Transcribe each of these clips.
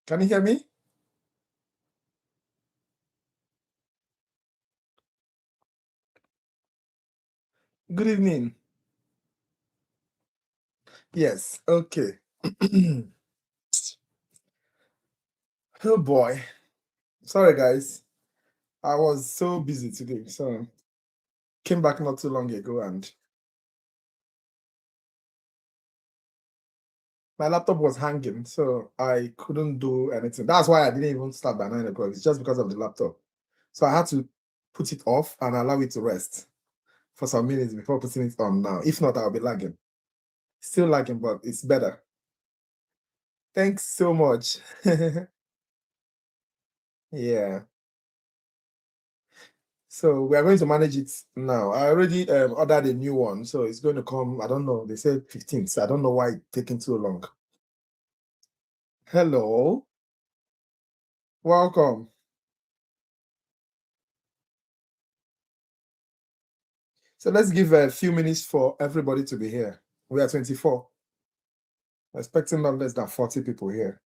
Can you hear me? Good evening. Yes, okay. Oh boy. Sorry, guys. I was so busy today. So came back not too long ago and my laptop was hanging, so I couldn't do anything. That's why I didn't even start by 9 o'clock. It's just because of the laptop. So I had to put it off and allow it to rest for some minutes before putting it on now. If not, I'll be lagging. Still lagging, but it's better. Thanks so much. Yeah. So we are going to manage it now. I already ordered a new one, so it's going to come. I don't know. They said 15th. I don't know why it's taking too long. Hello, welcome. So let's give a few minutes for everybody to be here. We are 24, expecting not less than 40 people here.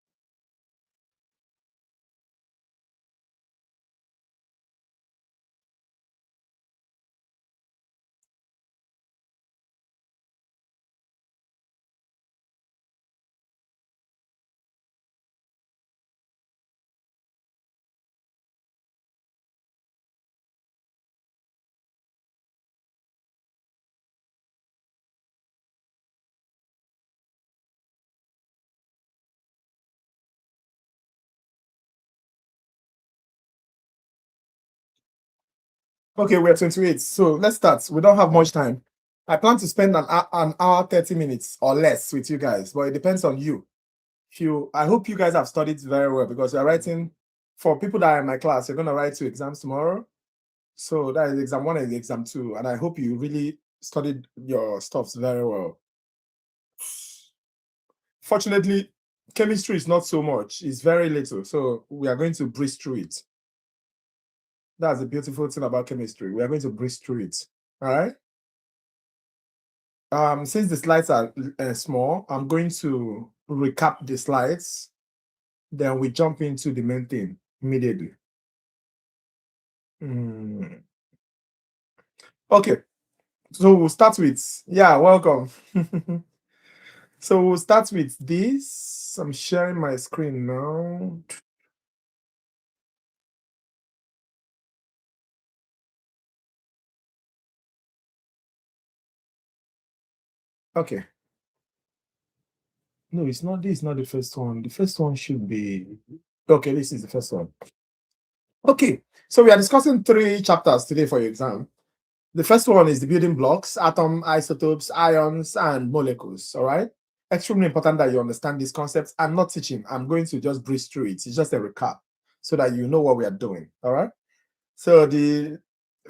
Okay, we're 28. So let's start. We don't have much time. I plan to spend an hour, 30 minutes or less with you guys, but it depends on you. I hope you guys have studied very well because you're writing for people that are in my class, you're gonna write 2 exams tomorrow. So that is exam 1 and exam 2. And I hope you really studied your stuffs very well. Fortunately, chemistry is not so much, it's very little. So we are going to breeze through it. That's the beautiful thing about chemistry. We are going to breeze through it. All right. Since the slides are small, I'm going to recap the slides. Then we jump into the main thing immediately. Okay. So we'll start with, yeah, welcome. So we'll start with this. I'm sharing my screen now. Okay. No, it's not. This is not the first one. The first one should be. Okay, this is the first one. Okay. So we are discussing 3 chapters today for your exam. The first one is the building blocks, atom, isotopes, ions, and molecules. All right. Extremely important that you understand these concepts. I'm not teaching. I'm going to just breeze through it. It's just a recap so that you know what we are doing. All right. So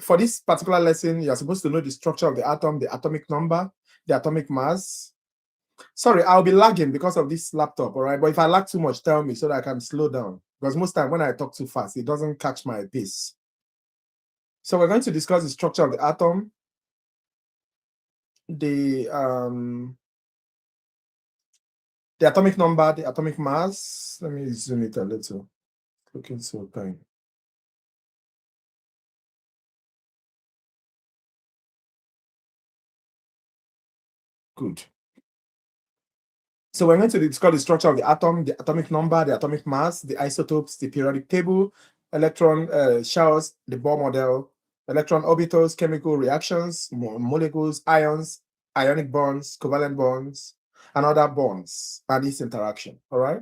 for this particular lesson, you're supposed to know the structure of the atom, the atomic number, the atomic mass. Sorry, I'll be lagging because of this laptop, all right? But if I lag too much, tell me so that I can slow down. Because most time when I talk too fast, it doesn't catch my pace. So we're going to discuss the structure of the atom, the atomic number, the atomic mass. Let me zoom it a little. Looking so tiny. Good. So we're going to discuss the structure of the atom, the atomic number, the atomic mass, the isotopes, the periodic table, electron shells, the Bohr model, electron orbitals, chemical reactions, molecules, ions, ionic bonds, covalent bonds, and other bonds, and its interaction. All right.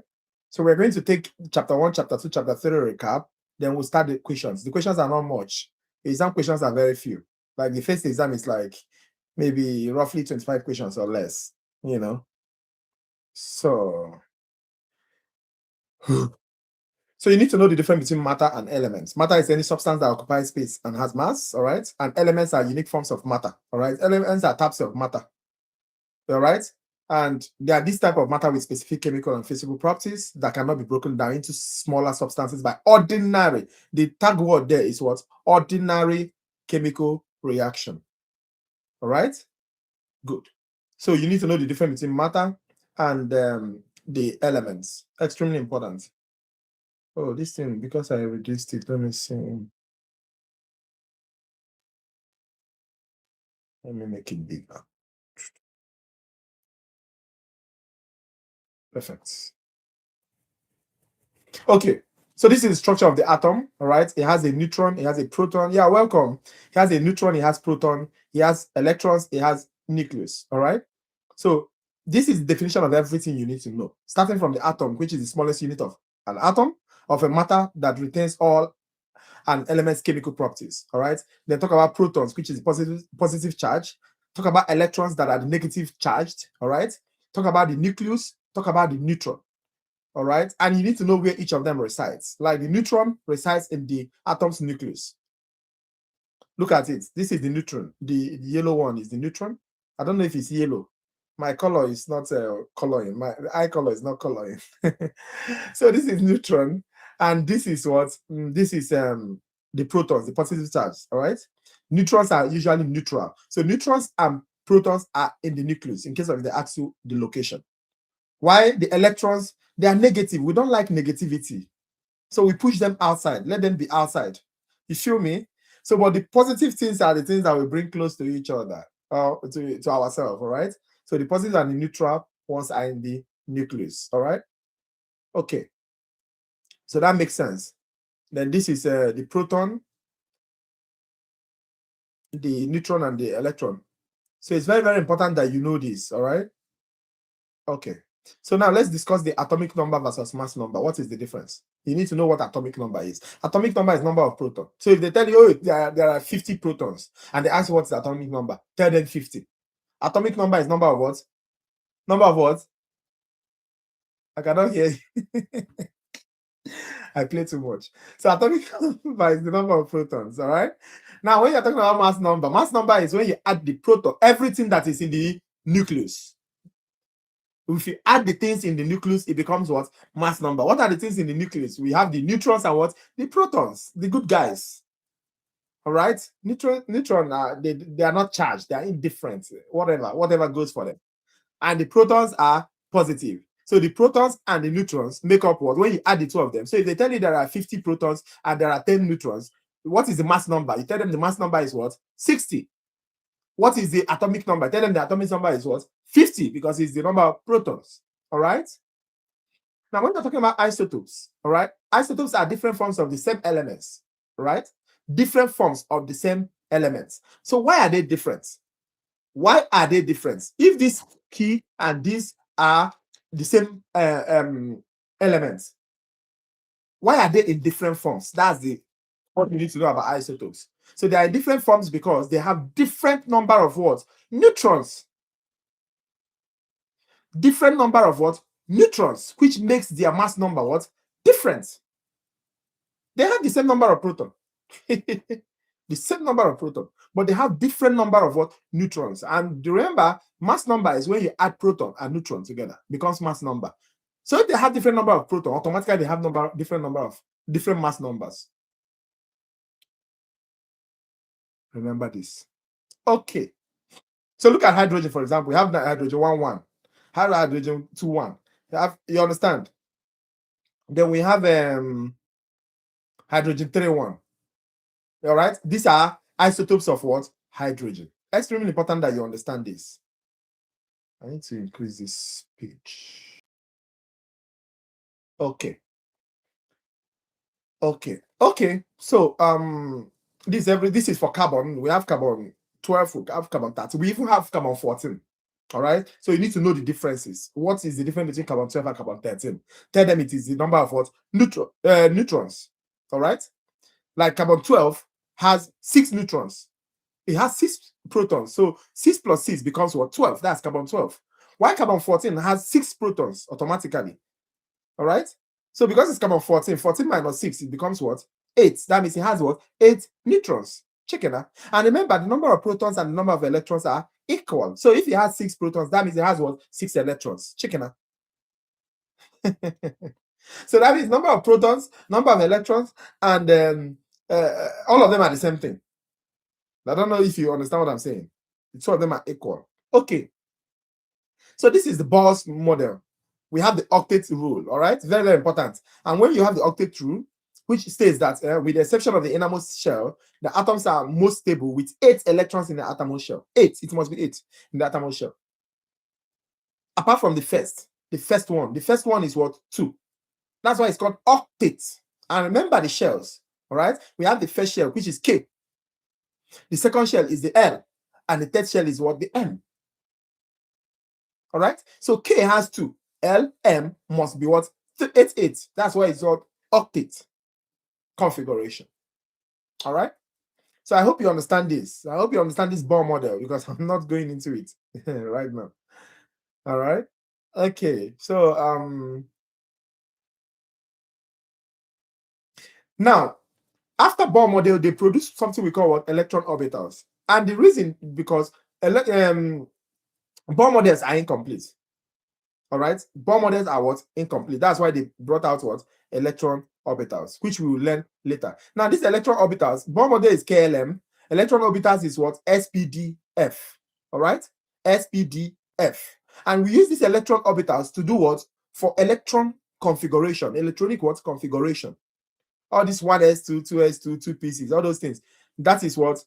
So we're going to take chapter 1, chapter 2, chapter 3 recap. Then we'll start the questions. The questions are not much. The exam questions are very few. Like the first exam is like maybe roughly 25 questions or less, you know. So you need to know the difference between matter and elements. Matter is any substance that occupies space and has mass, all right? And elements are unique forms of matter, all right? Elements are types of matter, all right? And they are this type of matter with specific chemical and physical properties that cannot be broken down into smaller substances by ordinary. The tag word there is what? Ordinary chemical reaction, all right? Good. So you need to know the difference between matter and the elements. Extremely important. Oh, this thing, because I reduced it, let me see. Let me make it bigger. Perfect. Okay, so this is the structure of the atom, all right? It has a neutron, it has a proton. Yeah, welcome. It has a neutron, it has proton, it has electrons, it has nucleus, all right? So this is the definition of everything you need to know, starting from the atom, which is the smallest unit of an atom of a matter that retains all an element's chemical properties, all right? Then talk about protons, which is positive charge. Talk about electrons that are the negative charged, all right? Talk about the nucleus, talk about the neutron, all right? And you need to know where each of them resides. Like the neutron resides in the atom's nucleus. Look at it. This is the neutron. The yellow one is the neutron. I don't know if it's yellow. My color is not coloring. My eye color is not coloring. So this is neutron, and this is what? This is the protons, the positive charge. All right. Neutrons are usually neutral. So neutrons and protons are in the nucleus in case of the ask you the location. Why the electrons? They are negative. We don't like negativity. So we push them outside. Let them be outside. You feel me? So, but the positive things are the things that we bring close to each other, to ourselves, all right? So the positive and the neutral ones are in the nucleus, all right? Okay. So that makes sense. Then this is the proton, the neutron, and the electron. So it's very, very important that you know this, all right? Okay. So now let's discuss the atomic number versus mass number. What is the difference? You need to know what atomic number is. Atomic number is number of protons. So if they tell you, oh, there are 50 protons, and they ask what's the atomic number, tell them 50. Atomic number is number of what? Number of what? I cannot hear you. I play too much. So atomic number is the number of protons, all right? Now, when you're talking about mass number is when you add the proton, everything that is in the nucleus. If you add the things in the nucleus, it becomes what? Mass number. What are the things in the nucleus? We have the neutrons and what? The protons, the good guys. All right? Neutron, they are not charged. They are indifferent. Whatever goes for them. And the protons are positive. So the protons and the neutrons make up what? When you add the two of them. So if they tell you there are 50 protons and there are 10 neutrons, what is the mass number? You tell them the mass number is what? 60. What is the atomic number? Tell them the atomic number is what? 50, because it's the number of protons. All right? Now, when you're talking about isotopes, all right, isotopes are different forms of the same elements, right? Different forms of the same elements. So why are they different? Why are they different? If this key and these are the same elements, why are they in different forms? That's what you need to know about isotopes. So they are in different forms because they have different number of what? Neutrons. Different number of what? Neutrons, which makes their mass number what? Different. They have the same number of proton. The same number of proton, but they have different number of what? Neutrons. And remember, mass number is when you add proton and neutron together, becomes mass number. So if they have different number of proton, automatically they have different number of different mass numbers. Remember this. Okay. So look at hydrogen, for example. We have hydrogen 1, 1. Hydrogen 2, 1. You understand? Then we have hydrogen 3, 1. All right. These are isotopes of what? Hydrogen. Extremely important that you understand this. I need to increase this page. Okay. So this is for carbon. We have carbon 12, we have carbon 30. We even have carbon 14. All right. So you need to know the differences. What is the difference between carbon 12 and carbon 13? Tell them it is the number of what? Neutrons. All right. Like carbon 12 has 6 neutrons. It has 6 protons. So 6 plus 6 becomes what? 12. That's carbon 12. Why carbon 14 has 6 protons automatically? All right. So because it's carbon 14, 14 minus 6, it becomes what? 8. That means it has what? 8 neutrons. Check it out. And remember, the number of protons and the number of electrons are equal. So if it has 6 protons, that means it has what? 6 electrons. Check it out. So that means number of protons, number of electrons, and all of them are the same thing. I don't know if you understand what I'm saying. The two of them are equal. Okay. So this is the Bohr's model. we have the octet rule, all right? Very, very important. And when you have the octet rule, which states that with the exception of the innermost shell, the atoms are most stable with 8 electrons in the outermost shell. 8, it must be 8 in the outermost shell. Apart from the first one. The first one is what? 2. That's why it's called octet. And remember the shells, all right? We have the first shell, which is K. The second shell is the L. And the third shell is what? The M. All right? So K has 2. L, M must be what? 8, 8. That's why it's called octet configuration. All right? So I hope you understand this. I hope you understand this Bohr model because I'm not going into it right now. All right? Okay. So now after Bohr model, they produce something we call what? Electron orbitals. And the reason because Bohr models are incomplete. All right, Bohr models are what? Incomplete. That's why they brought out what? Electron orbitals, which we will learn later. Now, these electron orbitals, Bohr model is KLM. Electron orbitals is what? SPDF. All right, SPDF. And we use these electron orbitals to do what? For electron configuration, electronic what? Configuration. All this 1s2, 2s2, 2p6, all those things. That is what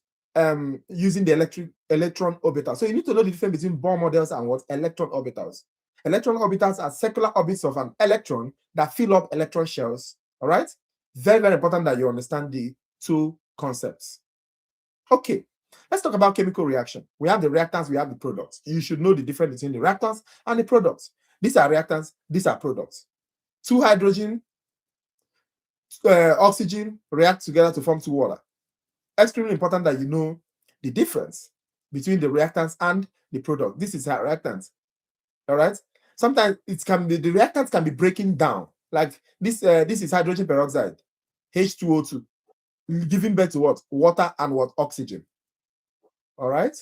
using the electron orbital. So you need to know the difference between Bohr models and what? Electron orbitals. Electron orbitals are circular orbits of an electron that fill up electron shells. All right? Very, very important that you understand the two concepts. Okay, let's talk about chemical reaction. We have the reactants, we have the products. You should know the difference between the reactants and the products. These are reactants, these are products. 2 hydrogen, oxygen react together to form 2 water. Extremely important that you know the difference between the reactants and the product. This is reactants. All right. Sometimes it can be the reactants can be breaking down. Like this. This is hydrogen peroxide, H2O2, giving birth to what? Water and what? Oxygen. All right.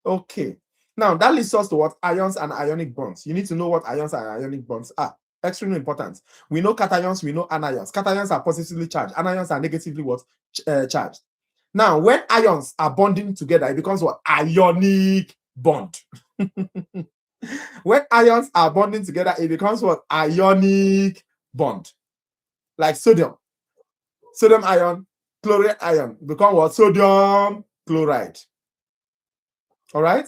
Okay. Now that leads us to what? Ions and ionic bonds. You need to know what ions and ionic bonds are. Extremely important. We know cations, we know anions. Cations are positively charged. Anions are negatively what? Charged. Now, when ions are bonding together, it becomes what? Ionic bond. When ions are bonding together, it becomes what? Ionic bond. Like sodium. Sodium ion, chloride ion become what? Sodium chloride. All right?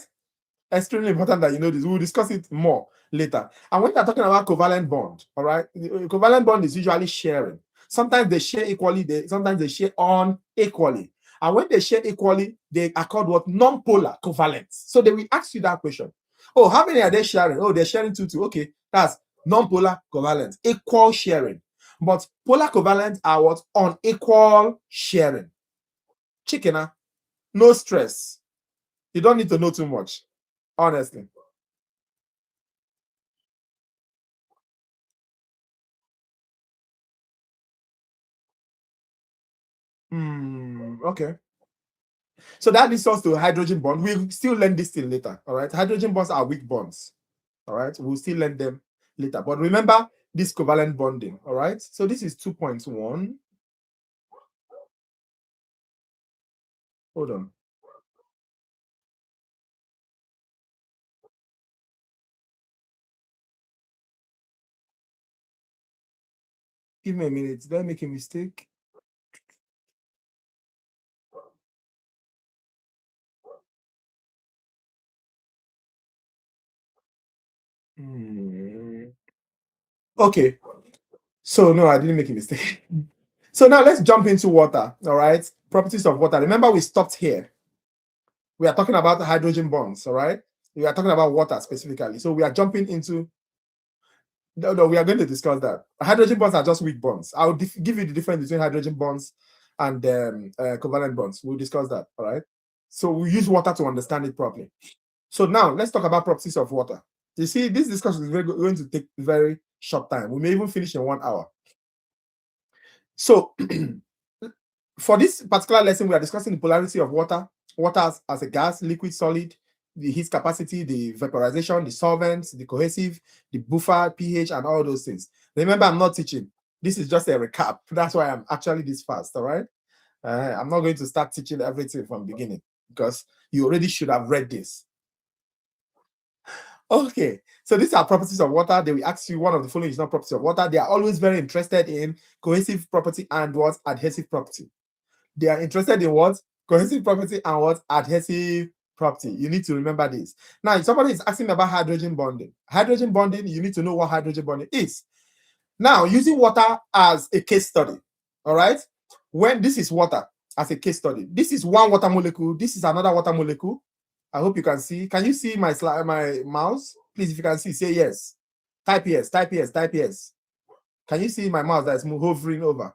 Extremely important that you know this. We'll discuss it more later. And when you're talking about covalent bond, all right, covalent bond is usually sharing. Sometimes they share equally, sometimes they share unequally. And when they share equally, they are called what? Non-polar covalents. So they will ask you that question. Oh, how many are they sharing? Oh, they're sharing 2, 2. Okay, that's non-polar covalent, equal sharing. But polar covalents are what? Unequal sharing. Chicken, no stress. You don't need to know too much. Honestly. Okay. So that leads us to hydrogen bond. We'll still learn this thing later. All right. Hydrogen bonds are weak bonds. All right. We'll still learn them later. But remember this covalent bonding. All right. So this is 2.1. Hold on. Give me a minute. Did I make a mistake? Okay. So no, I didn't make a mistake. So now let's jump into water. All right. Properties of water. Remember, we stopped here. We are talking about hydrogen bonds. All right. We are talking about water specifically. So we are jumping into. No, we are going to discuss that. Hydrogen bonds are just weak bonds. I'll give you the difference between hydrogen bonds and covalent bonds. We'll discuss that. All right. So we use water to understand it properly. So now let's talk about properties of water. You see, this discussion is going to take very short time. We may even finish in 1 hour. So for this particular lesson, we are discussing the polarity of water, water as a gas, liquid, solid, the heat capacity, the vaporization, the solvents, the cohesive, the buffer, pH, and all those things. Remember, I'm not teaching. This is just a recap. That's why I'm actually this fast, all right? I'm not going to start teaching everything from the beginning because you already should have read this. Okay, so these are properties of water. They will ask you one of the following is not properties of water. They are always very interested in cohesive property and what? Adhesive property. They are interested in what? Cohesive property and what? Adhesive property. You need to remember this. Now, if somebody is asking about hydrogen bonding, you need to know what hydrogen bonding is. Now, using water as a case study, all right? When this is water as a case study, this is one water molecule, this is another water molecule. I hope you can see. Can you see my mouse? Please, if you can see, say yes. Type yes, type yes, type yes. Can you see my mouse that's hovering over?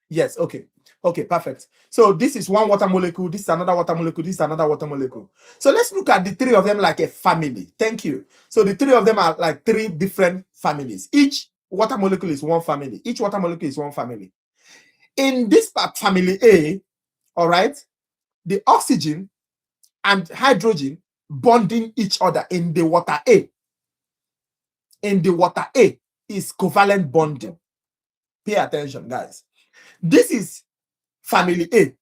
Yes, okay. Okay, perfect. So this is one water molecule, this is another water molecule, this is another water molecule. So let's look at the three of them like a family. Thank you. So the three of them are like three different families. Each water molecule is one family. Each water molecule is one family. In this family A, all right, the oxygen and hydrogen bonding each other in the water A. In the water A is covalent bonding. Pay attention, guys. This is family A.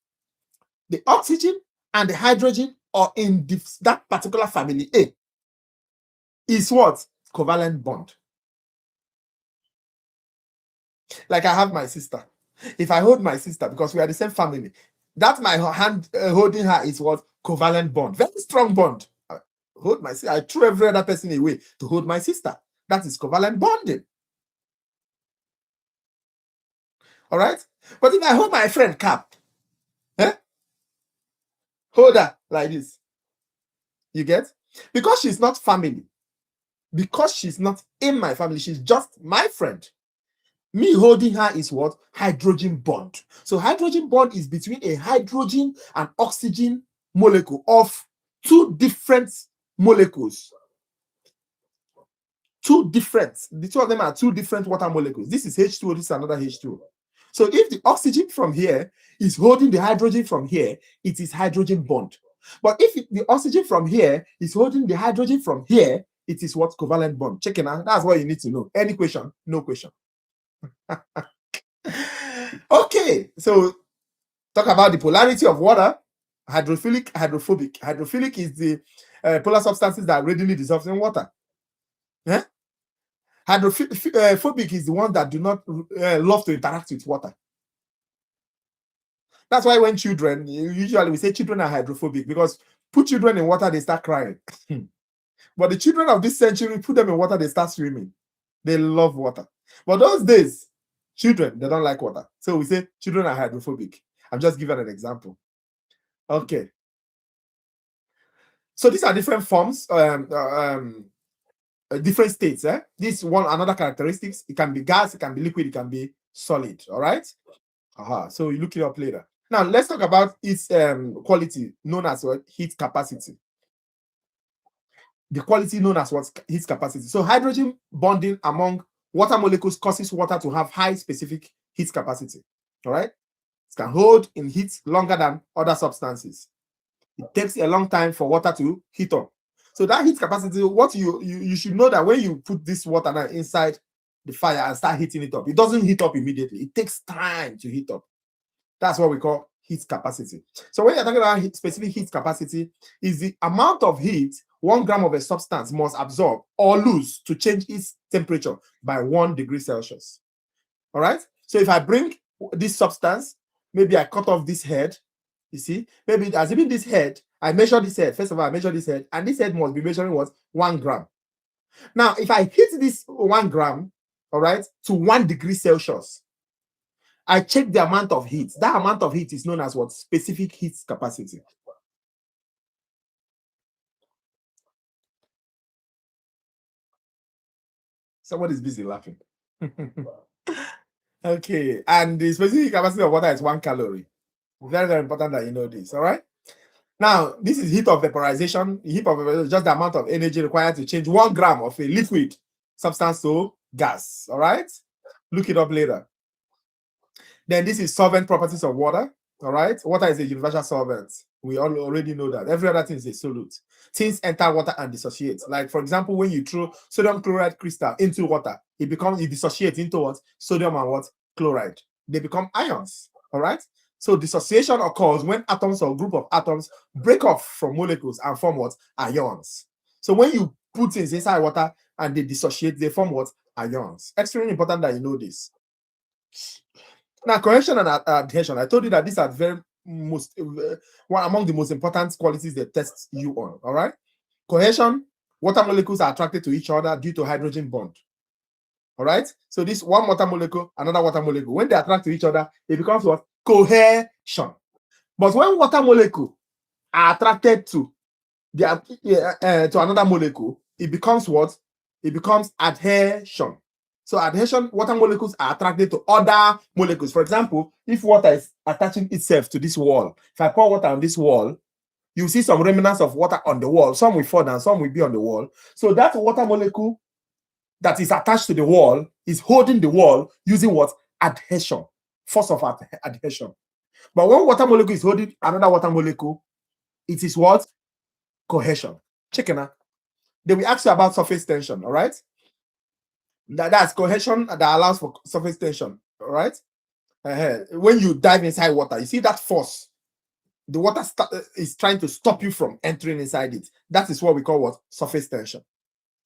The oxygen and the hydrogen are in that particular family A is what? Covalent bond. Like I have my sister. If I hold my sister, because we are the same family, that's my hand holding her is what? Covalent bond. Very strong bond. I hold my sister. I threw every other person away to hold my sister. That is covalent bonding. All right? But if I hold my friend Cap, hold her like this. You get? Because she's not family. Because she's not in my family, she's just my friend. Me holding her is what? Hydrogen bond. So hydrogen bond is between a hydrogen and oxygen molecule of two different molecules. The two of them are two different water molecules. This is H2O, this is another H2O. So if the oxygen from here is holding the hydrogen from here, it is hydrogen bond. But if the oxygen from here is holding the hydrogen from here, it is what? Covalent bond. Check it out. That's what you need to know. Any question? No question. Okay, so talk about the polarity of water. Hydrophilic, hydrophobic. Hydrophilic is the polar substances that readily dissolve in water. Yeah? Hydrophobic is the one that do not love to interact with water. That's why when children, usually we say children are hydrophobic, because put children in water, they start crying. But the children of this century, put them in water, they start swimming. They love water. But those days, children, they don't like water. So we say children are hydrophobic. I'm just giving an example. Okay. So these are different forms, different states. This one, another characteristics. It can be gas, it can be liquid, it can be solid. All right. So you look it up later. Now let's talk about its quality, known as what? Heat capacity. The quality known as what? Heat capacity. So hydrogen bonding among water molecules causes water to have high specific heat capacity. All right. It can hold in heat longer than other substances. It takes a long time for water to heat up. So that heat capacity, what you should know that when you put this water now inside the fire and start heating it up, it doesn't heat up immediately. It takes time to heat up. That's what we call heat capacity. So when you're talking about specific heat capacity, is the amount of heat 1 gram of a substance must absorb or lose to change its temperature by 1 degree Celsius. All right. So if I bring this substance, maybe I cut off this head, you see, maybe as even this head, I measure this head. First of all, I measure this head, and this head must be measuring what? 1 gram. Now, if I heat this 1 gram, all right, to 1 degree Celsius, I check the amount of heat. That amount of heat is known as what? Specific heat capacity. Somebody's busy laughing. Okay, and the specific capacity of water is 1 calorie. Very, very important that you know this. All right. Now, this is heat of vaporization. Heat of vaporization is just the amount of energy required to change 1 gram of a liquid substance to gas. All right. Look it up later. Then this is solvent properties of water. All right. Water is a universal solvent. We all already know that. Every other thing is a solute. Things enter water and dissociate. Like, for example, when you throw sodium chloride crystal into water, it dissociates into what? Sodium and what? Chloride. They become ions. All right. So dissociation occurs when atoms or group of atoms break off from molecules and form what? Ions. So when you put things inside water and they dissociate, they form what? Ions. Extremely important that you know this. Now, cohesion and adhesion, I told you that these are very one among the most important qualities they test you on. All right. Cohesion, water molecules are attracted to each other due to hydrogen bond. All right. So this one water molecule, another water molecule, when they attract to each other, it becomes what? Cohesion. But when water molecules are attracted to another molecule, it becomes what? It becomes adhesion. So adhesion, water molecules are attracted to other molecules. For example, if water is attaching itself to this wall, if I pour water on this wall, you see some remnants of water on the wall. Some will fall down, some will be on the wall. So that water molecule that is attached to the wall is holding the wall using what? Adhesion, force of adhesion. But when water molecule is holding another water molecule, it is what? Cohesion. Check it out. They will ask you about surface tension, all right? That's cohesion that allows for surface tension, all right? When you dive inside water, you see that force. The water is trying to stop you from entering inside it. That is what we call what? Surface tension.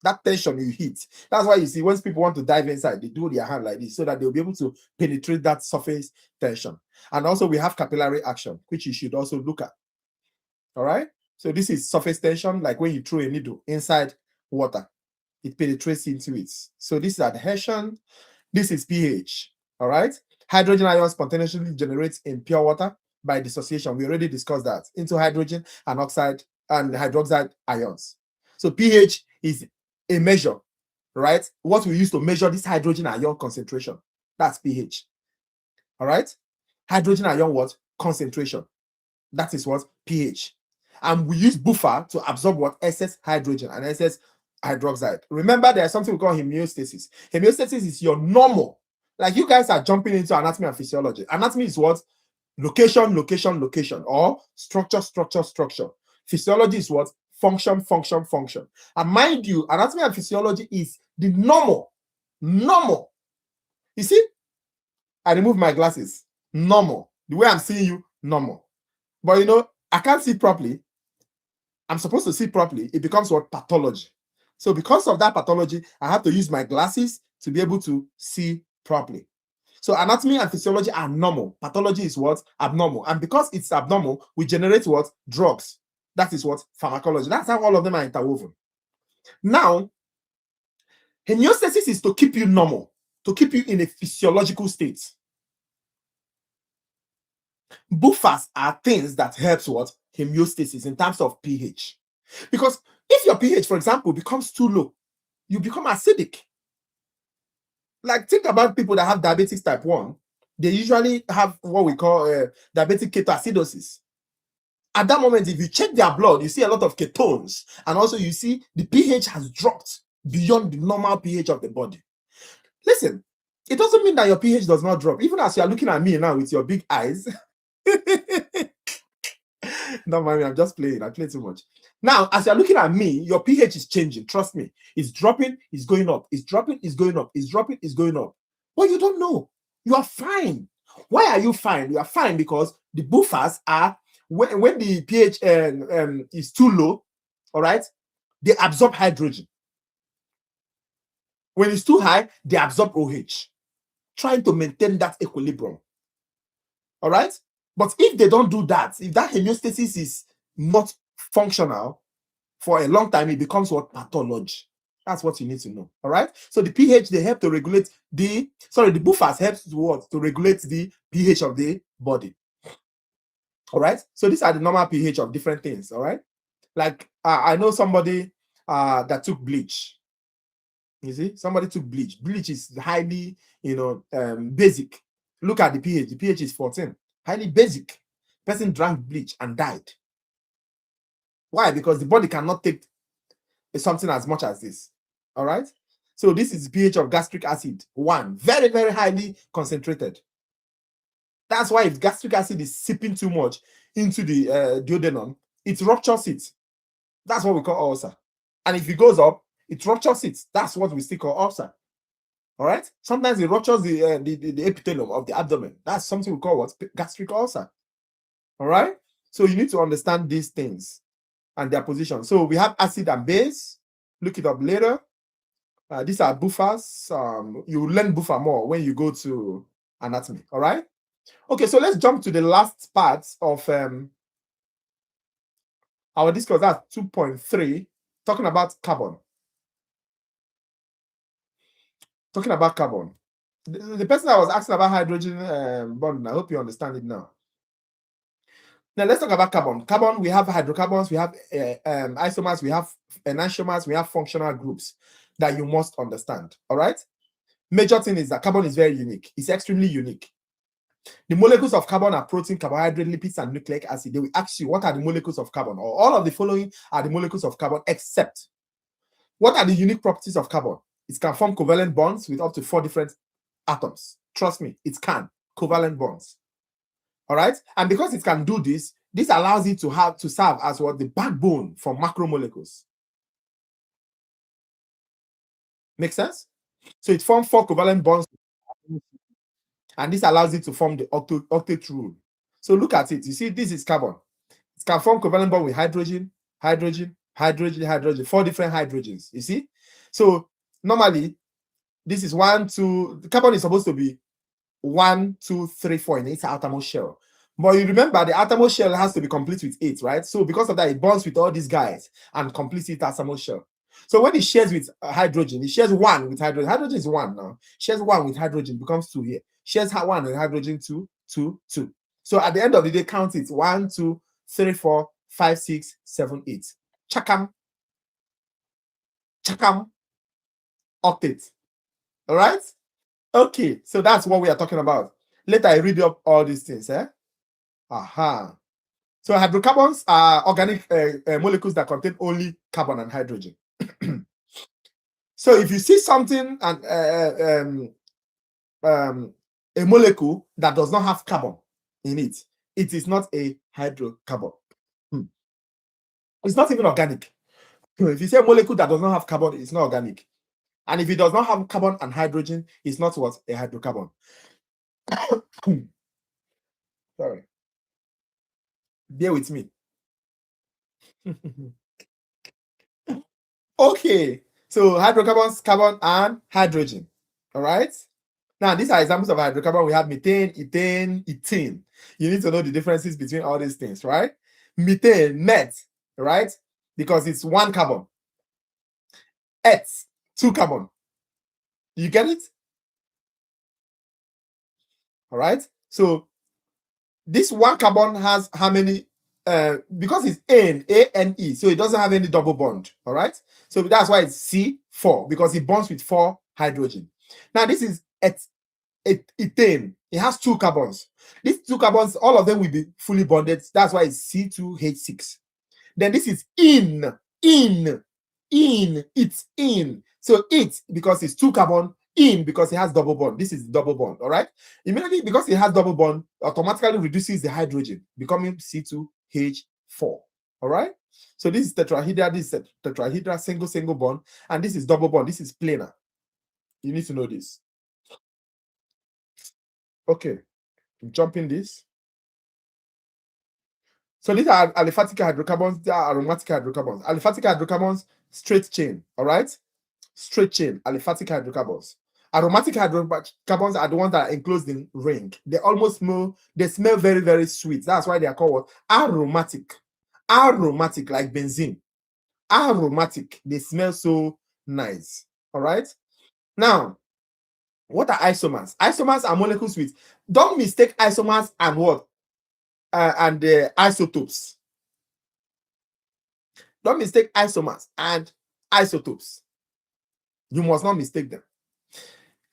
That tension you hit. That's why you see when people want to dive inside, they do their hand like this so that they'll be able to penetrate that surface tension. And also we have capillary action, which you should also look at. All right? So this is surface tension, like when you throw a needle inside water, it penetrates into it. So this is adhesion. This is pH. All right? Hydrogen ions spontaneously generates in pure water by dissociation. We already discussed that into hydrogen and oxide and hydroxide ions. So pH is a measure, right? What we use to measure this hydrogen ion concentration. That's pH. All right? Hydrogen ion what? Concentration. That is what? pH. And we use buffer to absorb what? Excess hydrogen and excess hydroxide. Remember, there's something we call homeostasis. Homeostasis is your normal. Like you guys are jumping into anatomy and physiology. Anatomy is what? Location, location, location, or structure, structure, structure. Physiology is what? Function, function, function. And mind you, anatomy and physiology is the normal. Normal. You see, I remove my glasses. Normal. The way I'm seeing you, normal. But you know, I can't see properly. I'm supposed to see properly. It becomes what? Pathology. So because of that pathology, I have to use my glasses to be able to see properly. So anatomy and physiology are normal. Pathology is what? Abnormal. And because it's abnormal, we generate what? Drugs. That is what? Pharmacology. That's how all of them are interwoven. Now, homeostasis is to keep you normal, to keep you in a physiological state. Buffers are things that helps what? Homeostasis in terms of pH. Because if your pH, for example, becomes too low, you become acidic. Like think about people that have diabetes type 1. They usually have what we call diabetic ketoacidosis. At that moment, if you check their blood, you see a lot of ketones. And also you see the pH has dropped beyond the normal pH of the body. Listen, it doesn't mean that your pH does not drop. Even as you are looking at me now with your big eyes. Don't mind me, I'm just playing. I play too much. Now, as you're looking at me, your pH is changing. Trust me. It's dropping, it's going up. It's dropping, it's going up. It's dropping, it's going up. But you don't know. You are fine. Why are you fine? You are fine because the buffers are, when the pH is too low, all right, they absorb hydrogen. When it's too high, they absorb OH, trying to maintain that equilibrium. All right? But if they don't do that, if that homeostasis is not functional for a long time, it becomes what? Pathology. That's what you need to know. All right. So the pH, they help to regulate the buffers helps to what? To regulate the pH of the body. All right. So these are the normal pH of different things. All right. Like I know somebody that took bleach. You see, somebody took bleach. Bleach is highly, basic. Look at the pH. The pH is 14. Highly basic. Person drank bleach and died. Why? Because the body cannot take something as much as this. All right. So this is the pH of gastric acid. 1. Very, very highly concentrated. That's why if gastric acid is seeping too much into the duodenum, it ruptures it. That's what we call ulcer. And if it goes up, it ruptures it. That's what we still call ulcer. All right. Sometimes it ruptures the epithelium of the abdomen. That's something we call what? Gastric ulcer. All right. So you need to understand these things and their position. So we have acid and base. Look it up later. These are buffers. You will learn buffer more when you go to anatomy. All right. Okay. So let's jump to the last part of our discourse. That's 2.3, talking about carbon. Talking about carbon. The person that was asking about hydrogen bond, I hope you understand it now. Now let's talk about carbon. Carbon, we have hydrocarbons, we have isomers, we have enantiomers, we have functional groups that you must understand. All right. Major thing is that carbon is very unique. It's extremely unique. The molecules of carbon are protein, carbohydrate, lipids, and nucleic acid. They will ask you, what are the molecules of carbon? Or all of the following are the molecules of carbon, except what are the unique properties of carbon? It can form covalent bonds with up to 4 different atoms. Trust me, it can. Covalent bonds. All right. And because it can do this, this allows it to serve as what? The backbone for macromolecules. Make sense? So it forms 4 covalent bonds, and this allows it to form the octet rule. So look at it. You see, this is carbon. It can form covalent bond with hydrogen, hydrogen, hydrogen, hydrogen, 4 different hydrogens. You see? So normally, this is 1, 2. The carbon is supposed to be 1, 2, 3, 4 in its outermost shell. But you remember the outermost shell has to be complete with 8, right? So because of that, it bonds with all these guys and completes its outermost shell. So when it shares with hydrogen, it shares 1 with hydrogen. Hydrogen is 1 now. Shares 1 with hydrogen, becomes 2 here. Shares 1 with hydrogen, 2, 2, 2. So at the end of the day, count it. 1, 2, 3, 4, 5, 6, 7, 8. Chakam. Chakam. Octet. All right? Okay, so that's what we are talking about. Later, I read up all these things. Aha. So hydrocarbons are organic molecules that contain only carbon and hydrogen. So if you see something and a molecule that does not have carbon in it, it is not a hydrocarbon. It's not even organic. If you say a molecule that does not have carbon, it's not organic. And if it does not have carbon and hydrogen, it's not what? A hydrocarbon. Sorry. Bear with me. Okay. So hydrocarbons, carbon, and hydrogen. All right. Now, these are examples of hydrocarbon. We have methane, ethane, ethene. You need to know the differences between all these things, right? Methane, met, right? Because it's 1 carbon. Et, 2 carbon. You get it? All right. So this 1 carbon has how many? Because it's A-N-E, so it doesn't have any double bond. All right. So that's why it's C4, because it bonds with 4 hydrogen. Now this is ethane. It has 2 carbons. These 2 carbons, all of them will be fully bonded. That's why it's C2H6. Then this is in. It's in. So it, because it's 2 carbon, in because it has double bond. This is double bond. All right. Immediately, because it has double bond, automatically reduces the hydrogen, becoming C2H4. All right. So this is tetrahedral. This is tetrahedral, single bond, and this is double bond. This is planar. You need to know this. Okay, I'm jumping this. So these are aliphatic hydrocarbons. They are aromatic hydrocarbons. Aliphatic hydrocarbons, straight chain. All right, straight chain. Aliphatic hydrocarbons. Aromatic hydrocarbons are the ones that are enclosed in ring. They almost smell. They smell very, very sweet. That's why they are called what? Aromatic. Aromatic, like benzene. Aromatic. They smell so nice. All right. Now, what are isomers? Isomers are molecules with. Don't mistake isomers and what? And isotopes. Don't mistake isomers and isotopes. You must not mistake them.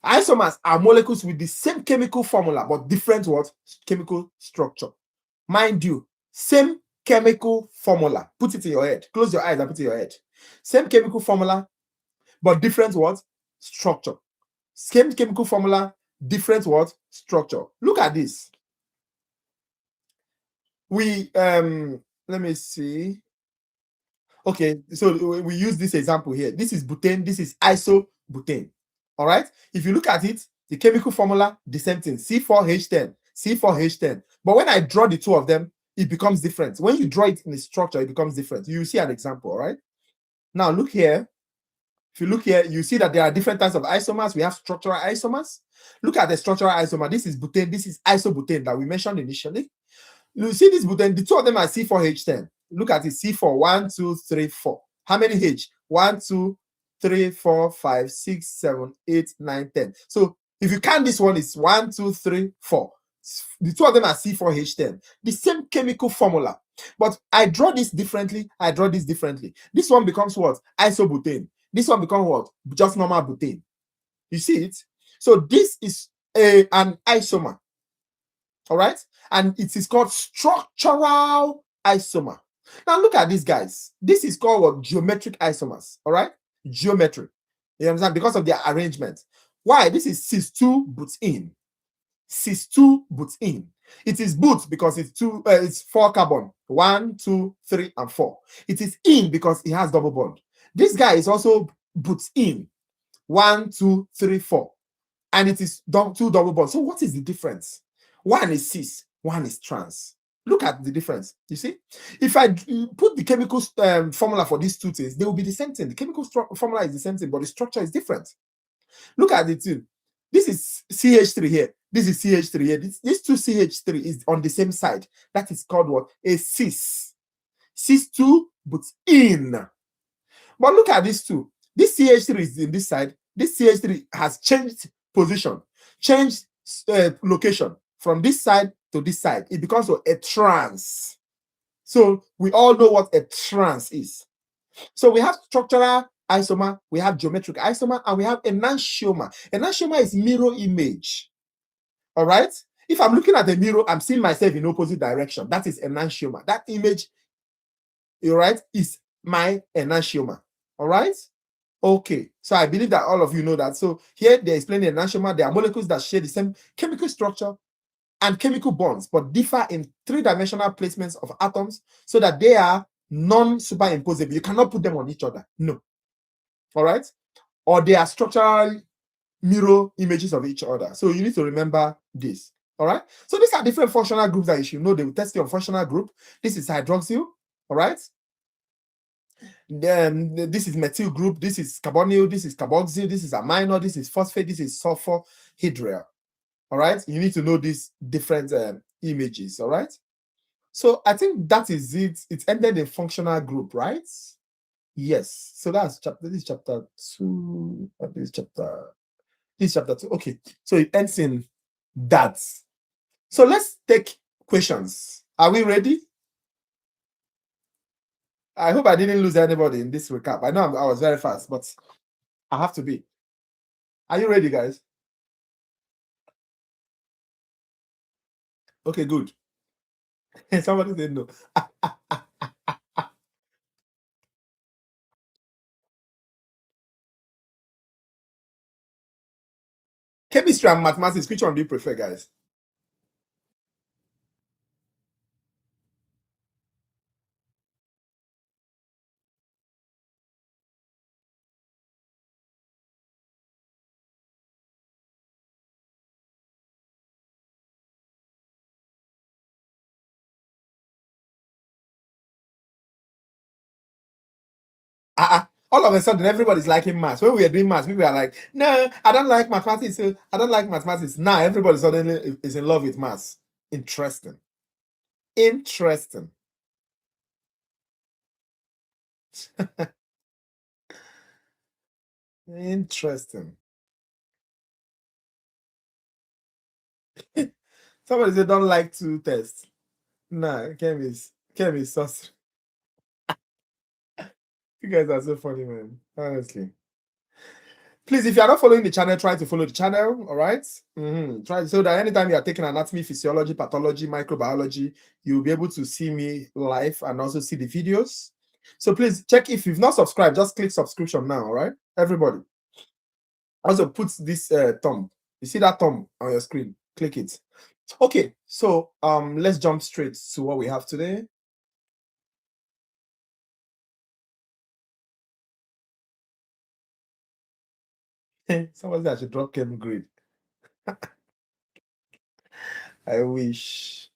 Isomers are molecules with the same chemical formula but different what? Chemical structure. Mind you, same chemical formula. Put it in your head. Close your eyes and put it in your head. Same chemical formula but different what? Structure. Same chemical formula, different what? Structure. Look at this. We let me see. Okay, so we use this example here. This is butane, this is isobutane. All right. If you look at it, the chemical formula, the same thing, C4H10, C4H10. But when I draw the two of them, it becomes different. When you draw it in the structure, it becomes different. You see an example, all right? Now look here. If you look here, you see that there are different types of isomers. We have structural isomers. Look at the structural isomer. This is butane. This is isobutane that we mentioned initially. You see this butane, the two of them are C4H10. Look at it, C4, 1, 2, 3, 4. How many H? 1, 2, 3, 4, 5, 6, 7, 8, 9, 10. So if you count this one, it's 1, 2, 3, 4. The two of them are C4H10. The same chemical formula. But I draw this differently. I draw this differently. This one becomes what? Isobutane. This one becomes what? Just normal butane. You see it? So this is an isomer. All right? And it is called structural isomer. Now look at these guys. This is called what? Geometric isomers. All right? Geometric. You understand? Because of their arrangement. Why? This is cis2 butene. Cis2 butene. It is but because it's 4 carbon. 1, 2, 3, and 4. It is in because it has double bond. This guy is also butene. 1, 2, 3, 4. And it is two double bonds. So what is the difference? One is cis, one is trans. Look at the difference. You see? If I put the chemical formula for these two things, they will be the same thing. The chemical formula is the same thing, but the structure is different. Look at it too. This is CH3 here. This is CH3 here. This two CH3 is on the same side. That is called what? A cis. Cis2 butene. But look at these two. This CH3 is in this side. This CH3 has changed position, changed location from this side to this side. It becomes a trans. So we all know what a trans is. So we have structural isomer, we have geometric isomer, and we have enantiomer. Enantiomer is mirror image. All right? If I'm looking at a mirror, I'm seeing myself in opposite direction. That is enantiomer. That image, all right, is my enantiomer. All right? Okay, so I believe that all of you know that. So here they explain the enantiomer. There are molecules that share the same chemical structure and chemical bonds, but differ in three-dimensional placements of atoms so that they are non-superimposable. You cannot put them on each other. No. All right? Or they are structural mirror images of each other. So you need to remember this. All right? So these are different functional groups that you should know. They will test your functional group. This is hydroxyl. All right? Then this is methyl group, this is carbonyl, this is carboxyl, this is amino, this is phosphate, this is sulfur hydryl. All right, you need to know these different images. All right, so I think that is it. It's ended in functional group, right? Yes. So that's chapter. This is chapter 2. This is chapter 2. Okay, so it ends in that. So let's take questions. Are we ready? I hope I didn't lose anybody in this recap. I know I was very fast, but I have to be. Are you ready, guys? Okay, good. Somebody said no. Chemistry and mathematics, which one do you prefer, guys? All of a sudden, everybody's liking maths. When we were doing maths, people are like, no, I don't like mathematics. I don't like mathematics. Now everybody suddenly is in love with maths. Interesting. Interesting. Interesting. Somebody said don't like to test. Nah, Chem is saucy. You guys are so funny, man. Honestly. Please, if you are not following the channel, try to follow the channel. All right. Try so that anytime you are taking anatomy, physiology, pathology, microbiology, you'll be able to see me live and also see the videos. So please check if you've not subscribed, just click subscription now. All right, everybody. Also put this thumb. You see that thumb on your screen? Click it. Okay, so let's jump straight to what we have today. Somebody said I should drop chem grade. I wish.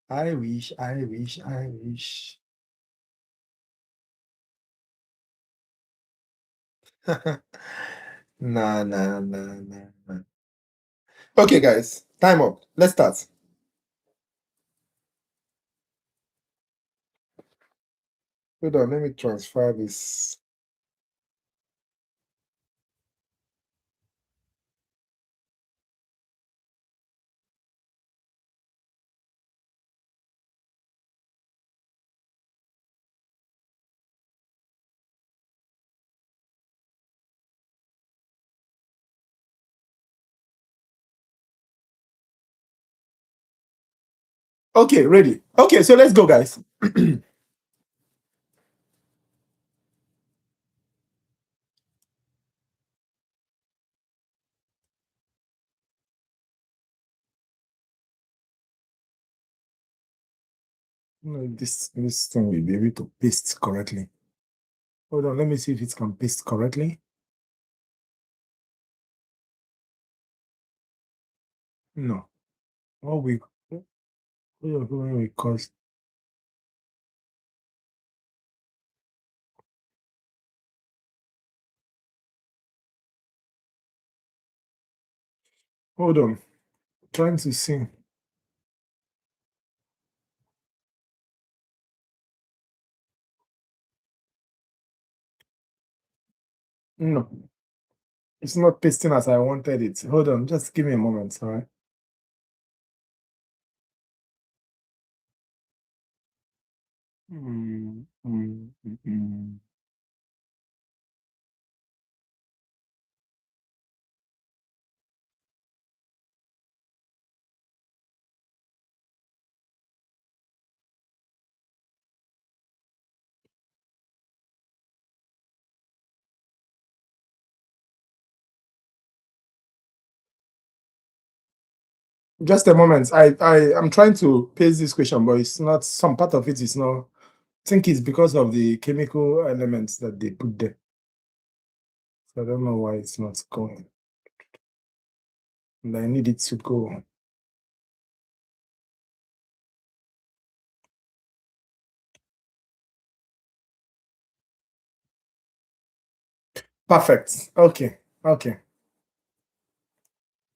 I wish. I wish. I wish. Nah, nah, nah, nah, nah. Okay, guys, time up. Let's start. Hold on, let me transfer this. Okay, ready. Okay, so let's go, guys. No, this thing will be able to paste correctly. Hold on, let me see if it can paste correctly. No. What we cause. Hold on. Trying to see. No, it's not pasting as I wanted it. Hold on, just give me a moment, all right? Mm, mm, mm, mm. Just a moment. I'm trying to paste this question, but it's not. Some part of it is not. I think it's because of the chemical elements that they put there. So I don't know why it's not going. And I need it to go. Perfect. Okay. Okay.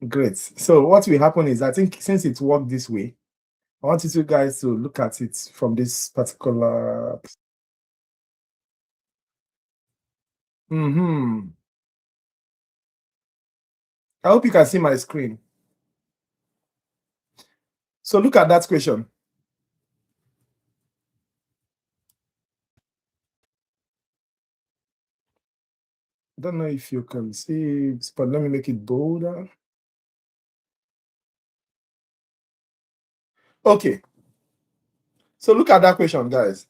Great. So what will happen is, I think since it worked this way, I want you guys to look at it from this particular. Mm-hmm. I hope you can see my screen. So look at that question. I don't know if you can see it, but let me make it bolder. Okay. So look at that question, guys.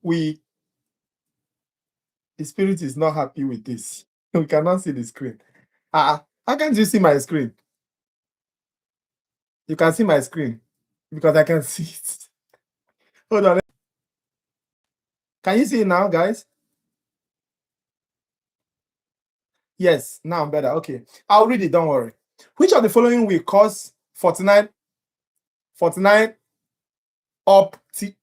The spirit is not happy with this. We cannot see the screen. How can't you see my screen? You can see my screen because I can see it. Hold on. Can you see it now, guys? Yes, now I'm better. Okay. I'll read it, don't worry. Which of the following will cause 49 up Ti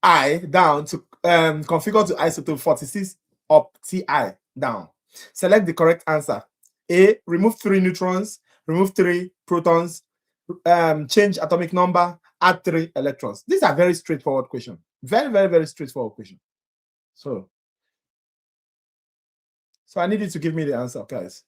down to configure to isotope 46 up Ti down? Select the correct answer. A, remove 3 neutrons, remove 3 protons, change atomic number, add 3 electrons. These are very straightforward questions. Very, very, very straightforward question. So I need you to give me the answer, guys.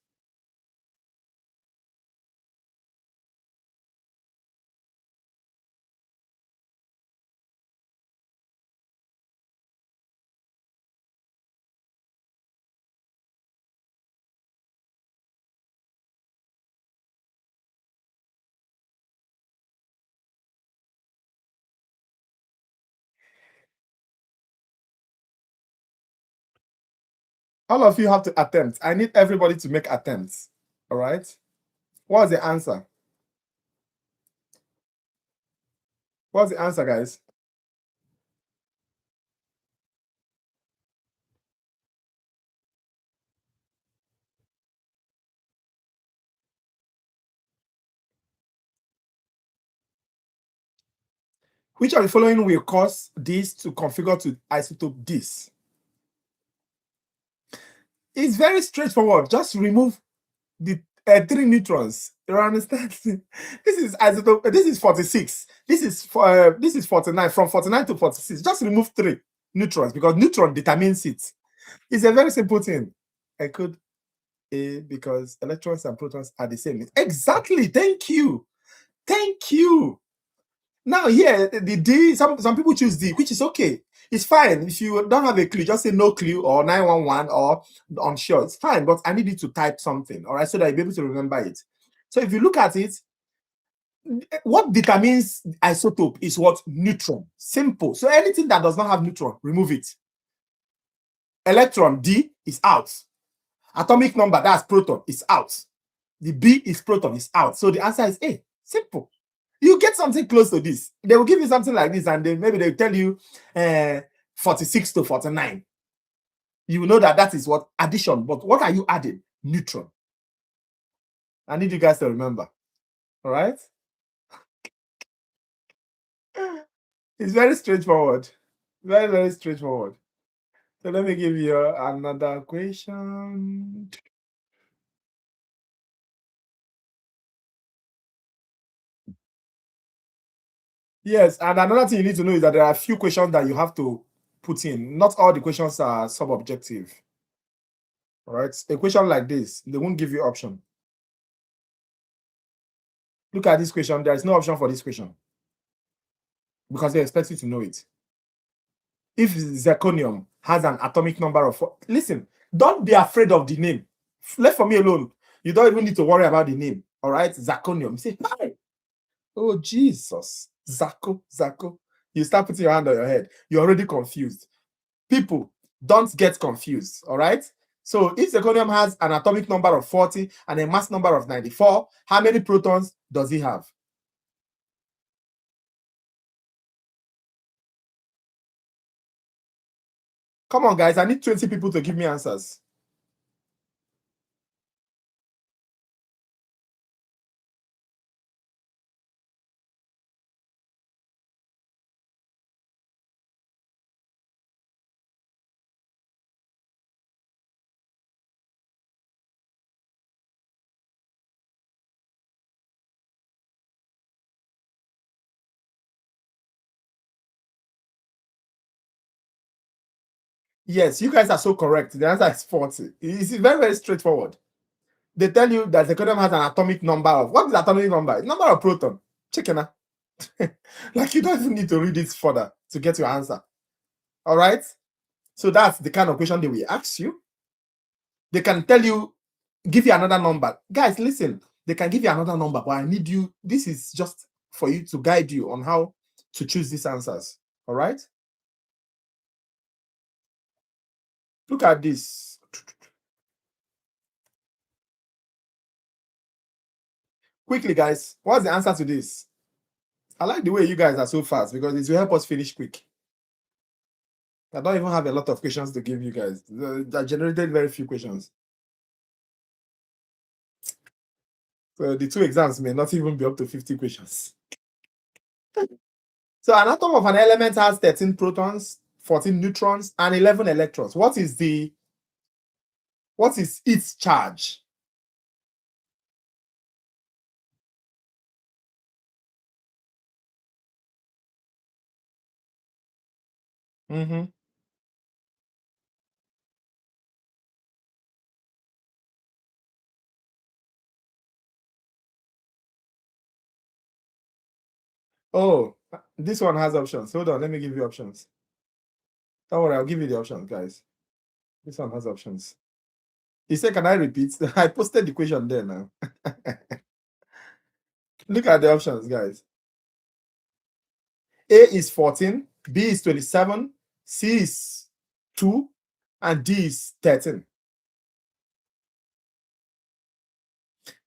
All of you have to attempt. I need everybody to make attempts. All right. What's the answer? What's the answer, guys? Which of the following will cause this to configure to isotope this? It's very straightforward. Just remove the 3 neutrons. You understand? This is isotope. This is 46. This is 49. From 49 to 46, just remove 3 neutrons because neutron determines it. It's a very simple thing. I could A because electrons and protons are the same. Exactly. Thank you. Thank you. Now here the D. Some people choose D, which is okay. It's fine. If you don't have a clue, just say no clue or 911 or unsure. It's fine, but I need you to type something, all right, so that you'll be able to remember it. So if you look at it, what determines isotope is what? Neutron. Simple. So anything that does not have neutron, remove it. Electron, D, is out. Atomic number, that's proton, is out. The B is proton, is out. So the answer is A. Simple. You get something close to this. They will give you something like this, and then maybe they'll tell you 46 to 49. You know that is what? Addition. But what are you adding? Neutron. I need you guys to remember. All right? It's very straightforward. Very, very straightforward. So let me give you another question. Yes, and another thing you need to know is that there are a few questions that you have to put in. Not all the questions are sub-objective. All right? A question like this, they won't give you option. Look at this question. There is no option for this question because they expect you to know it. If zirconium has an atomic number of 4, listen, don't be afraid of the name. Left for me alone. You don't even need to worry about the name. All right? Zirconium. You say, hi. Oh, Jesus. Zarco. You start putting your hand on your head. You're already confused. People, don't get confused. All right? So if zirconium has an atomic number of 40 and a mass number of 94, how many protons does it have? Come on, guys. I need 20 people to give me answers. Yes, you guys are so correct. The answer is 40. It's very, very straightforward. They tell you that zirconium has an atomic number of, what is the atomic number? It's number of proton. Check it out. Like you don't even need to read it further to get your answer. All right. So that's the kind of question they will ask you. They can tell you, give you another number. Guys, listen, they can give you another number, but I need you. This is just for you to guide you on how to choose these answers. All right. Look at this. Quickly, guys. What's the answer to this? I like the way you guys are so fast because it will help us finish quick. I don't even have a lot of questions to give you guys. I generated very few questions. So the 2 exams may not even be up to 50 questions. So an atom of an element has 13 protons, 14 neutrons, and 11 electrons. What is its charge? Mm-hmm. Oh, this one has options. Hold on, let me give you options. Don't worry, I'll give you the options, guys. This one has options. He said, can I repeat? I posted the question there now. Look at the options, guys. A is 14, B is 27, C is 2, and D is 13.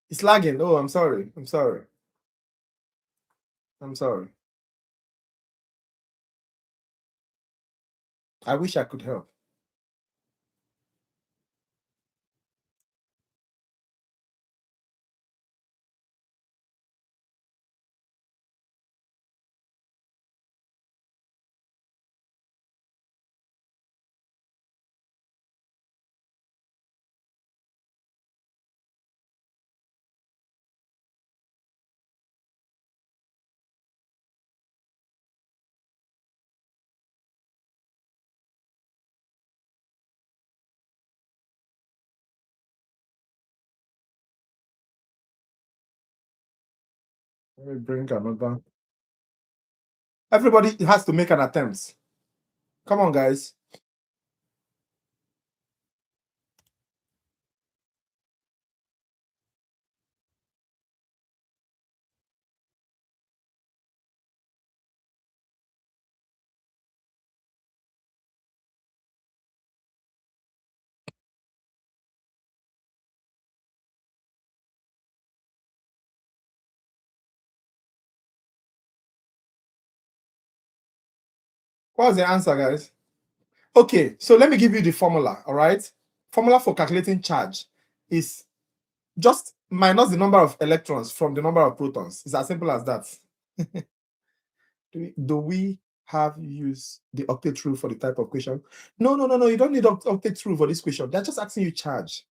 It's lagging. Oh, I'm sorry. I'm sorry. I wish I could help. Let me bring another. Everybody has to make an attempt. Come on, guys. What's the answer, guys? Okay, so let me give you the formula, all right? Formula for calculating charge is just minus the number of electrons from the number of protons. It's as simple as that. Do we have used the octet rule for the type of question? No. You don't need octet rule for this question. They're just asking you charge.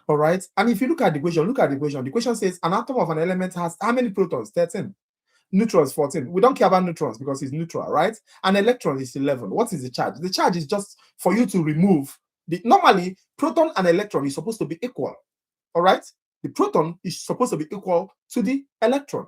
All right. And if you look at the question, The question says an atom of an element has how many protons? 13. Neutrons, 14. We don't care about neutrons because it's neutral, right? An electron is 11. What is the charge? The charge is just for you to remove normally proton and electron is supposed to be equal. All right. The proton is supposed to be equal to the electron.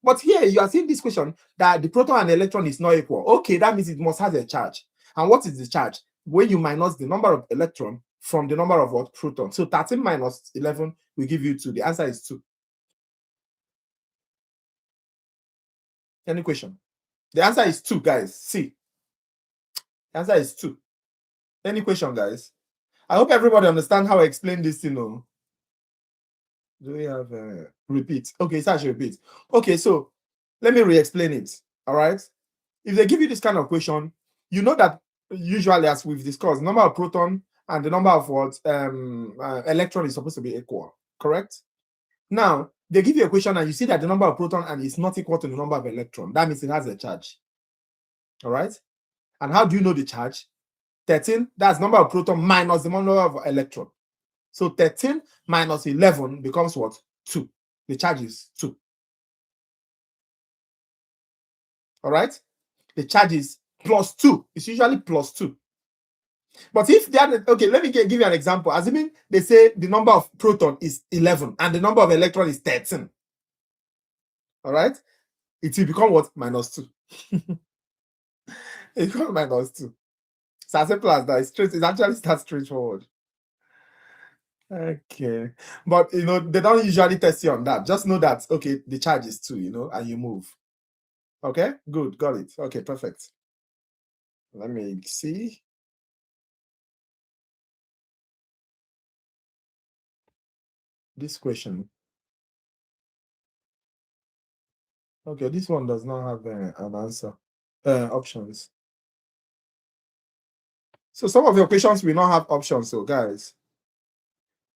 But here you are seeing this question that the proton and electron is not equal. Okay, that means it must have a charge. And what is the charge? When you minus the number of electron from the number of what? Proton. So 13 minus 11 will give you 2. The answer is 2. Any question? The answer is 2, guys. See. The answer is 2. Any question, guys? I hope everybody understand how I explain this, Do we have a repeat? Okay, so I should repeat. Okay, so let me re-explain it. All right. If they give you this kind of question, you know that usually, as we've discussed, the number of proton and the number of what electron is supposed to be equal, correct? Now, they give you a question and you see that the number of proton and is not equal to the number of electron. That means it has a charge. All right. And how do you know the charge? 13, that's number of proton minus the number of electron. So 13 minus 11 becomes what? 2. The charge is 2. All right. The charge is plus 2. It's usually plus 2. But if they are, okay, let me give you an example. Assuming they say the number of proton is 11 and the number of electron is 13. All right. It will become what? Minus 2. It becomes minus 2. It's as simple as that. It's actually that straightforward. Okay. But, they don't usually test you on that. Just know that, okay, the charge is 2, and you move. Okay. Good. Got it. Okay. Perfect. Let me see. This question. Okay. This one does not have an answer. Options. So some of your questions will not have options. So, guys,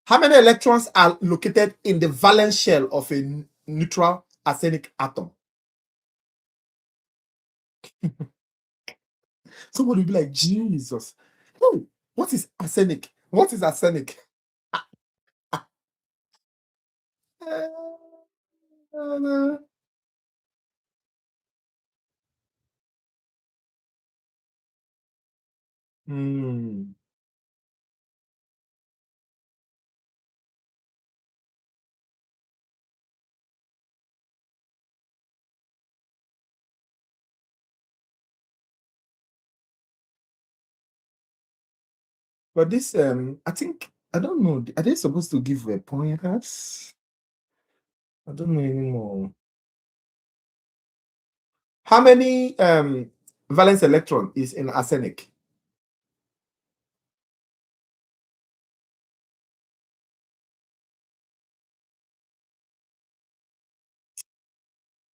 how many electrons are located in the valence shell of a neutral arsenic atom? Somebody will be like, Jesus. Oh, what is arsenic? What is arsenic? Hmm. But this, I think, I don't know. Are they supposed to give a pointers? I don't know anymore. How many valence electron is in arsenic?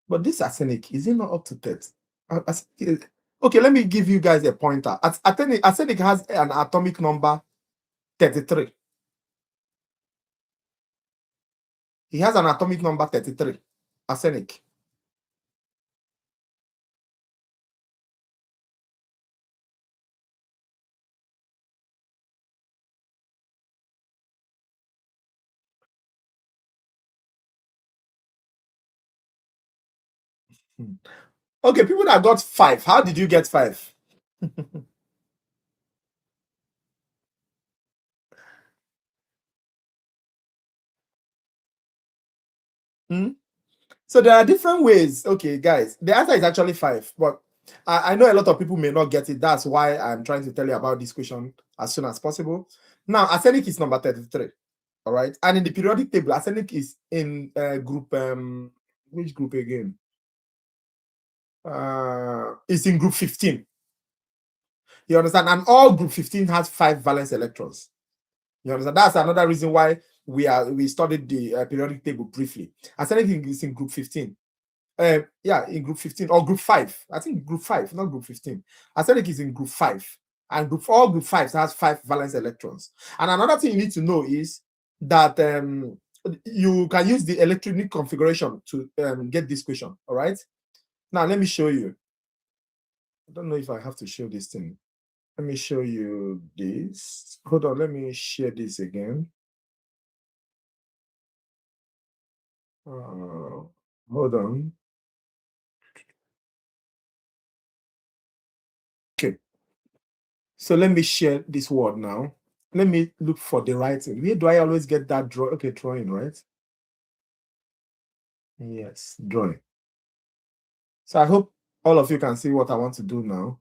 But this arsenic, is it not up to 30? Okay, let me give you guys a pointer. Arsenic has an atomic number 33. He has an atomic number 33. Arsenic. Okay, people that got 5. How did you get 5? Hmm? So there are different ways. Okay, guys, the answer is actually 5, but I know a lot of people may not get it. That's why I'm trying to tell you about this question as soon as possible. Now, arsenic is number 33. All right. And in the periodic table, arsenic is in group, which group again? It's in group 15. You understand? And all group 15 has 5 valence electrons. You understand? That's another reason why we studied the periodic table briefly. Arsenic is in group 15. Yeah, in group 15 or group 5. I think group 5, not group 15. Arsenic is in group 5. And all group 5 has 5 valence electrons. And another thing you need to know is that you can use the electronic configuration to get this question. All right. Now, let me show you. I don't know if I have to show this thing. Let me show you this. Hold on, let me share this again. Hold on. Okay. So let me share this word now. Let me look for the writing. Where do I always get that draw? Okay, drawing, right? Yes, drawing. So I hope all of you can see what I want to do now.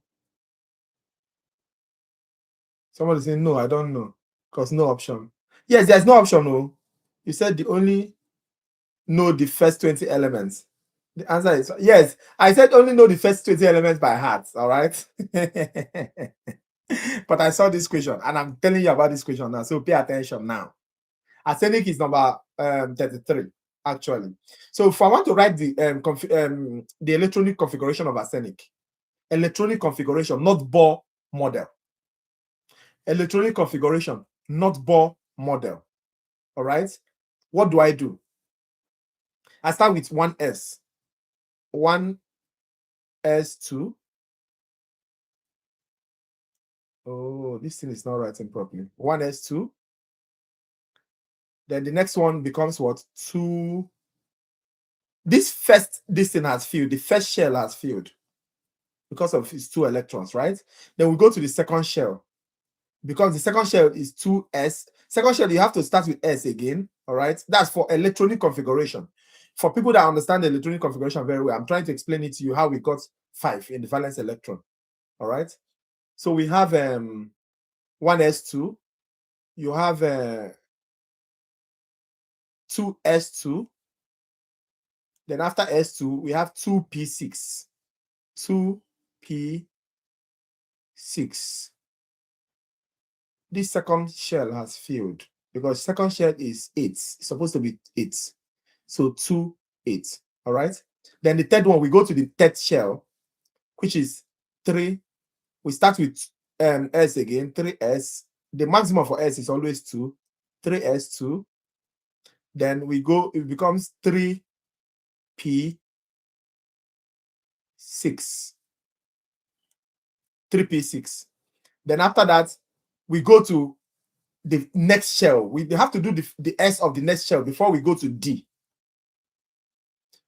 Somebody saying, no, I don't know. Because no option. Yes, there's no option. No. You said the only know the first 20 elements. The answer is yes. I said only know the first 20 elements by heart. All right. But I saw this question and I'm telling you about this question now. So pay attention now. Arsenic is number 33, actually. So if I want to write the electronic configuration of arsenic, electronic configuration, not Bohr model. Electronic configuration, not Bohr model. All right. What do? I start with 1s. 1s2. Oh, this thing is not writing properly. 1s2. Then the next one becomes what? 2. This thing has filled. The first shell has filled because of its 2 electrons, right? Then we go to the second shell. Because the second shell is 2s. Second shell, you have to start with s again. All right. That's for electronic configuration. For people that understand the electronic configuration very well, I'm trying to explain it to you how we got 5 in the valence electron. All right. So we have 1s2. You have 2s2. Then after s2, we have 2p6. 2p6. This second shell has filled because second shell is 8. It's supposed to be 8. So 2, 8. All right. Then the third one, we go to the third shell, which is 3. We start with s again, 3s. The maximum for s is always 2. 3s2. Then we go, it becomes 3p6. 3p6. Then after that, we go to the next shell. We have to do the S of the next shell before we go to D.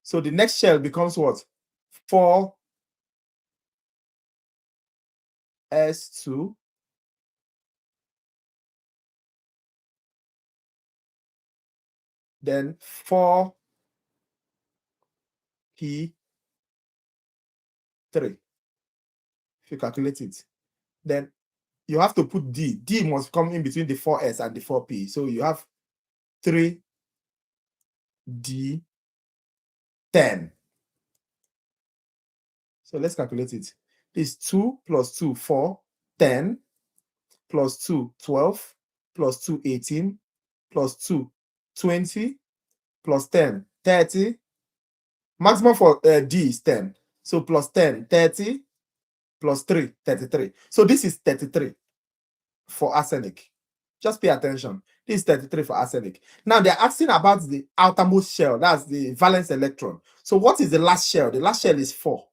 So the next shell becomes what? 4s2. Then 4p3. If you calculate it, then you have to put D. D must come in between the 4s and the 4p. So you have 3d10. So let's calculate it. This 2 plus 2, 4, 10, plus 2, 12, plus 2, 18, plus 2, 20, plus 10, 30. Maximum for D is 10. So plus 10, 30, plus 3, 33. So this is 33 for arsenic. Just pay attention. This is 33 for arsenic. Now they're asking about the outermost shell. That's the valence electron. So what is the last shell? The last shell is 4.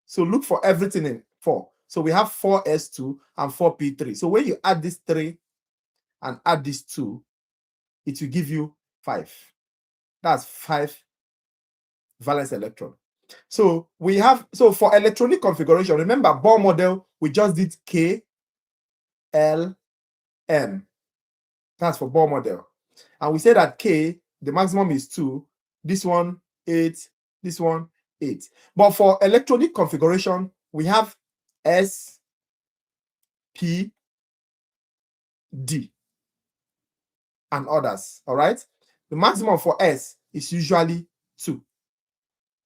So look for everything in 4. So we have 4s2 and 4p3. So when you add this 3 and add this 2, it will give you 5. That's 5 valence electron. So we have, so for electronic configuration, remember Bohr model, we just did K, L, M. That's for Bohr model. And we said that K, the maximum is 2, this one 8, this one 8. But for electronic configuration, we have S, P, D, and others. All right. The maximum for S is usually 2.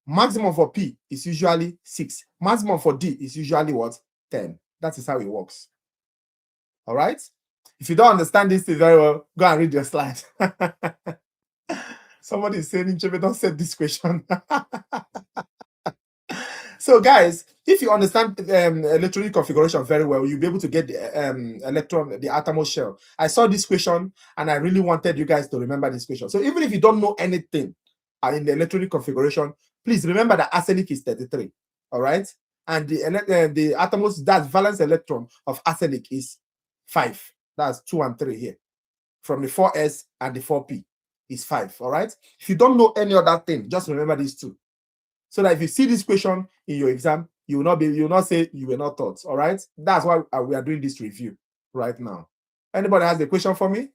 Maximum for P is usually 6. Maximum for D is usually what? 10. That is how it works. All right. If you don't understand this thing very well, go and read your slide. Somebody is saying, Nchebe, don't set this question. So, guys, if you understand electronic configuration very well, you'll be able to get the electron, the atomos shell. I saw this question, and I really wanted you guys to remember this question. So, even if you don't know anything in the electronic configuration, please remember that arsenic is 33. All right, and the atomos, that's valence electron of arsenic is 5. That's 2 and 3 here. From the 4s and the 4p is 5. All right. If you don't know any other thing, just remember these two. So that if you see this question in your exam, you will not say you were not taught. All right. That's why we are doing this review right now. Anybody has a question for me?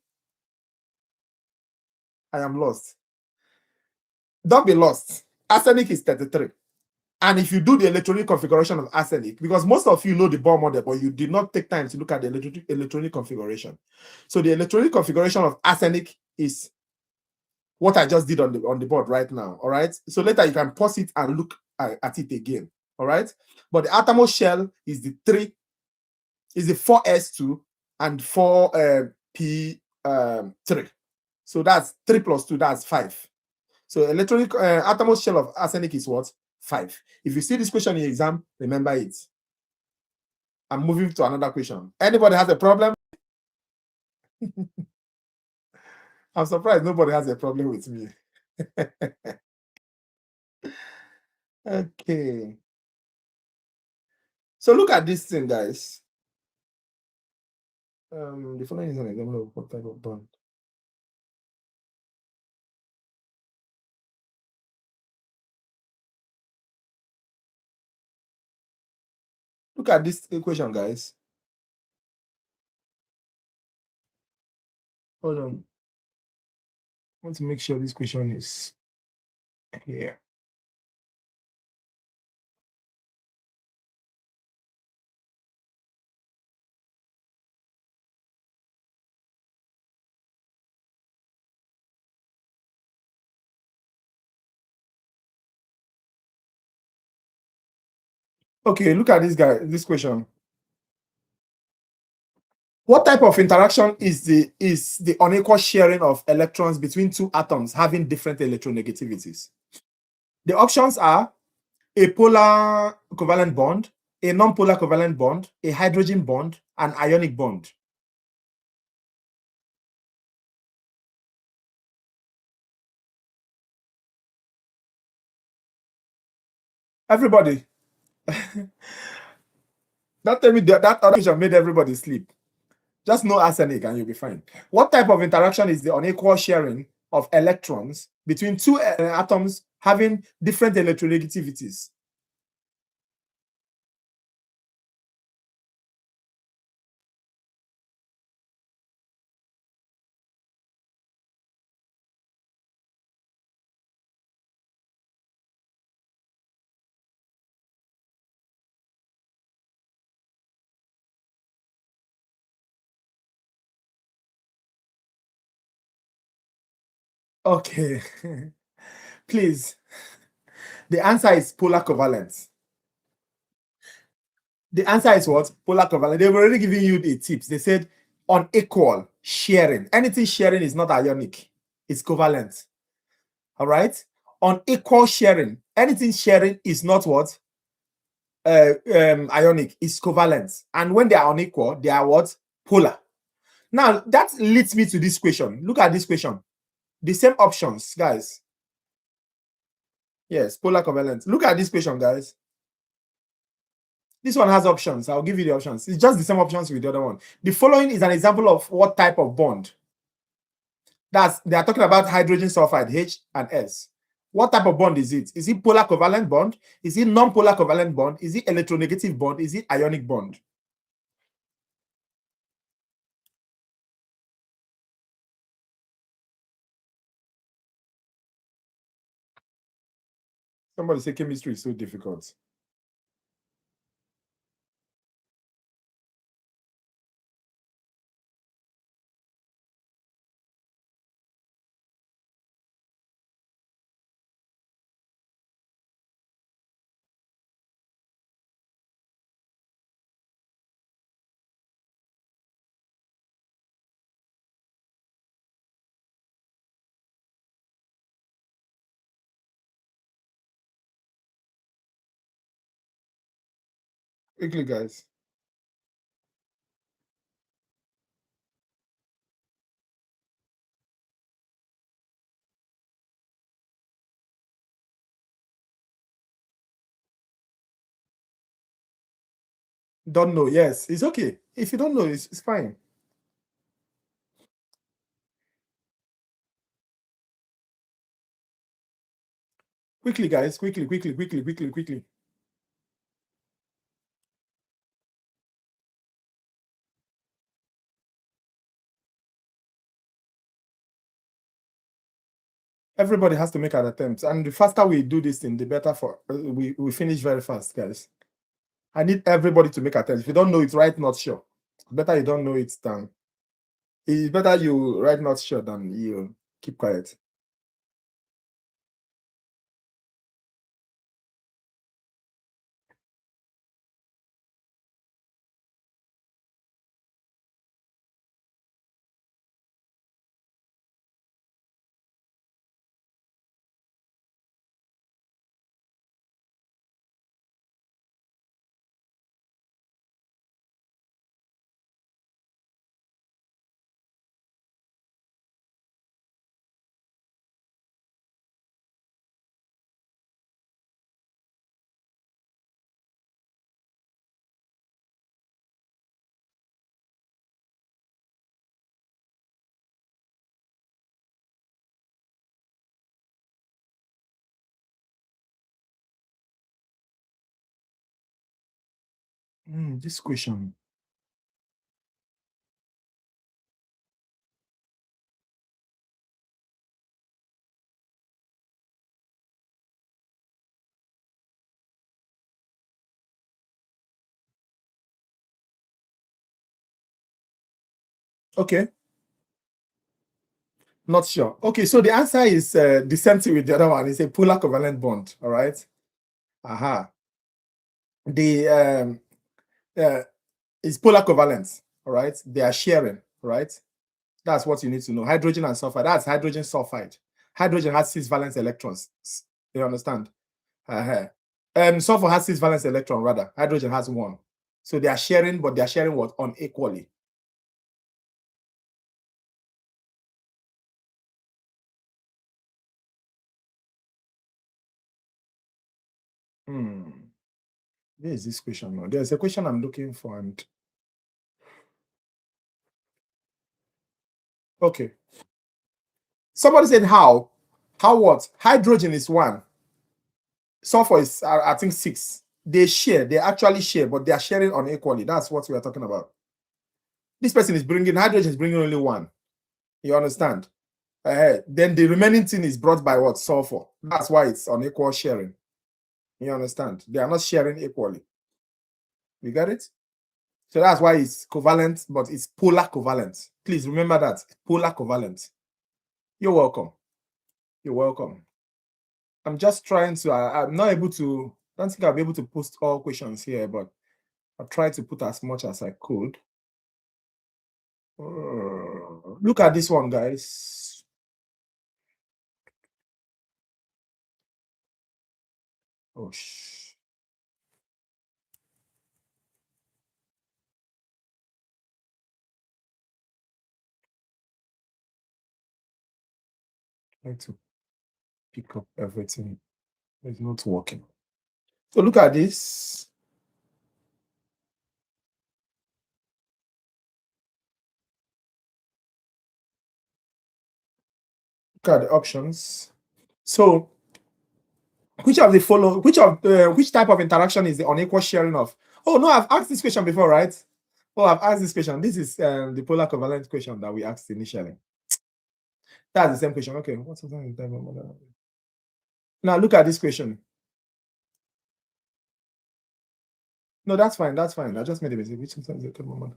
I am lost. Don't be lost. Arsenic is 33. And if you do the electronic configuration of arsenic, because most of you know the Bohr model, but you did not take time to look at the electronic configuration. So the electronic configuration of arsenic is what I just did on the board right now. All right. So later you can pause it and look at it again. All right. But the atomos shell is the 4s2 and 4p3. So that's 3 plus 2, that's 5. So electronic atomos shell of arsenic is what? 5. If you see this question in your exam, remember it. I'm moving to another question. Anybody has a problem? I'm surprised nobody has a problem with me. Okay. So look at this thing, guys. The following is an example of what type of bond. Look at this equation, guys. Hold on. I want to make sure this question is here. Okay, look at this guy, this question. What type of interaction is the unequal sharing of electrons between two atoms having different electronegativities? The options are a polar covalent bond, a non-polar covalent bond, a hydrogen bond, an ionic bond. Everybody, don't tell me that other question made everybody sleep. Just know arsenic and you'll be fine. What type of interaction is the unequal sharing of electrons between two atoms having different electronegativities? Okay. Please. The answer is polar covalent. The answer is what? Polar covalent. They've already given you the tips. They said unequal sharing. Anything sharing is not ionic. It's covalent. All right? Unequal sharing. Anything sharing is not what? Ionic. It's covalent. And when they are unequal, they are what? Polar. Now, that leads me to this question. Look at this question. The same options, guys. Yes, polar covalent. Look at this question, guys. This one has options. I'll give you the options. It's just the same options with the other one. The following is an example of what type of bond. They are talking about hydrogen sulfide, H and S. What type of bond is it? Is it polar covalent bond? Is it non-polar covalent bond? Is it electronegative bond? Is it ionic bond? Somebody say chemistry is so difficult. Quickly, guys. Don't know. Yes, it's okay. If you don't know, it's fine. Quickly, guys. Quickly. Everybody has to make an attempt. And the faster we do this thing, the better for we finish very fast, guys. I need everybody to make attempts. If you don't know it, write not sure. Better you don't know it than it's better you write not sure than you keep quiet. This question. Okay. Not sure. Okay, so the answer is the same thing with the other one. It's a polar covalent bond. All right. Aha. The it's polar covalent. All right. They are sharing. Right. That's what you need to know. Hydrogen and sulfide. That's hydrogen sulfide. Hydrogen has 6 valence electrons. You understand? Sulfur has 6 valence electron rather. Hydrogen has 1. So they are sharing, but they are sharing what? Unequally. Where is this question now? There's a question I'm looking for, and okay. Somebody said how? How what? Hydrogen is 1. Sulfur is I think 6. They share, they actually share, but they are sharing unequally. That's what we are talking about. This person is bringing hydrogen is bringing only 1. You understand? Then the remaining thing is brought by what? Sulfur. That's why it's unequal sharing. You understand? They are not sharing equally. You get it? So that's why it's covalent, but it's polar covalent. Please remember that. Polar covalent. You're welcome. You're welcome. I'm just trying to, I'm not able to, I don't think I'll be able to post all questions here, but I'll try to put as much as I could. Look at this one, guys. Oh, try to pick up everything. It's not working. So look at this. Look at the options. So which of the follow? Which type of interaction is the unequal sharing of? Oh no, I've asked this question before, right? Oh, I've asked this question. This is the polar covalent question that we asked initially. That's the same question. Okay, what's the time? Now look at this question. No, that's fine. That's fine. I just made a mistake. Which sometimes is a moment.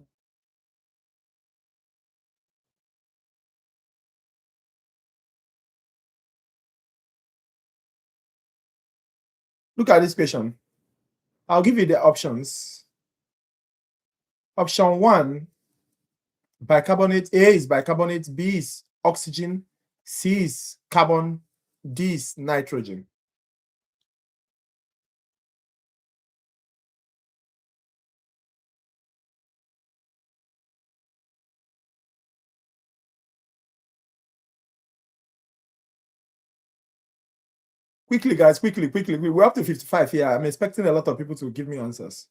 Look at this question. I'll give you the options. Option 1, bicarbonate. A is bicarbonate, B is oxygen, C is carbon, D is nitrogen. Quickly, guys, quickly. We're up to 55 here. I'm expecting a lot of people to give me answers.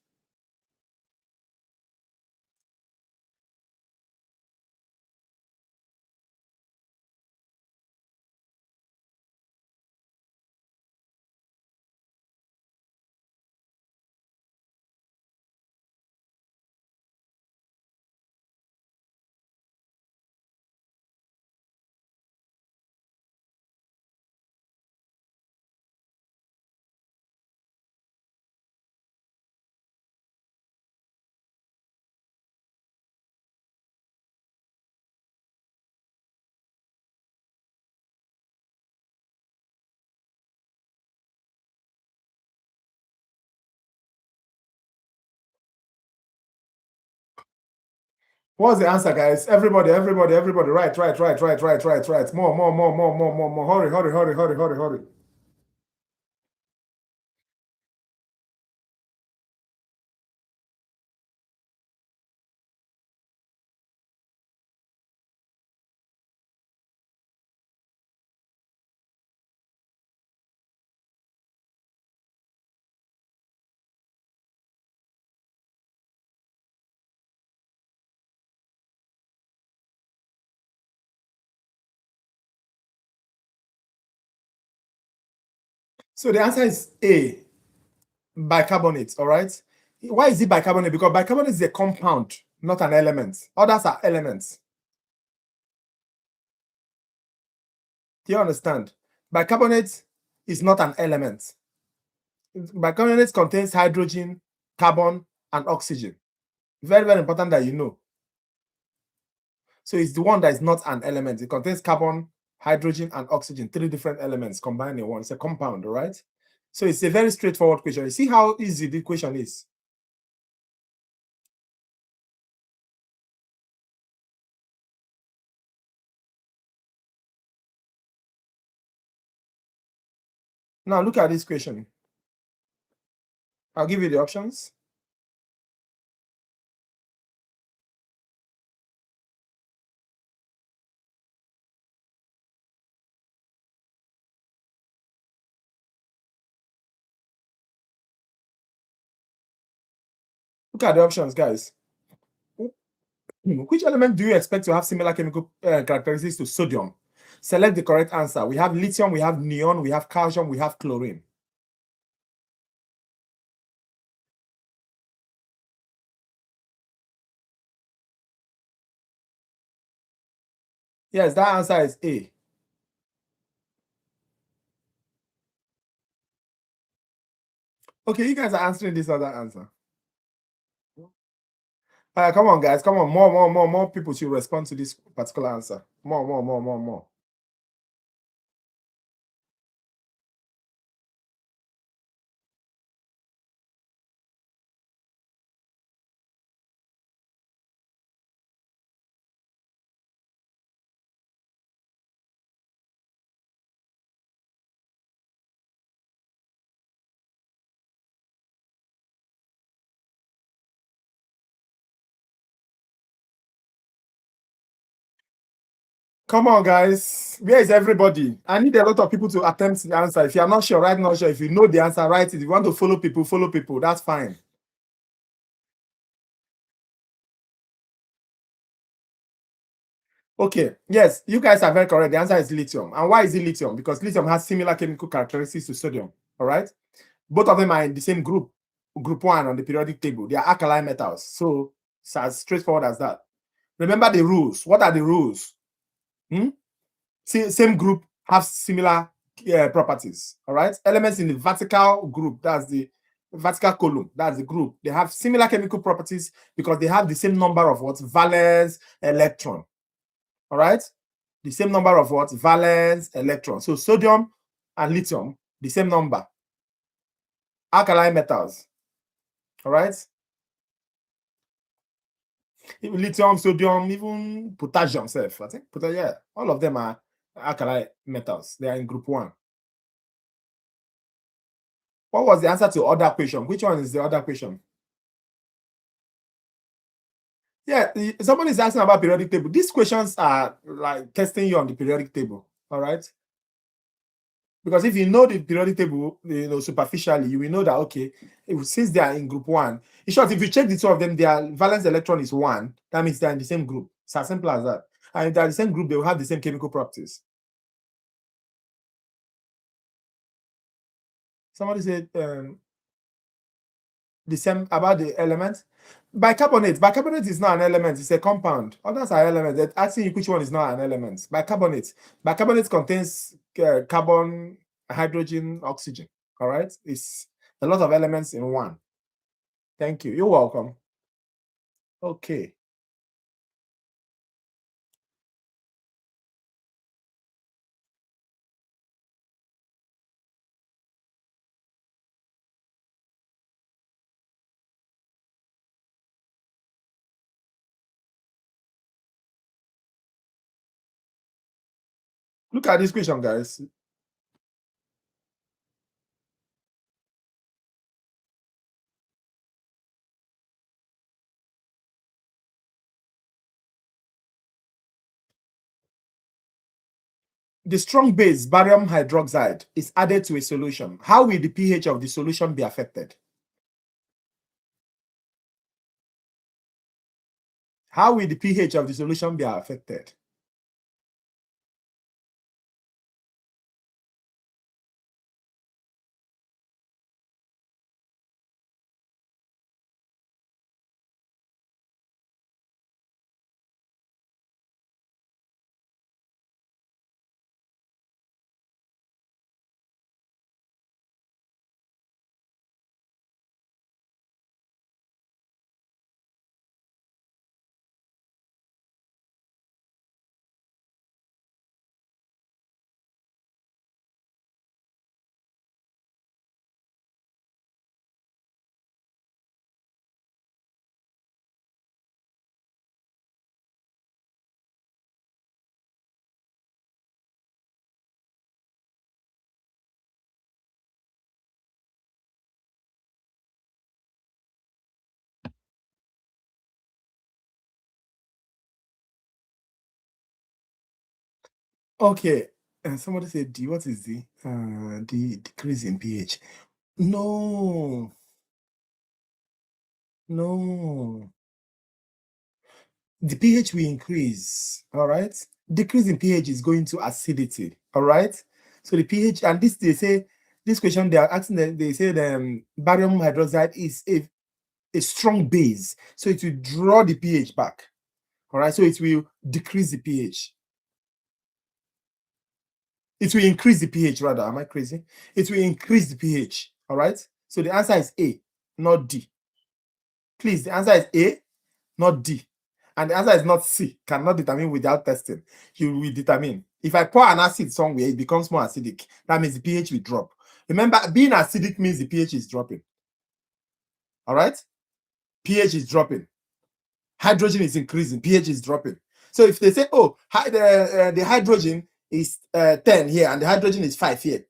What's the answer, guys? Everybody. Right. More. Hurry. So the answer is A, bicarbonate. All right. Why is it bicarbonate? Because bicarbonate is a compound, not an element. Others are elements. Do you understand? Bicarbonate is not an element. Bicarbonate contains hydrogen, carbon, and oxygen. Very, very important that you know. So it's the one that is not an element. It contains carbon, hydrogen, and oxygen, 3 different elements combined in one. It's a compound, all right? So it's a very straightforward question. You see how easy the question is? Now look at this question. I'll give you the options. Look at the options, guys. Which element do you expect to have similar chemical characteristics to sodium? Select the correct answer. We have lithium, we have neon, we have calcium, we have chlorine. Yes, that answer is A. Okay, you guys are answering this other answer. Come on, guys. Come on. More people should respond to this particular answer. More. Come on, guys. Where is everybody? I need a lot of people to attempt the answer. If you are not sure, write not sure. If you know the answer, write it. If you want to follow people. That's fine. Okay. Yes, you guys are very correct. The answer is lithium. And why is it lithium? Because lithium has similar chemical characteristics to sodium. All right. Both of them are in the same group 1 on the periodic table. They are alkali metals. So it's as straightforward as that. Remember the rules. What are the rules? Same group have similar properties. All right. Elements in the vertical group, that's the vertical column, that's the group, they have similar chemical properties because they have the same number of what? Valence electron. All right? The same number of what? Valence electrons. So sodium and lithium, the same number. Alkali metals. All right? Even lithium, sodium, even potassium self. I think yeah, all of them are alkali metals. They are in group 1. What was the answer to other question? Which one is the other question? Yeah, someone is asking about periodic table. These questions are like testing you on the periodic table. All right. Because if you know the periodic table, superficially, you will know that, okay, since they are in group 1, in short, if you check the two of them, their valence electron is 1. That means they're in the same group. It's as simple as that. And if they're in the same group, they will have the same chemical properties. Somebody said the same about the elements. Bicarbonate is not an element, it's a compound. Others are elements. They're asking you which one is not an element. Bicarbonate contains carbon, hydrogen, oxygen. All right, it's a lot of elements in one. Thank you. You're welcome. Okay. Look at this question, guys. The strong base, barium hydroxide, is added to a solution. How will the pH of the solution be affected? How will the pH of the solution be affected? Okay, and somebody said D. What is the decrease in pH? No, no. The pH will increase. All right. Decrease in pH is going to acidity. All right. So the pH, and this they say this question they are asking them, they say the barium hydroxide is a strong base, so it will draw the pH back. All right. So it will decrease the pH. It will increase the pH, rather. Am I crazy? It will increase the pH. All right. So the answer is A, not D. Please, the answer is A, not D. And the answer is not C. Cannot determine without testing. You will determine. If I pour an acid somewhere, it becomes more acidic. That means the pH will drop. Remember, being acidic means the pH is dropping. All right? pH is dropping. Hydrogen is increasing. pH is dropping. So if they say, oh, the hydrogen is 10 here and the hydrogen is 5 here,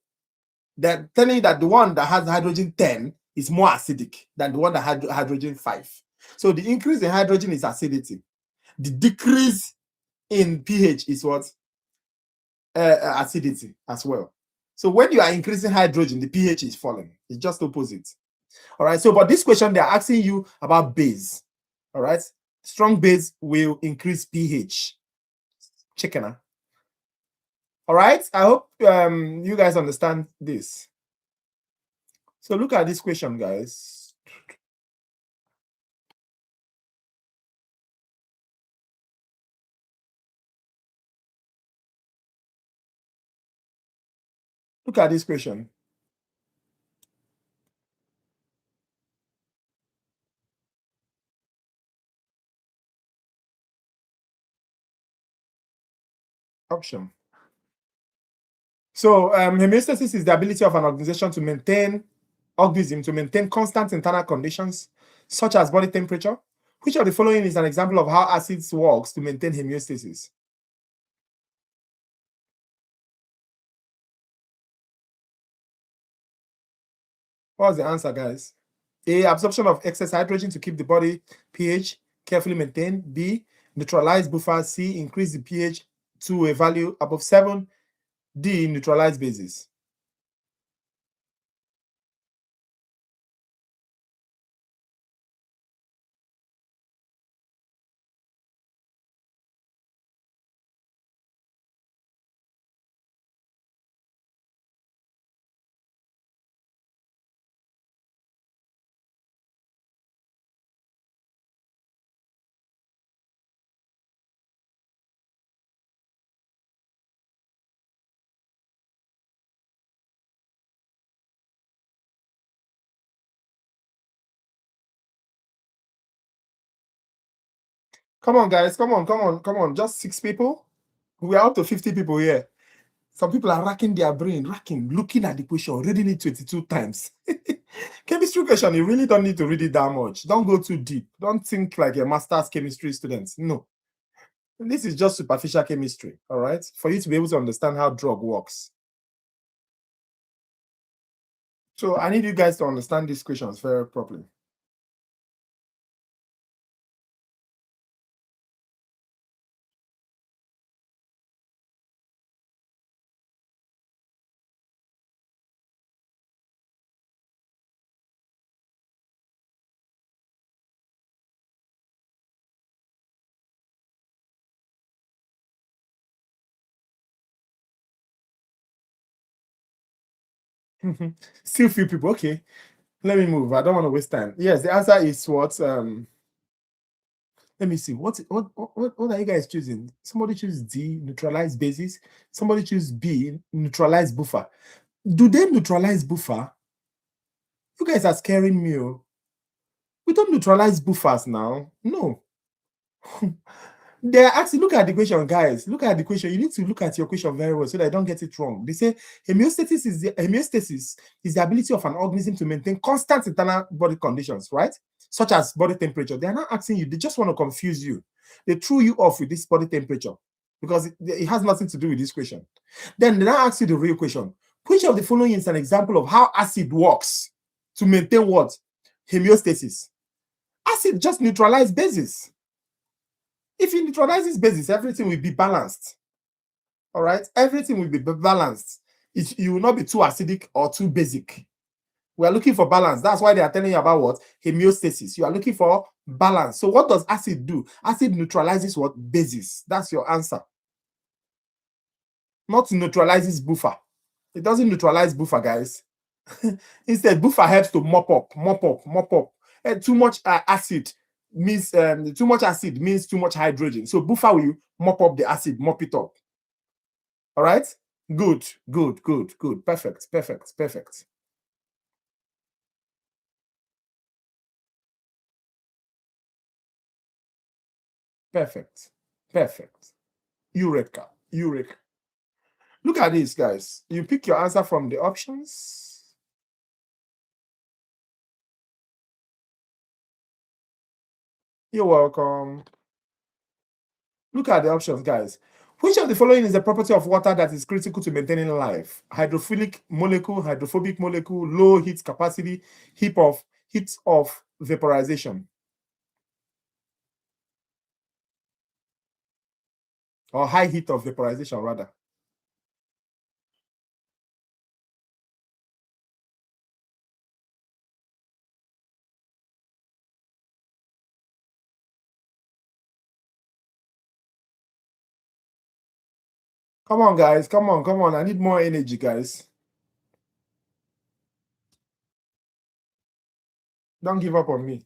they're telling you that the one that has hydrogen 10 is more acidic than the one that had hydrogen 5. So the increase in hydrogen is acidity. The decrease in pH is what? Acidity as well. So when you are increasing hydrogen, the pH is falling. It's just opposite. All right. So, but this question, they're asking you about base. All right. Strong base will increase pH. Chicken. All right. I hope you guys understand this. So look at this question, guys. Look at this question. option. So homeostasis is the ability of an organism to maintain constant internal conditions, such as body temperature. Which of the following is an example of how acids works to maintain homeostasis? What's the answer, guys? A, absorption of excess hydrogen to keep the body pH carefully maintained. B, neutralize buffer. C, increase the pH to a value above 7. D, neutralize bases. Come on, guys. Come on. Just 6 people. We are up to 50 people here. Some people are racking their brain, looking at the question, reading it 22 times. Chemistry question, you really don't need to read it that much. Don't go too deep. Don't think like a master's chemistry student. No. This is just superficial chemistry, all right? For you to be able to understand how drug works. So I need you guys to understand these questions very properly. Still few people. Okay, let me move. I don't want to waste time. Yes, the answer is what? Let me see. What are you guys choosing? Somebody choose D, neutralize bases. Somebody choose B, neutralize buffer. Do they neutralize buffer? You guys are scaring me. Oh. We don't neutralize buffers now. No. They're asking, look at the question, guys. Look at the question. You need to look at your question very well so that I don't get it wrong. They say homeostasis is the ability of an organism to maintain constant internal body conditions, right? Such as body temperature. They're not asking you, they just want to confuse you. They threw you off with this body temperature because it has nothing to do with this question. Then they now ask you the real question. Which of the following is an example of how acid works to maintain what? Homeostasis. Acid just neutralize bases. If you neutralize this basis, everything will be balanced. All right, everything will be balanced. You will not be too acidic or too basic. We are looking for balance. That's why they are telling you about what? Homeostasis. You are looking for balance. So what does acid do? Acid neutralizes what? Bases. That's your answer. Not neutralizes buffer. It doesn't neutralize buffer, guys. Instead, buffer helps to mop up. And too much acid means too much acid means too much hydrogen. So buffer will mop up the acid, mop it up. All right? Good. Perfect. Eureka. Look at this, guys. You pick your answer from the options. You're welcome. Look at the options, guys. Which of the following is the property of water that is critical to maintaining life? Hydrophilic molecule, hydrophobic molecule, low heat capacity, heat of vaporization. Or high heat of vaporization, rather. Come on, guys. Come on. I need more energy, guys. Don't give up on me.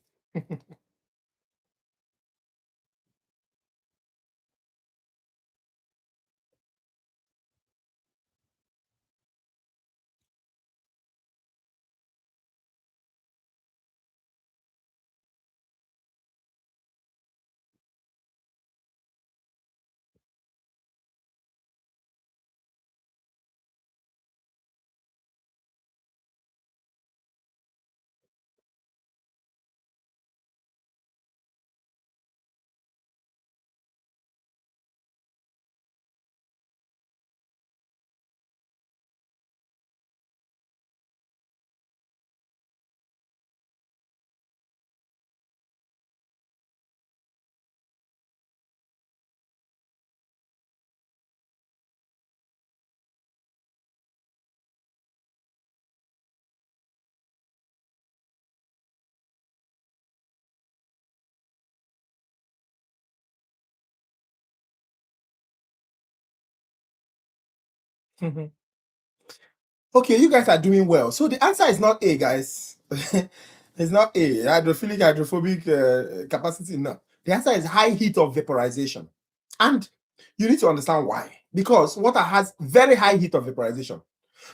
Okay, you guys are doing well. So the answer is not A, guys. It's not A. Hydrophilic, hydrophobic capacity. No. The answer is high heat of vaporization. And you need to understand why. Because water has very high heat of vaporization.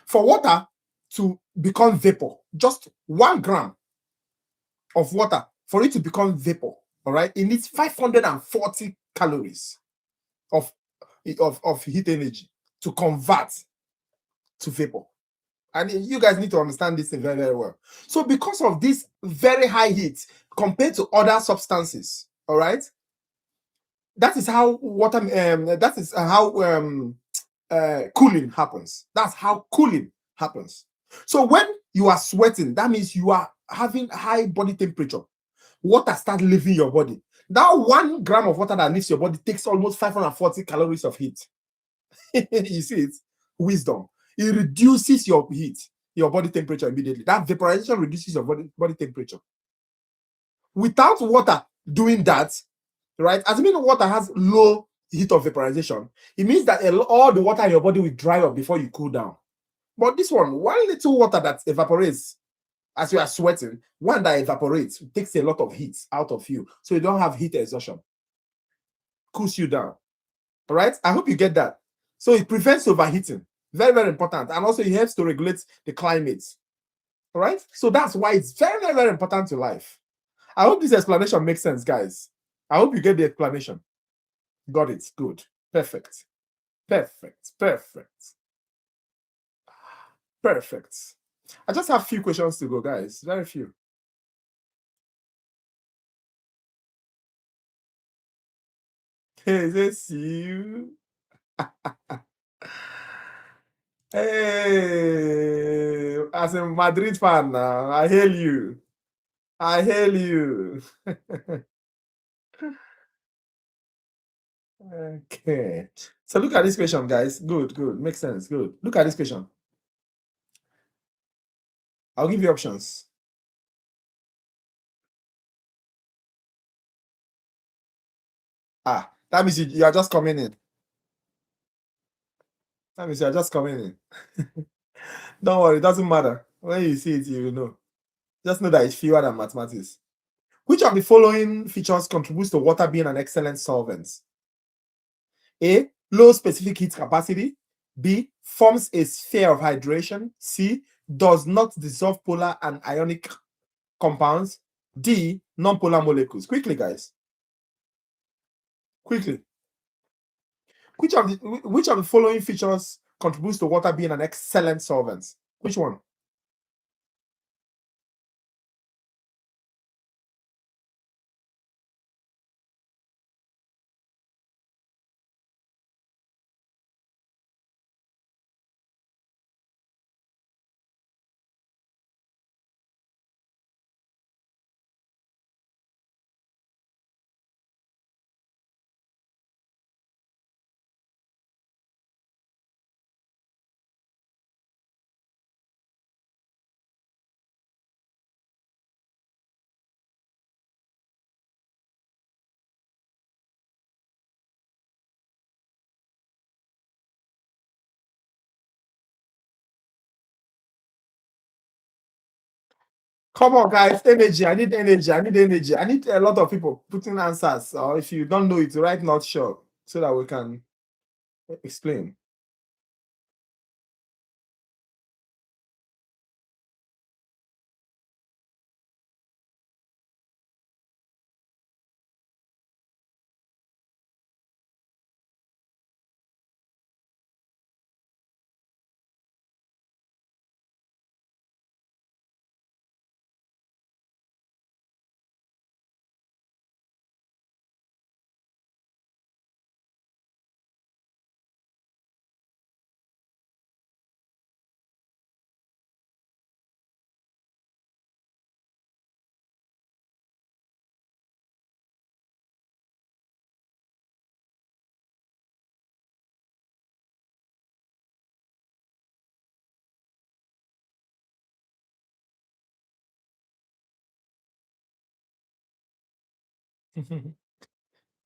For water to become vapor, just 1 gram of water, for it to become vapor, all right, it needs 540 calories of heat energy to convert to vapor. And you guys need to understand this thing very, very well. So because of this very high heat compared to other substances, all right, that is how water, that is how cooling happens. That's how cooling happens. So when you are sweating, that means you are having high body temperature. Water starts leaving your body. That 1 gram of water that leaves your body takes almost 540 calories of heat. You see it? Wisdom. It reduces your heat, your body temperature immediately. That vaporization reduces your body temperature. Without water doing that, right? Assuming water has low heat of vaporization, it means that all the water in your body will dry up before you cool down. But this one little water that evaporates as you are sweating, one that evaporates takes a lot of heat out of you. So you don't have heat exhaustion. Cools you down. All right? I hope you get that. So it prevents overheating. Very, very important. And also it helps to regulate the climate. All right? So that's why it's very, very, very important to life. I hope this explanation makes sense, guys. I hope you get the explanation. Got it. Good. Perfect. Perfect. Perfect. Perfect. I just have a few questions to go, guys. Very few. Hey, is this you? Hey, as a Madrid fan now, I hail you. I hail you. Okay. So look at this question, guys. Good, good. Makes sense. Good. Look at this question. I'll give you options. That means you are just coming in. That means you are just coming in. Don't worry, it doesn't matter. When you see it, you will know. Just know that it's fewer than mathematics. Which of the following features contributes to water being an excellent solvent? A. Low specific heat capacity. B. Forms a sphere of hydration. C. Does not dissolve polar and ionic compounds. D. Non-polar molecules. Quickly, guys. Quickly. Which of the following features contributes to water being an excellent solvent? Which one? Come on, guys. Energy. I need energy. I need energy. I need a lot of people putting answers. Or if you don't know it, write not sure so that we can explain.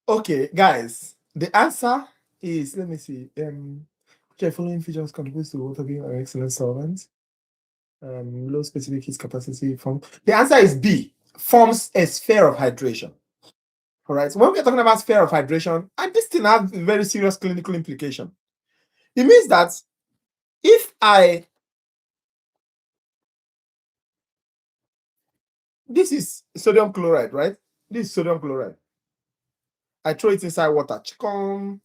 Okay, guys. The answer is, let me see. Which of the following features contributes to water being an excellent solvent? Low specific heat capacity form. The answer is B. Forms a sphere of hydration. All right. So when we're talking about sphere of hydration, and this thing has very serious clinical implication. It means that if this is sodium chloride, right? This is sodium chloride. I throw it inside water. Chikom,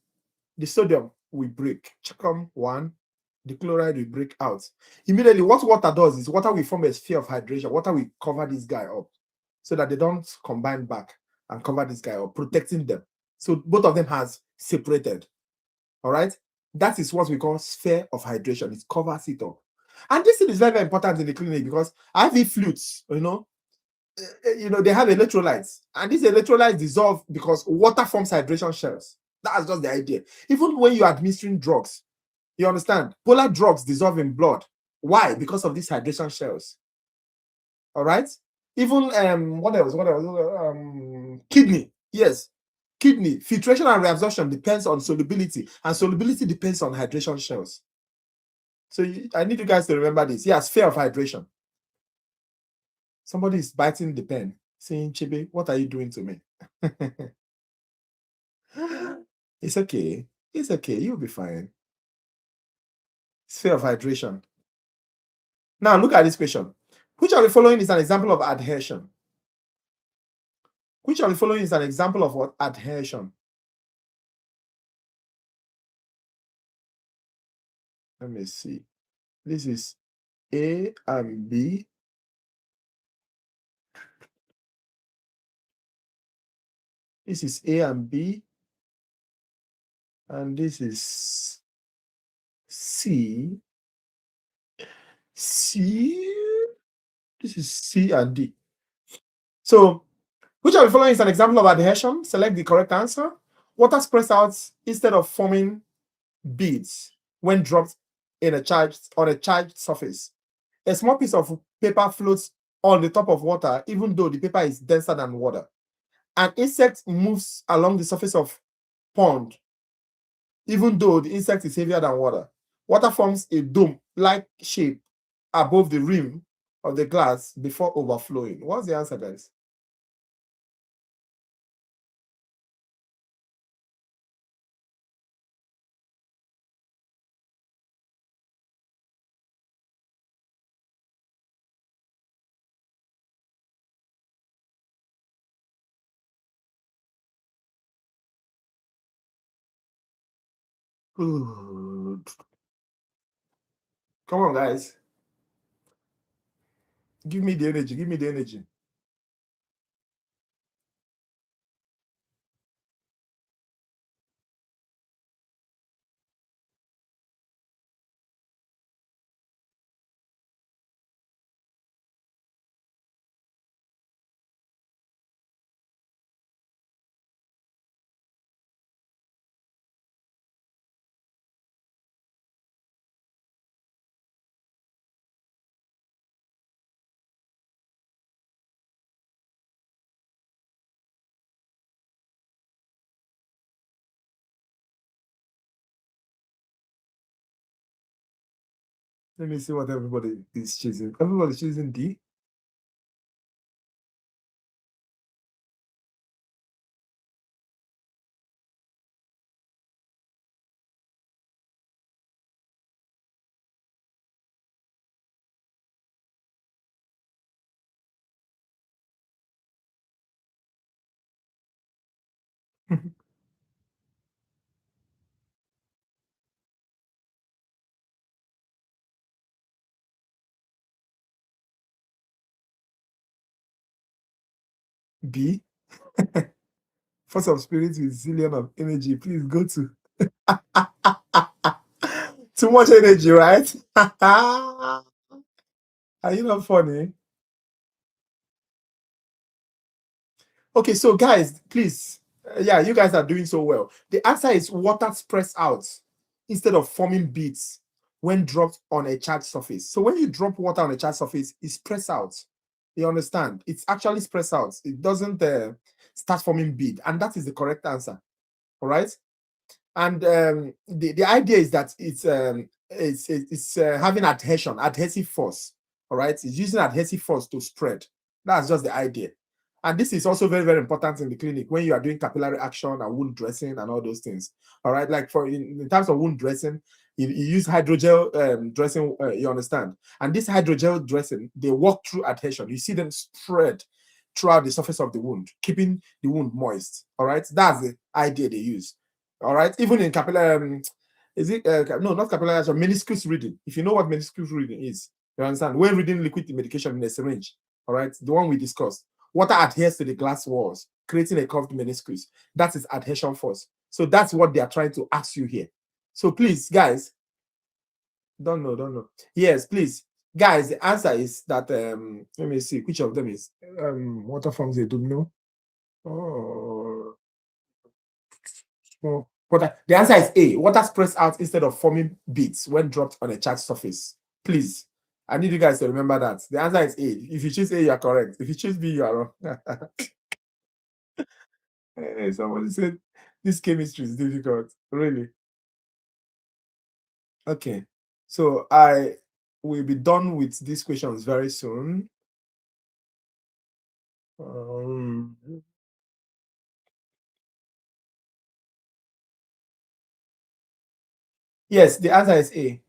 the sodium will break. Chikom, one. The chloride will break out. Immediately, what water does is water will form a sphere of hydration. Water will cover this guy up so that they don't combine back and cover this guy up, protecting them. So both of them has separated. All right. That is what we call sphere of hydration. It covers it up. And this thing is very, very important in the clinic because IV fluids, they have electrolytes, and these electrolytes dissolve because water forms hydration shells. That's just the idea. Even when you're administering drugs, you understand, polar drugs dissolve in blood. Why? Because of these hydration shells. All right. Even what else? Kidney. Yes, kidney filtration and reabsorption depends on solubility, and solubility depends on hydration shells. So I need you guys to remember this. Yeah, sphere of hydration. Somebody is biting the pen, saying, "Nchebe, what are you doing to me?" It's okay. It's okay. You'll be fine. Sphere of hydration. Now look at this question. Which of the following is an example of adhesion? Which of the following is an example of what? Adhesion. Let me see. This is A and B. This is A and B. And this is C. This is C and D. So, which of the following is an example of adhesion? Select the correct answer. Water spreads out instead of forming beads when dropped on a charged surface. A small piece of paper floats on the top of water, even though the paper is denser than water. An insect moves along the surface of pond, even though the insect is heavier than water. Water forms a dome-like shape above the rim of the glass before overflowing. What's the answer, guys? Good. Come on, guys. Give me the energy. Give me the energy. Let me see what everybody is choosing. Everybody's choosing D. B. Force of spirit with zillion of energy. Please go to. Too much energy, right? Are you not funny? Okay, so guys, please. Yeah, you guys are doing so well. The answer is water spreads out instead of forming beads when dropped on a charged surface. So when you drop water on a charged surface, it spreads out. You understand? It's actually spreads out. It doesn't start forming bead, and that is the correct answer. All right. And the idea is that it's having adhesive force. All right, it's using adhesive force to spread. That's just the idea. And this is also very, very important in the clinic when you are doing capillary action and wound dressing and all those things. All right, like for in terms of wound dressing, you use hydrogel dressing, you understand. And this hydrogel dressing, they walk through adhesion. You see them spread throughout the surface of the wound, keeping the wound moist. All right, that's the idea they use. All right, even in capillary, is it no, not capillary, meniscus reading. If you know what meniscus reading is, you understand. When reading liquid medication in a syringe, all right, the one we discussed, water adheres to the glass walls, creating a curved meniscus. That is adhesion force. So that's what they are trying to ask you here. So please, guys, don't know. Yes, please, guys. The answer is that let me see which of them is water forms they do know. Oh. But the answer is A. Water spreads out instead of forming beads when dropped on a charged surface. Please, I need you guys to remember that. The answer is A. If you choose A, you are correct. If you choose B, you are wrong. Hey, somebody said this chemistry is difficult. Really? Okay. So I will be done with these questions very soon. Yes, the answer is A.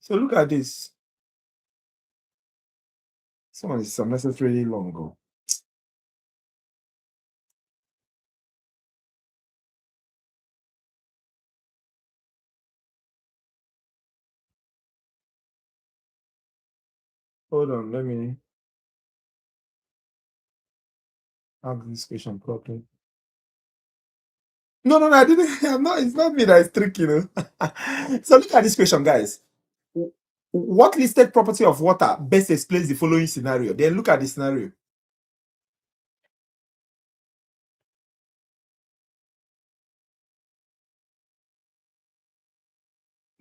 So look at this. This one is unnecessarily long ago. Hold on, let me ask this question properly. No, I didn't. I'm not. It's not me that is tricky, So look at this question, guys. What listed property of water best explains the following scenario? Then look at the scenario.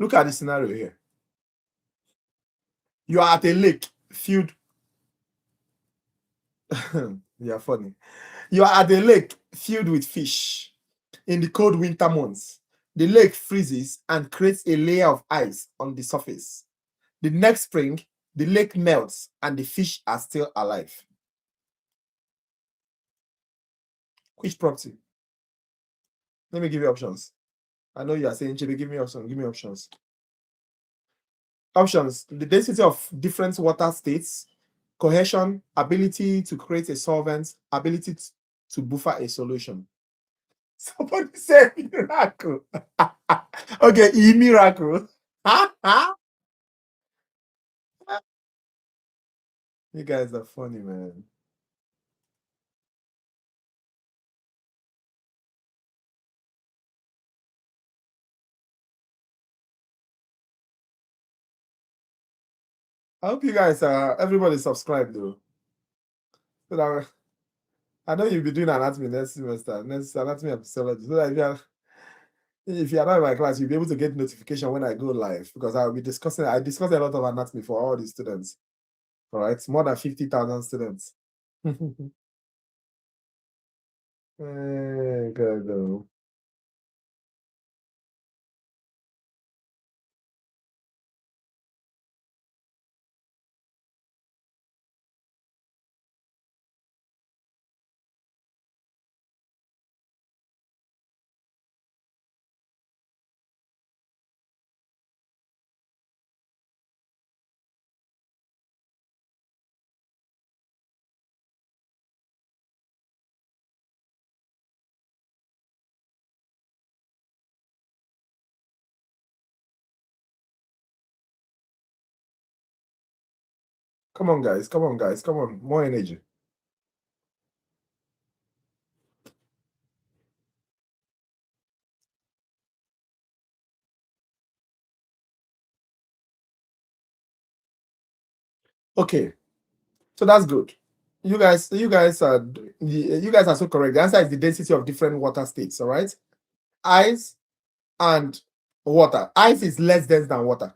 Look at the scenario here. You are at a lake filled. You're funny. You are at a lake filled with fish in the cold winter months. The lake freezes and creates a layer of ice on the surface. The next spring, the lake melts and the fish are still alive. Which property? Let me give you options. I know you are saying, Nchebe, give me options. Give me options. Options: the density of different water states, cohesion, ability to create a solvent, ability to buffer a solution. Somebody said miracle. Okay, miracle. You guys are funny, man. I hope you guys are everybody subscribed though. So that I know you'll be doing anatomy next semester, next anatomy and physiology. So that if you are not in my class, you'll be able to get notification when I go live because I discuss a lot of anatomy for all the students. All right, more than 50,000 students. Good though. Come on, guys. Come on. More energy. Okay, so that's good. You guys are so correct. The answer is the density of different water states. All right, ice and water. Ice is less dense than water.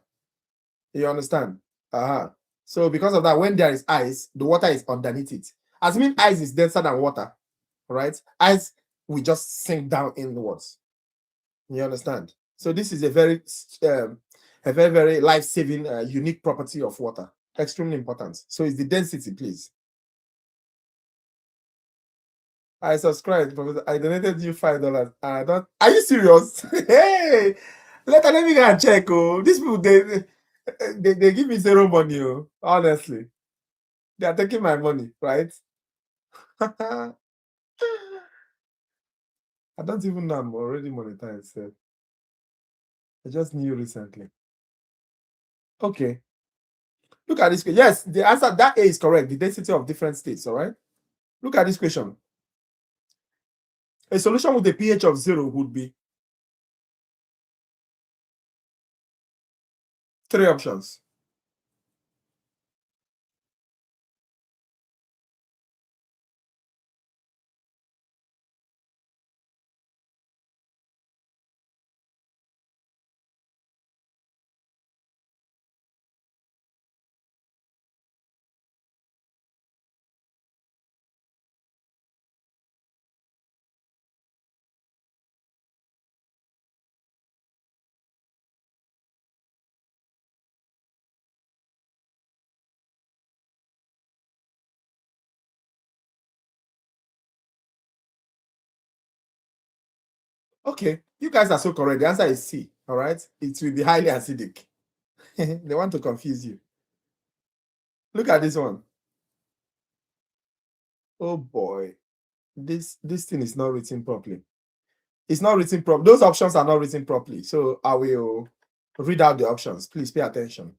You understand? Uh-huh. So because of that, when there is ice, the water is underneath it. Assuming ice is denser than water, right? As we just sink down inwards. You understand? So this is a very very life-saving, unique property of water. Extremely important. So it's the density, please. I subscribed, Professor. I donated you $5. I don't. Are you serious? Hey, let me go and check. Oh, these people they give me zero money. Oh, honestly, they are taking my money, right? I don't even know I'm already monetized. So I just knew recently. Okay. Look at this question. Yes, the answer that A is correct. The density of different states. All right. Look at this question. A solution with a pH of 0 would be 3 options. Okay, you guys are so correct. The answer is C. All right, it will be highly acidic. They want to confuse you. Look at this one. Oh boy, this thing is not written properly. It's not written properly. Those options are not written properly. So I will read out the options. Please pay attention.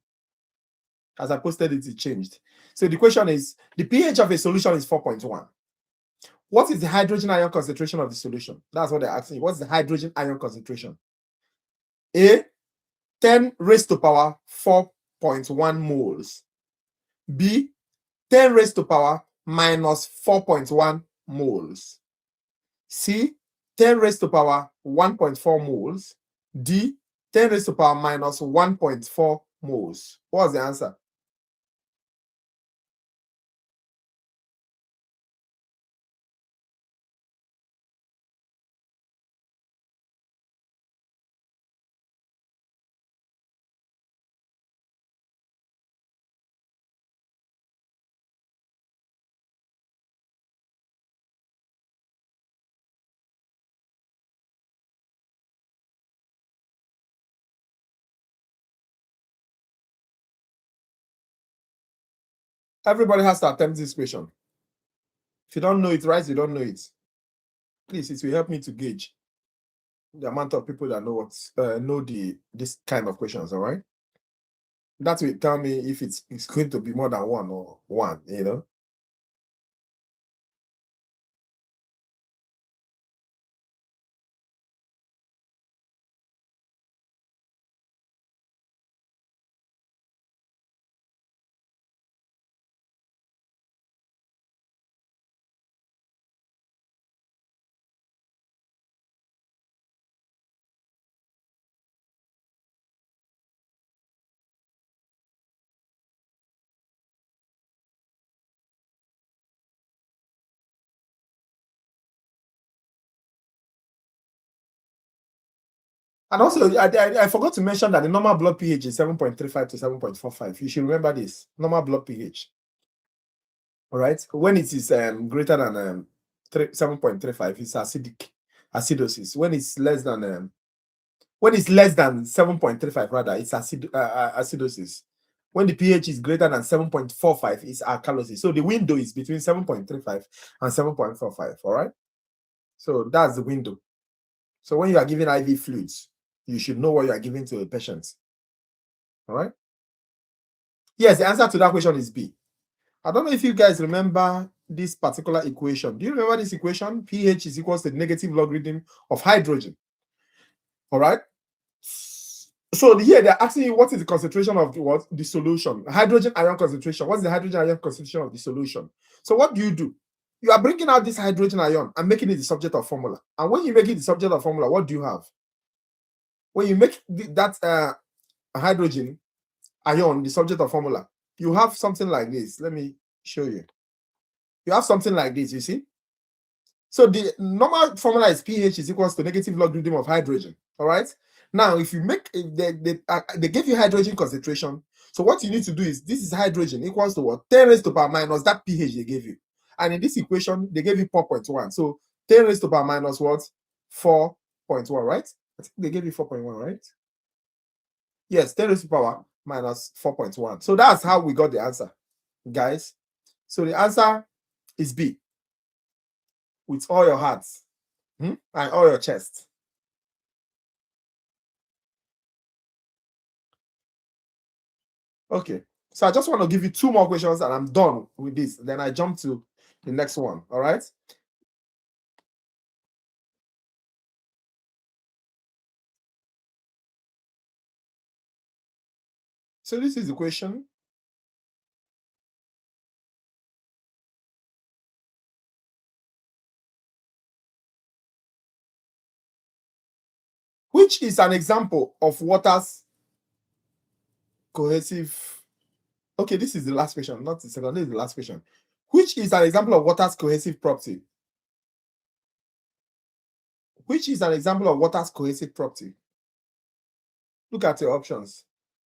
As I posted it, it changed. So the question is: the pH of a solution is 4.1. What is the hydrogen ion concentration of the solution? That's what they're asking you. What's the hydrogen ion concentration? A, 10 raised to power 4.1 moles. B, 10 raised to power minus 4.1 moles. C, 10 raised to power 1.4 moles. D, 10 raised to power minus 1.4 moles. What's the answer? Everybody has to attempt this question. If you don't know it, right, you don't know it. Please, it will help me to gauge the amount of people that know this kind of questions. All right, that will tell me if it's going to be more than one or one. And also, I forgot to mention that the normal blood pH is 7.35 to 7.45. You should remember this. Normal blood pH. All right. When it is greater than 7.35, it's acidic, acidosis. When it's less than 7.35, rather, it's acidosis. When the pH is greater than 7.45, it's alkalosis. So the window is between 7.35 and 7.45. All right. So that's the window. So when you are giving IV fluids, you should know what you are giving to a patient. All right. Yes, the answer to that question is B. I don't know if you guys remember this particular equation. Do you remember this equation? pH is equals to the negative logarithm of hydrogen. All right. So here they're asking you what is the concentration of the solution? Hydrogen ion concentration. What's the hydrogen ion concentration of the solution? So what do? You are bringing out this hydrogen ion and making it the subject of formula. And when you make it the subject of formula, what do you have? When you make that hydrogen ion the subject of formula, you have something like this. Let me show you. You have something like this, you see? So the normal formula is pH is equals to negative logarithm of hydrogen. All right. Now, if you make they give you hydrogen concentration, so what you need to do is this is hydrogen equals to what 10 raised to power minus that pH they gave you, and in this equation they gave you 4.1. So 10 raised to power minus what 4.1, right? I think they gave you 4.1, right? Yes, 10 raised to power minus 4.1. So that's how we got the answer, guys. So the answer is B with all your hearts and all your chest. Okay, so I just want to give you two more questions and I'm done with this. Then I jump to the next one. All right. So this is the question. Which is an example of water's cohesive? Okay, this is the last question, not the second. This is the last question. Which is an example of water's cohesive property? Which is an example of water's cohesive property? Look at your options.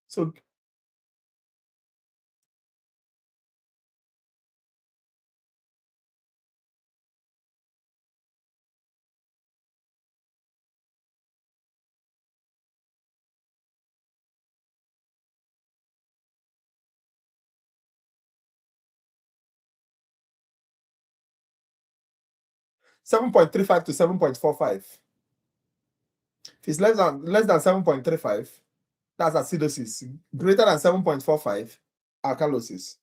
So 7.35 to 7.45. If it's less than 7.35, that's acidosis. Greater than 7.45, alkalosis.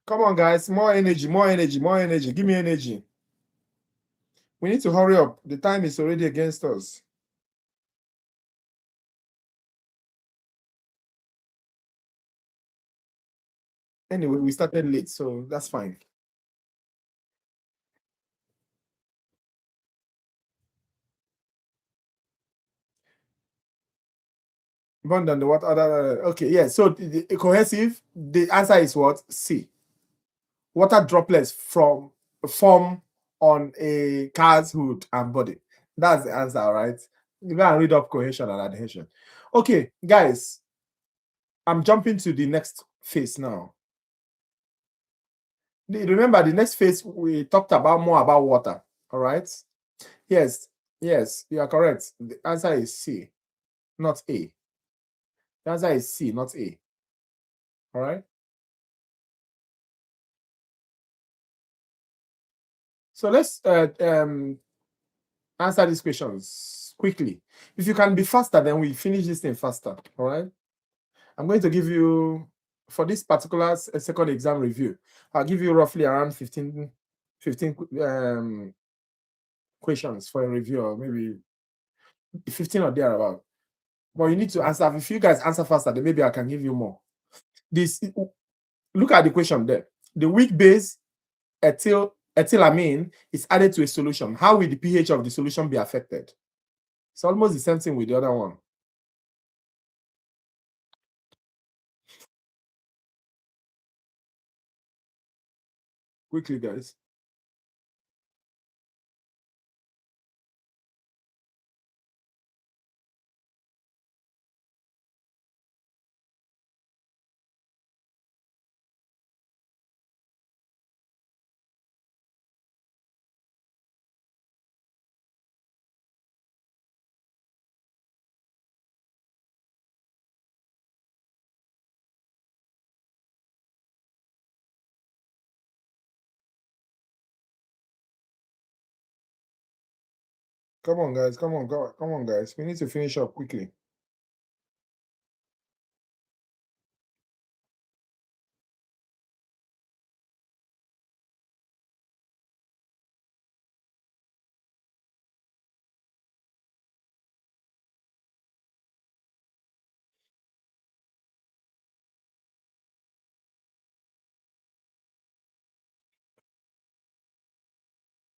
Come on, guys. More energy, more energy, more energy. Give me energy. We need to hurry up. The time is already against us. Anyway, we started late, so that's fine. More than the what other? Okay, yeah. So the cohesive, the answer is what? C. Water droplets form on a car's hood and body. That's the answer, right? You gotta read up cohesion and adhesion. Okay, guys, I'm jumping to the next phase now. Remember, the next phase we talked about more about water. All right. Yes, yes, you are correct. The answer is C, not A. The answer is C, not A. All right. So let's answer these questions quickly. If you can be faster, then we finish this thing faster. All right. I'm going to give you, for this particular second exam review, I'll give you roughly around 15 questions for a review, or maybe 15 or thereabout. But you need to answer. If you guys answer faster, then maybe I can give you more. This, look at the question there. The weak base ethylamine is added to a solution. How will the pH of the solution be affected? It's almost the same thing with the other one. Quickly, guys. Come on, guys. Come on, come on, guys. We need to finish up quickly.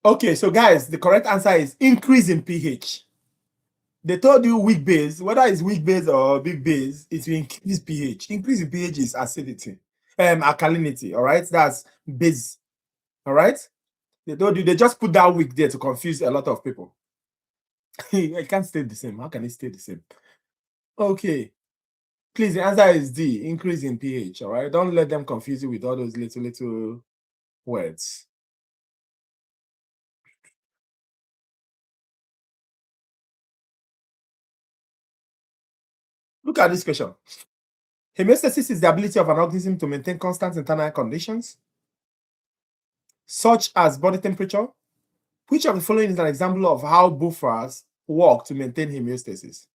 Okay, so guys, the correct answer is increase in pH. They told you weak base, whether it's weak base or big base, it will increase pH. Increase in pH is acidity, alkalinity. All right, that's base. All right, they told you, they just put that weak there to confuse a lot of people. It can't stay the same. How can it stay the same? Okay, please, the answer is D, increase in pH. All right, don't let them confuse you with all those little words. Look at this question. Homeostasis is the ability of an organism to maintain constant internal conditions, such as body temperature. Which of the following is an example of how buffers work to maintain homeostasis?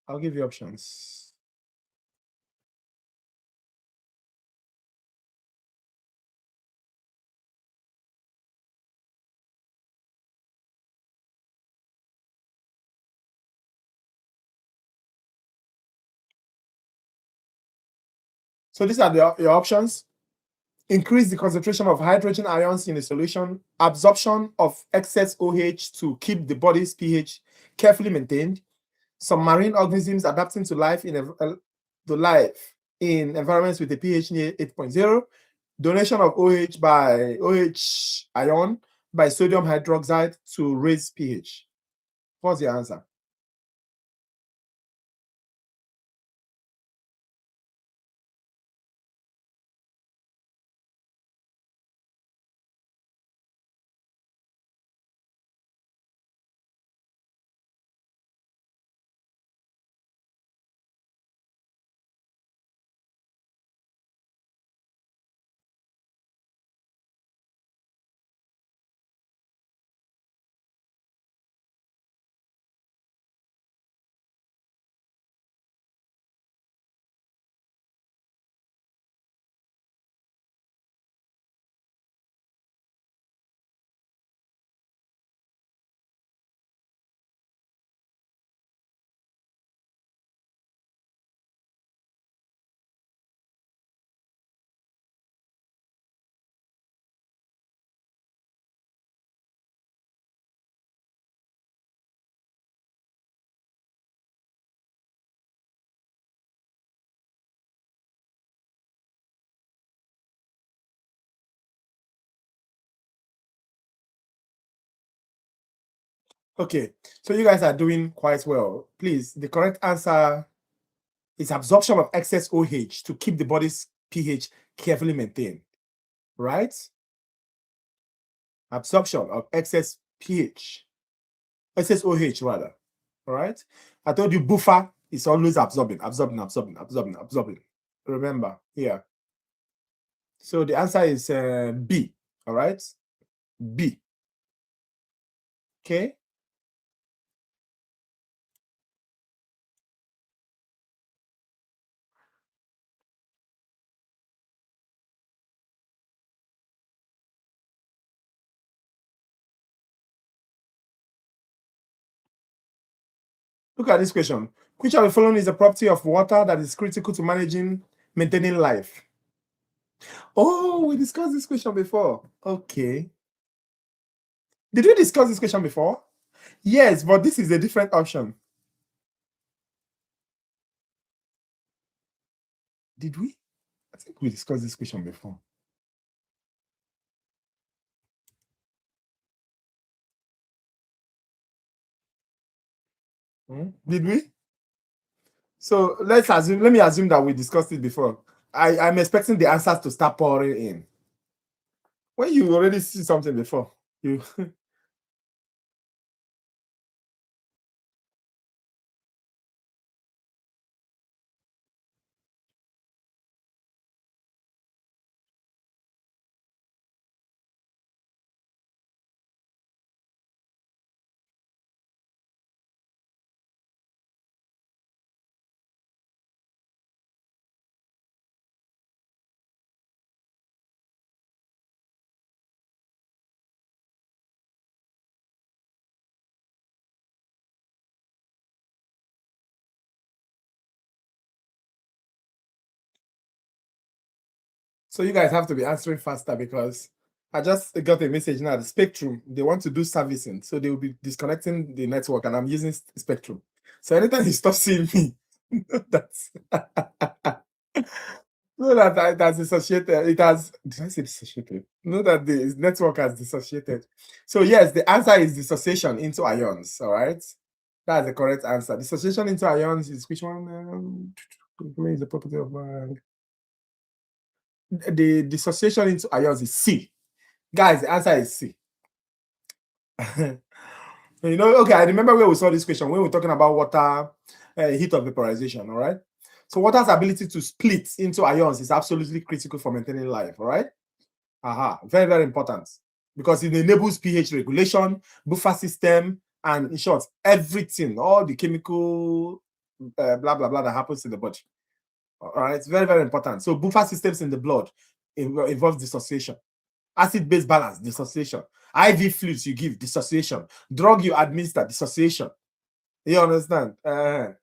I'll give you options. So these are your options. Increase the concentration of hydrogen ions in a solution, absorption of excess OH to keep the body's pH carefully maintained, some marine organisms adapting to life in environments with a pH near 8.0, donation of OH by OH ion by sodium hydroxide to raise pH. What's your answer? Okay, so you guys are doing quite well. Please, the correct answer is absorption of excess OH to keep the body's pH carefully maintained, right? Absorption of excess pH, excess OH rather, all right? I told you buffer is always absorbing. Remember, yeah. So the answer is B, all right? B, okay? Look at this question. Which of the following is a property of water that is critical to maintaining life? Oh, we discussed this question before. Okay. Did we discuss this question before? Yes, but this is a different option. Did we? I think we discussed this question before. Did we? So let me assume that we discussed it before. I'm expecting the answers to start pouring in. When you already see something before, you So you guys have to be answering faster because I just got a message now. The Spectrum, they want to do servicing, so they will be disconnecting the network, and I'm using Spectrum. So anytime you stop seeing me, that's know that it has dissociated. It has, did I say dissociated? Know that the network has dissociated. So yes, the answer is dissociation into ions. All right, that's the correct answer. Dissociation into ions is which one? Is the property of the dissociation into ions is C. Guys, the answer is C. You know, okay, I remember where we saw this question when we were talking about water, heat of vaporization, all right? So water's ability to split into ions is absolutely critical for maintaining life, all right? Very, very important because it enables pH regulation, buffer system, and in short, everything, all the chemical blah, blah, blah that happens in the body. All right, it's very, very important. So buffer systems in the blood involves dissociation. Acid-base balance, dissociation. IV fluids you give, dissociation. Drug you administer, dissociation. You understand?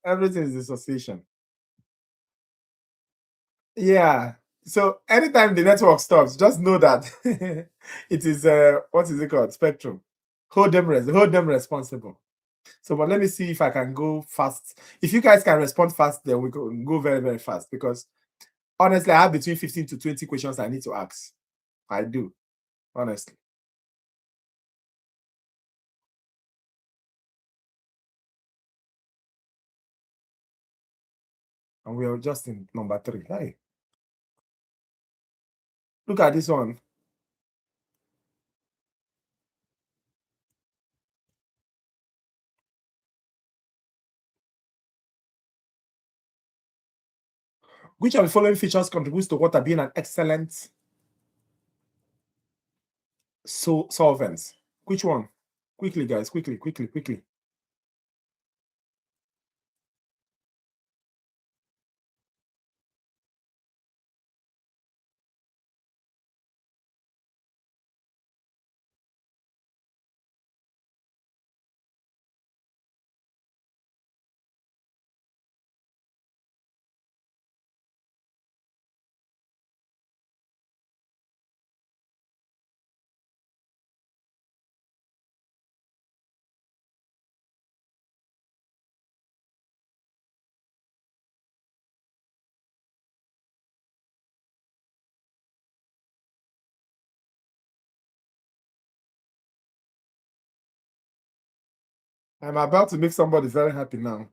Everything is dissociation. Yeah. So anytime the network stops, just know that it is what is it called? Spectrum. Hold them responsible. So, but let me see if I can go fast. If you guys can respond fast, then we go very, very fast because honestly, I have between 15 to 20 questions I need to ask. I do, honestly. And we are just in number 3. Hey, look at this one. Which of the following features contributes to water being an excellent solvent? Which one? Quickly, guys, quickly. I'm about to make somebody very happy now.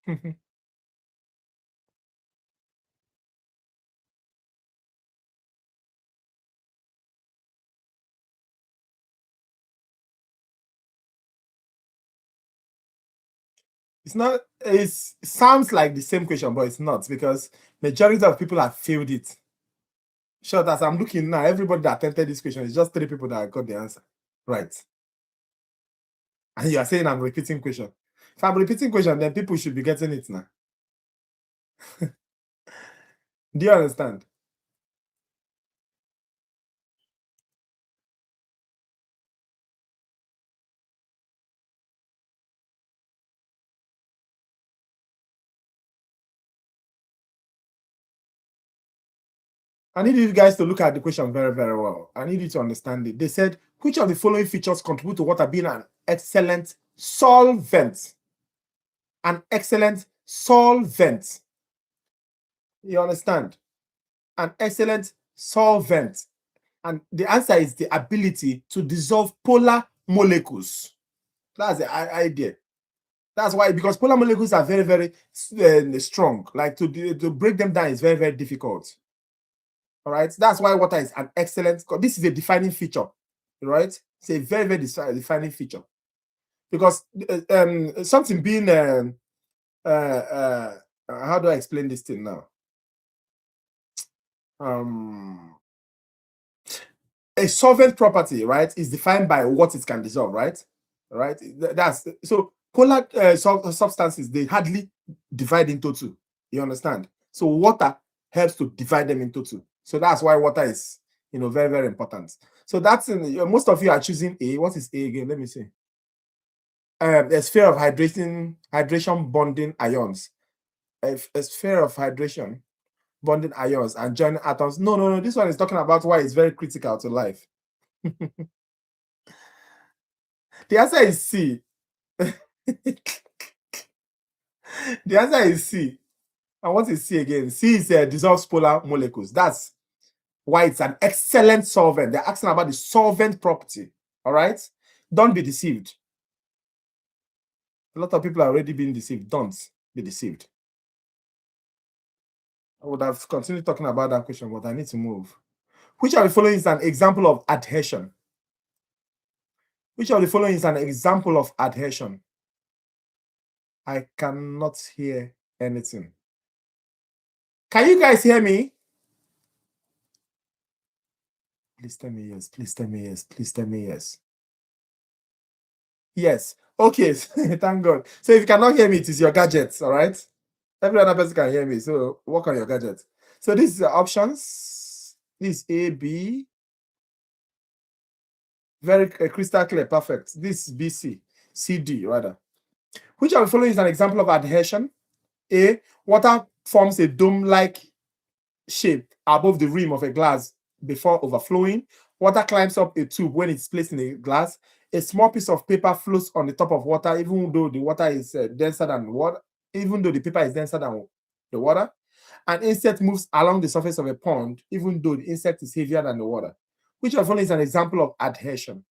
It sounds like the same question, but it's not because majority of people have failed it. Sure, as I'm looking now, everybody that attempted this question is just 3 people that got the answer. Right. And you are saying I'm repeating question. If I'm repeating question, then people should be getting it now. Do you understand? I need you guys to look at the question very, very well. I need you to understand it. They said, which of the following features contribute to water being an excellent solvent? An excellent solvent. You understand? An excellent solvent. And the answer is the ability to dissolve polar molecules. That's the idea. That's why, because polar molecules are very, very strong. Like to break them down is very, very difficult. All right. That's why water is an excellent. This is a defining feature. Right. It's a very, very defining feature. Because something being how do I explain this thing now? A solvent property, right, is defined by what it can dissolve, right? Right. That's so polar substances, they hardly divide into 2. You understand? So water helps to divide them into 2. So that's why water is, very, very important. So that's most of you are choosing A. What is A again? Let me see. A sphere of hydration bonding ions. a sphere of hydration, bonding ions and joining atoms. No. This one is talking about why it's very critical to life. The answer is C. The answer is C. And what is C again? C is dissolved polar molecules. That's why it's an excellent solvent. They're asking about the solvent property. All right? Don't be deceived. A lot of people are already being deceived. Don't be deceived. I would have continued talking about that question, but I need to move. Which of the following is an example of adhesion? Which of the following is an example of adhesion? I cannot hear anything. Can you guys hear me? Please tell me yes. Please tell me yes. Please tell me yes. Yes. Okay. Thank God. So if you cannot hear me, it is your gadgets. All right. Every other person can hear me. So work on your gadgets. So this is the options. This is A, B. Very crystal clear. Perfect. This is B, C. C, D, rather. Which of the following is an example of adhesion? A. Water forms a dome-like shape above the rim of a glass before overflowing. Water climbs up a tube when it's placed in a glass. A small piece of paper floats on the top of water, even though the water is denser than water, even though the paper is denser than the water. An insect moves along the surface of a pond, even though the insect is heavier than the water. Which of one is an example of adhesion?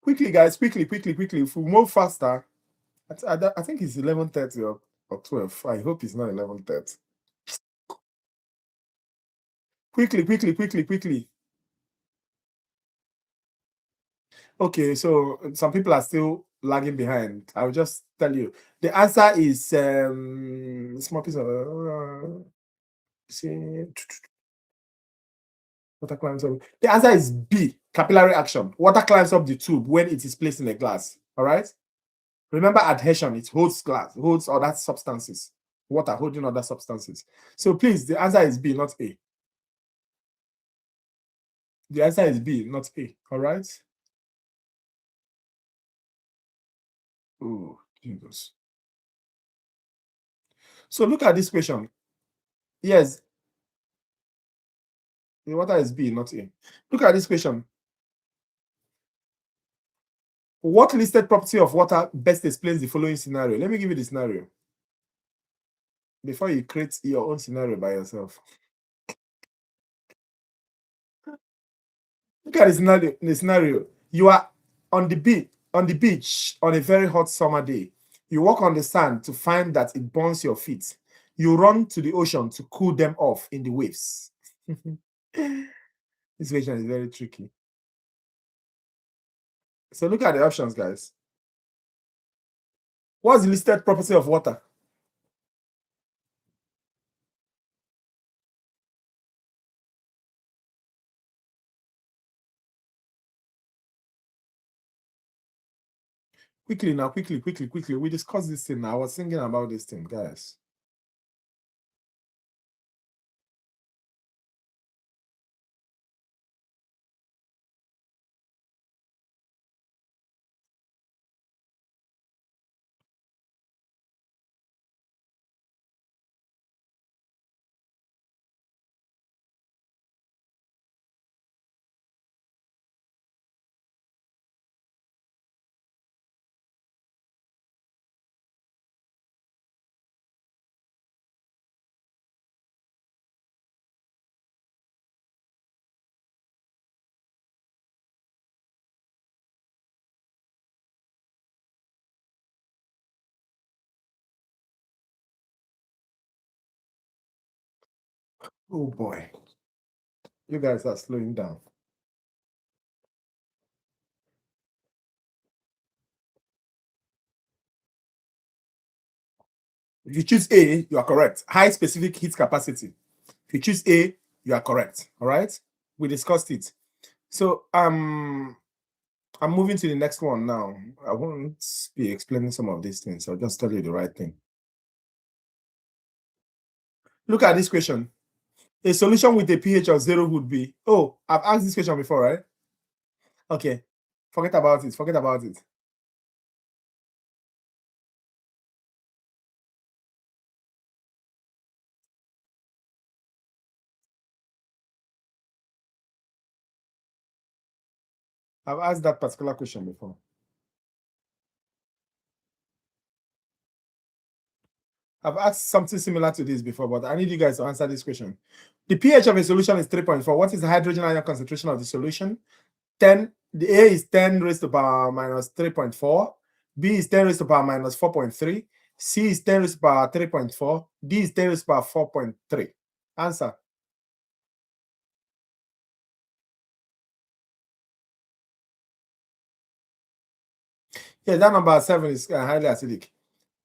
Quickly, guys, quickly. If we move faster, I think it's 11:30 or 12. I hope it's not 11:30. Quickly. Okay, so some people are still lagging behind. I'll just tell you. The answer is small piece of see, water climbs up. The answer is B, capillary action. Water climbs up the tube when it is placed in a glass. All right. Remember adhesion, it holds glass, holds other substances. Water holding other substances. So please, the answer is B, not A. The answer is B, not A. All right. Oh, Jesus. So look at this question. Yes, the water is B, not A. Look at this question. What listed property of water best explains the following scenario? Let me give you the scenario before you create your own scenario by yourself. Look at the scenario. You are on the beach on a very hot summer day. You walk on the sand to find that it burns your feet. You run to the ocean to cool them off in the waves. This question is very tricky. So look at the options, guys. What's the listed property of water? Quickly now, quickly. We discussed this thing. I was thinking about this thing, guys. Oh boy, you guys are slowing down. If you choose A, you are correct. High specific heat capacity. If you choose A, you are correct. All right. We discussed it. So I'm moving to the next one now. I won't be explaining some of these things. I'll just tell you the right thing. Look at this question. A solution with a pH of 0 would be, oh, I've asked this question before, right? Okay, forget about it, forget about it. I've asked that particular question before. I've asked something similar to this before, but I need you guys to answer this question. The pH of a solution is 3.4. What is the hydrogen ion concentration of the solution? 10. The A is 10 raised to power minus 3.4. B is 10 raised to power minus 4.3. C is 10 raised to power 3.4. D is 10 raised to power 4.3. Answer. Yeah, that number 7 is highly acidic.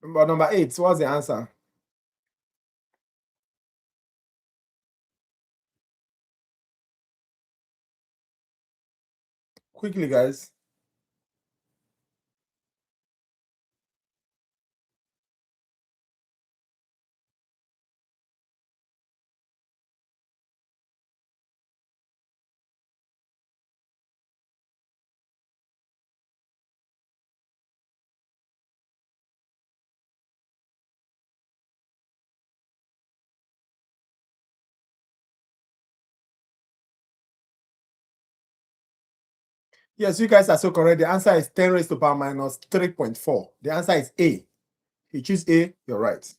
But number 8, what's the answer? Quickly, guys. Yes, you guys are so correct. The answer is 10 raised to power minus 3.4. The answer is A. You choose A, you're right.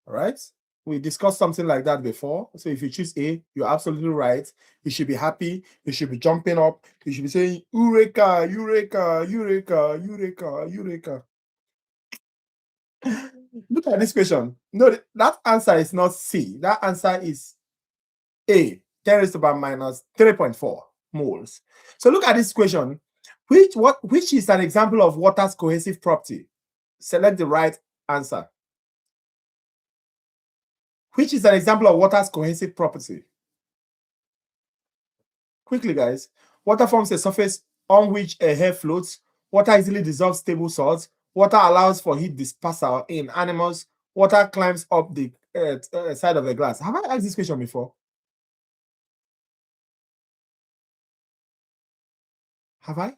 All right. We discussed something like that before. So if you choose A, you're absolutely right. You should be happy. You should be jumping up. You should be saying, Eureka, Eureka, Eureka, Eureka, Eureka. Look at this question. No, that answer is not C. That answer is A. 10 raised to power minus 3.4 moles. So look at this question. Which is an example of water's cohesive property? Select the right answer. Which is an example of water's cohesive property? Quickly, guys. Water forms a surface on which a hair floats. Water easily dissolves stable salts. Water allows for heat dispersal in animals. Water climbs up the side of a glass. Have I asked this question before? Have I?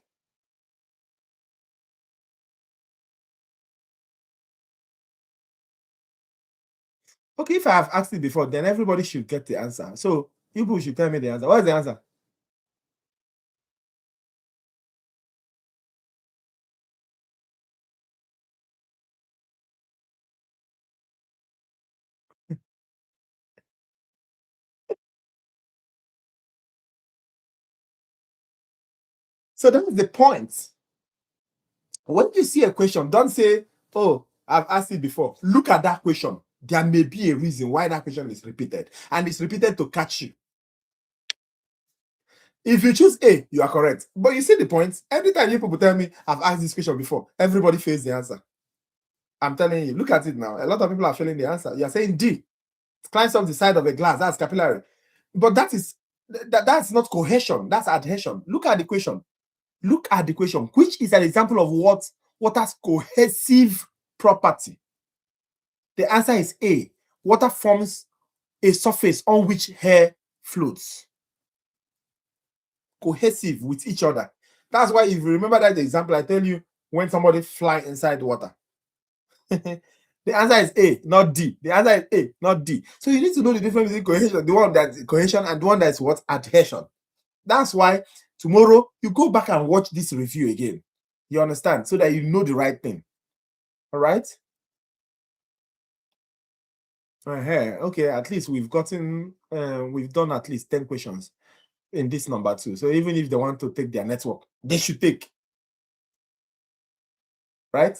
Okay, if I have asked it before, then everybody should get the answer. So you people should tell me the answer. What is the answer? So that is the point. When you see a question, don't say, oh, I've asked it before. Look at that question. There may be a reason why that question is repeated, and it's repeated to catch you. If you choose A, you are correct. But you see the point? Every time you people tell me, I've asked this question before, everybody fails the answer. I'm telling you, look at it now. A lot of people are failing the answer. You're saying D. It climbs up the side of a glass. That's capillary. But that's not cohesion. That's adhesion. Look at the question. Look at the question. Which is an example of what has cohesive property? The answer is A. Water forms a surface on which hair floats. Cohesive with each other. That's why if you remember that example, I tell you when somebody fly inside water. The answer is A, not D. The answer is A, not D. So you need to know the difference between cohesion, the one that's cohesion and the one that's what? Adhesion. That's why tomorrow you go back and watch this review again. You understand? So that you know the right thing. All right? Okay, at least we've done at least 10 questions in this number two. So even if they want to take their network, they should take. Right?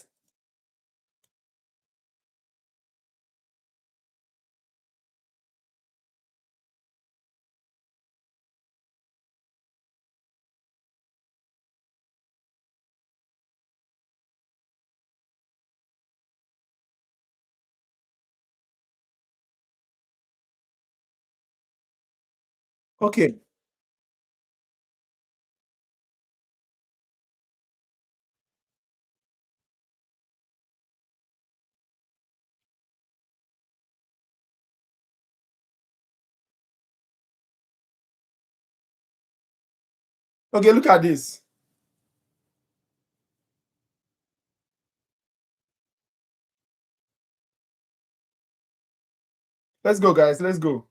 Okay. Okay, look at this. Let's go, guys. Let's go.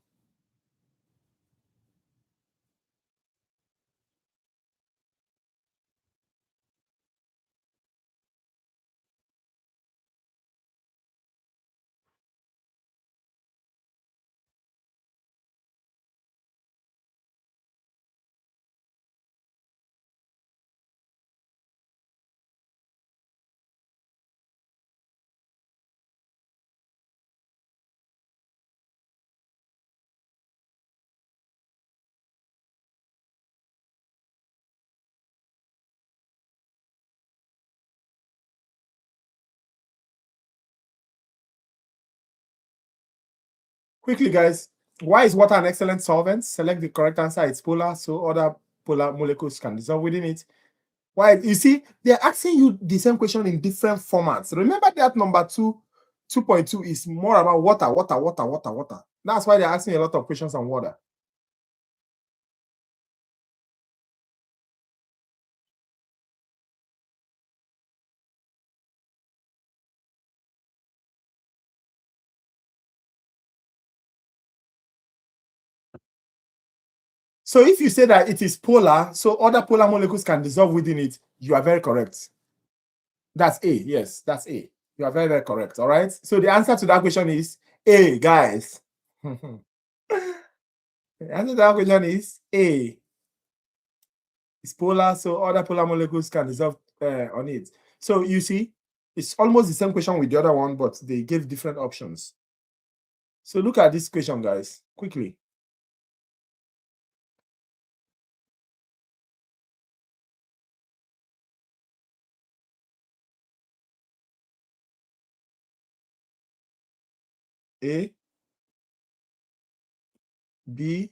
Quickly, guys. Why is water an excellent solvent? Select the correct answer. It's polar, so other polar molecules can dissolve within it. Why? You see, they're asking you the same question in different formats. Remember that number 2.2 is more about water. That's why they're asking a lot of questions on water. So if you say that it is polar, so other polar molecules can dissolve within it, you are very correct. That's A. Yes, that's A. You are very, very correct. All right. So the answer to that question is A, guys. The answer to that question is A. It's polar, so other polar molecules can dissolve on it. So you see, it's almost the same question with the other one, but they gave different options. So look at this question, guys, quickly. A, B,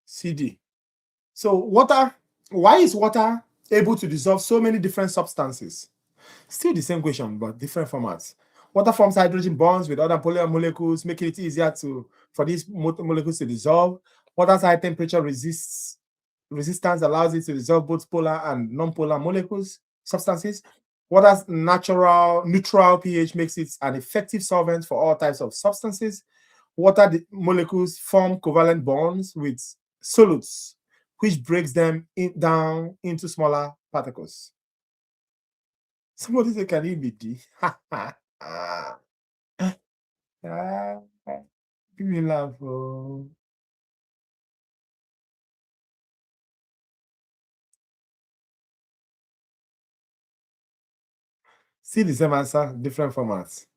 C, D. So water, why is water able to dissolve so many different substances? Still the same question, but different formats. Water forms hydrogen bonds with other polar molecules, making it easier for these molecules to dissolve. Water's high temperature resistance allows it to dissolve both polar and non-polar molecules, substances. Water's neutral pH makes it an effective solvent for all types of substances. Water molecules form covalent bonds with solutes, which breaks them down into smaller particles. Somebody say, can it be D? Give me laugh. Oh. See the same answer, different formats.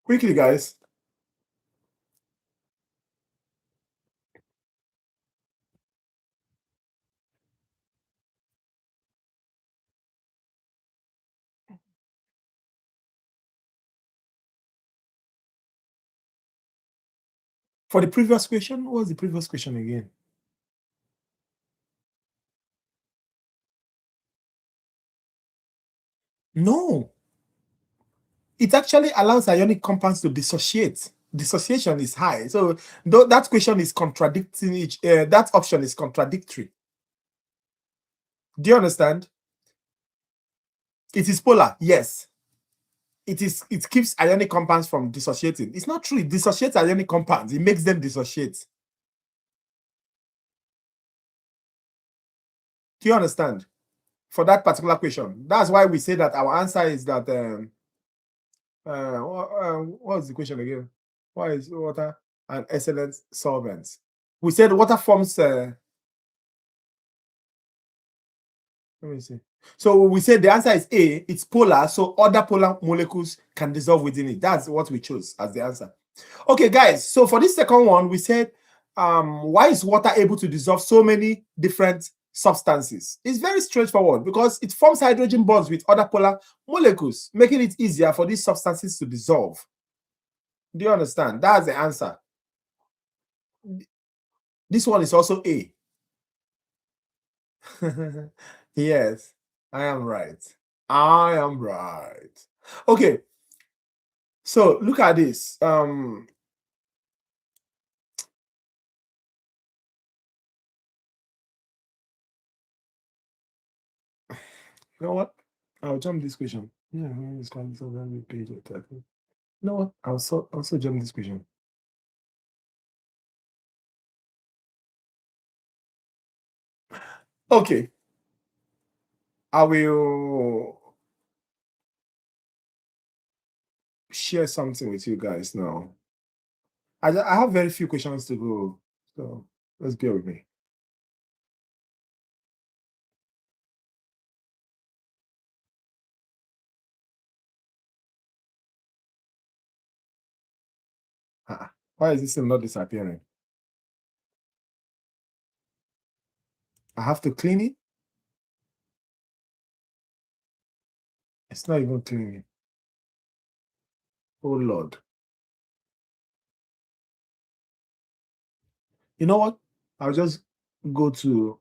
Quickly, guys. For the previous question, what was the previous question again? No. It actually allows ionic compounds to dissociate. Dissociation is high. So that question is contradicting that option is contradictory. Do you understand? It is polar, yes. It keeps ionic compounds from dissociating. It's not true. It dissociates ionic compounds. It makes them dissociate. Do you understand? For that particular question. That's why we say that our answer is that what was the question again? Why is water an excellent solvent? We said water forms let me see. So we said the answer is A, it's polar, so other polar molecules can dissolve within it. That's what we chose as the answer. Okay, guys. So for this second one, we said why is water able to dissolve so many different substances. It's very straightforward because it forms hydrogen bonds with other polar molecules, making it easier for these substances to dissolve. Do you understand? That's the answer. This one is also A. Yes, I am right. I am right. Okay, so look at this. You know what? I'll jump this question. Yeah, it's going to be page. You know what? I'll also jump this question. Okay. I will share something with you guys now. I have very few questions to go, so let's bear with me. Why is this thing not disappearing? I have to clean it. It's not even cleaning. Oh Lord. You know what? I'll just go to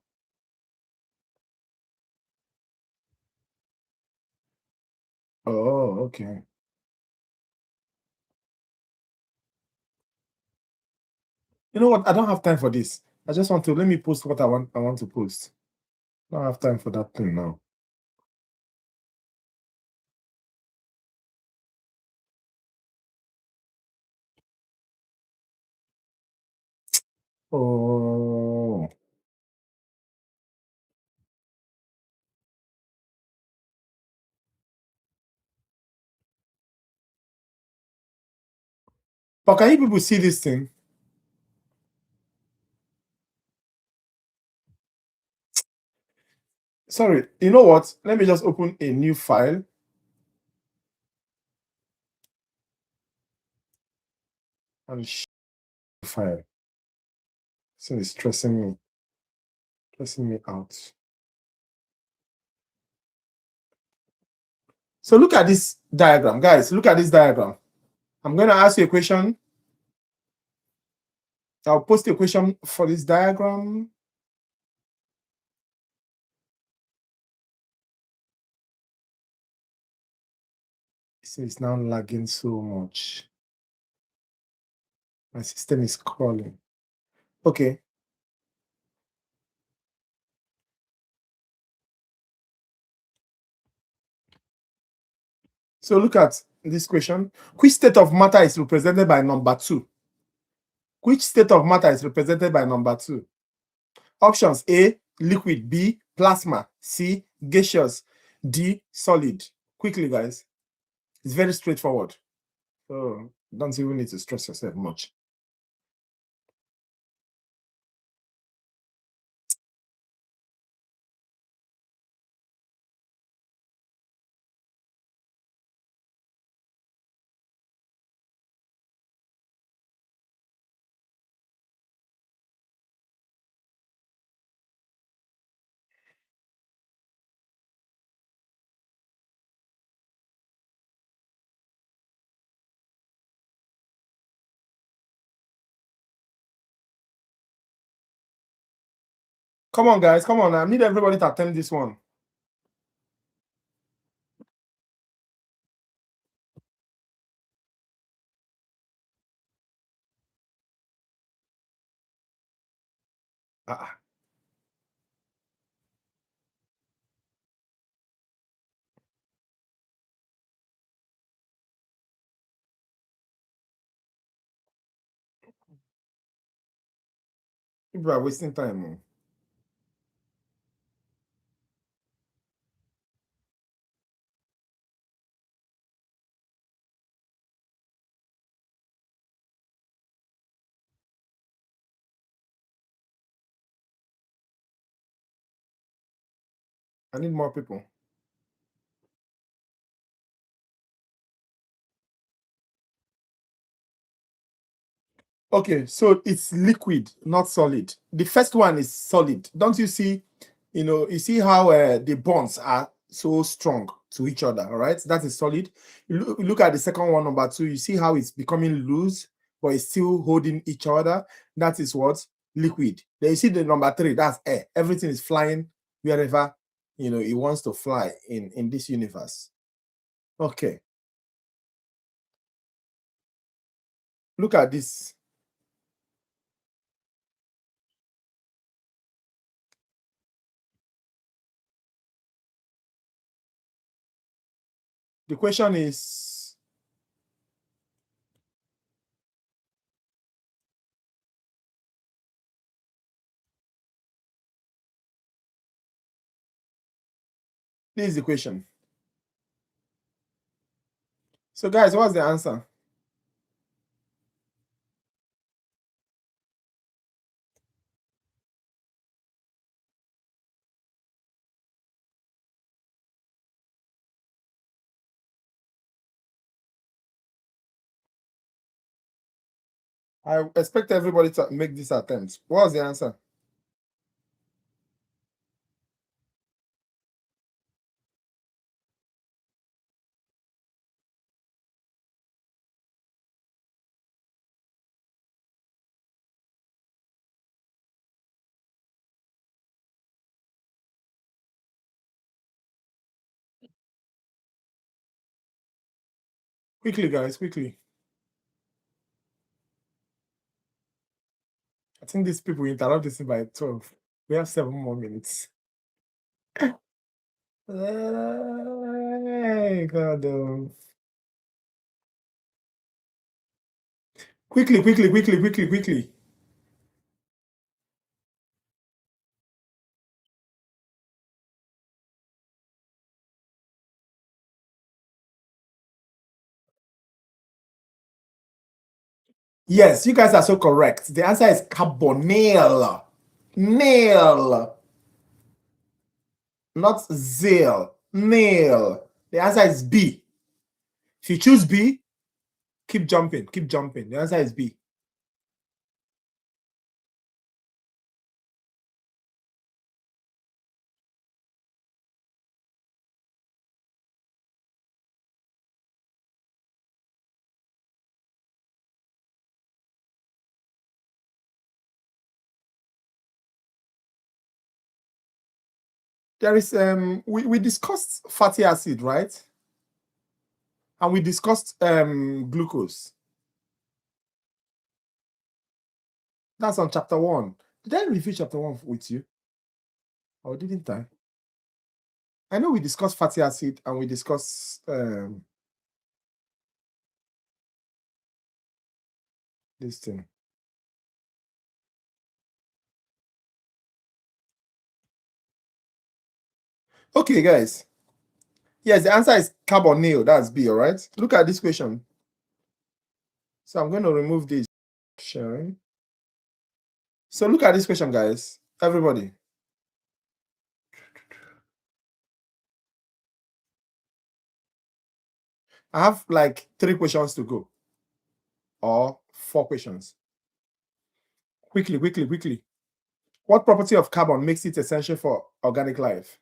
okay. You know what? I don't have time for this. I just want to let me post what I want to post. I don't have time for that thing now. Oh. But can you people see this thing? Sorry, you know what? Let me just open a new file. And file. So it's stressing me out. So look at this diagram, guys. Look at this diagram. I'm going to ask you a question. I'll post a question for this diagram. So it's now lagging so much. My system is crawling. Okay. So look at this question. Which state of matter is represented by number 2? Which state of matter is represented by number 2? Options: A, liquid; B, plasma; C, gaseous; D, solid. Quickly, guys. It's very straightforward. So don't even need to stress yourself much. Come on, guys. Come on. I need everybody to attempt this one. Ah. People are wasting time. I need more people. Okay, so it's liquid, not solid. The first one is solid. Don't you see you see how the bonds are so strong to each other, all right? That is solid. You look at the second one, number 2, you see how it's becoming loose, but it's still holding each other. That is what? Liquid. Then you see the number 3, that's air. Everything is flying wherever, it wants to fly in this universe. Okay. Look at this. The question is, this is the question. So guys, what's the answer? I expect everybody to make this attempt. What's the answer? Quickly, guys, quickly. I think these people interrupt this by 12. We have 7 more minutes. Hey, God. Quickly, quickly, quickly, quickly, quickly. Yes, you guys are so correct. The answer is carbonyl. Nail, not zeal. Nail. The answer is B. If you choose B, keep jumping, keep jumping. The answer is B. There is we discussed fatty acid, right? And we discussed glucose. That's on chapter 1. Did I review chapter 1 with you? Or didn't I? I know we discussed fatty acid and we discussed this thing. Okay, guys. Yes, the answer is carbonyl. That's B, all right? Look at this question. So I'm going to remove this sharing. So look at this question, guys. Everybody. I have like 3 questions to go. Or 4 questions. Quickly, quickly, quickly. What property of carbon makes it essential for organic life?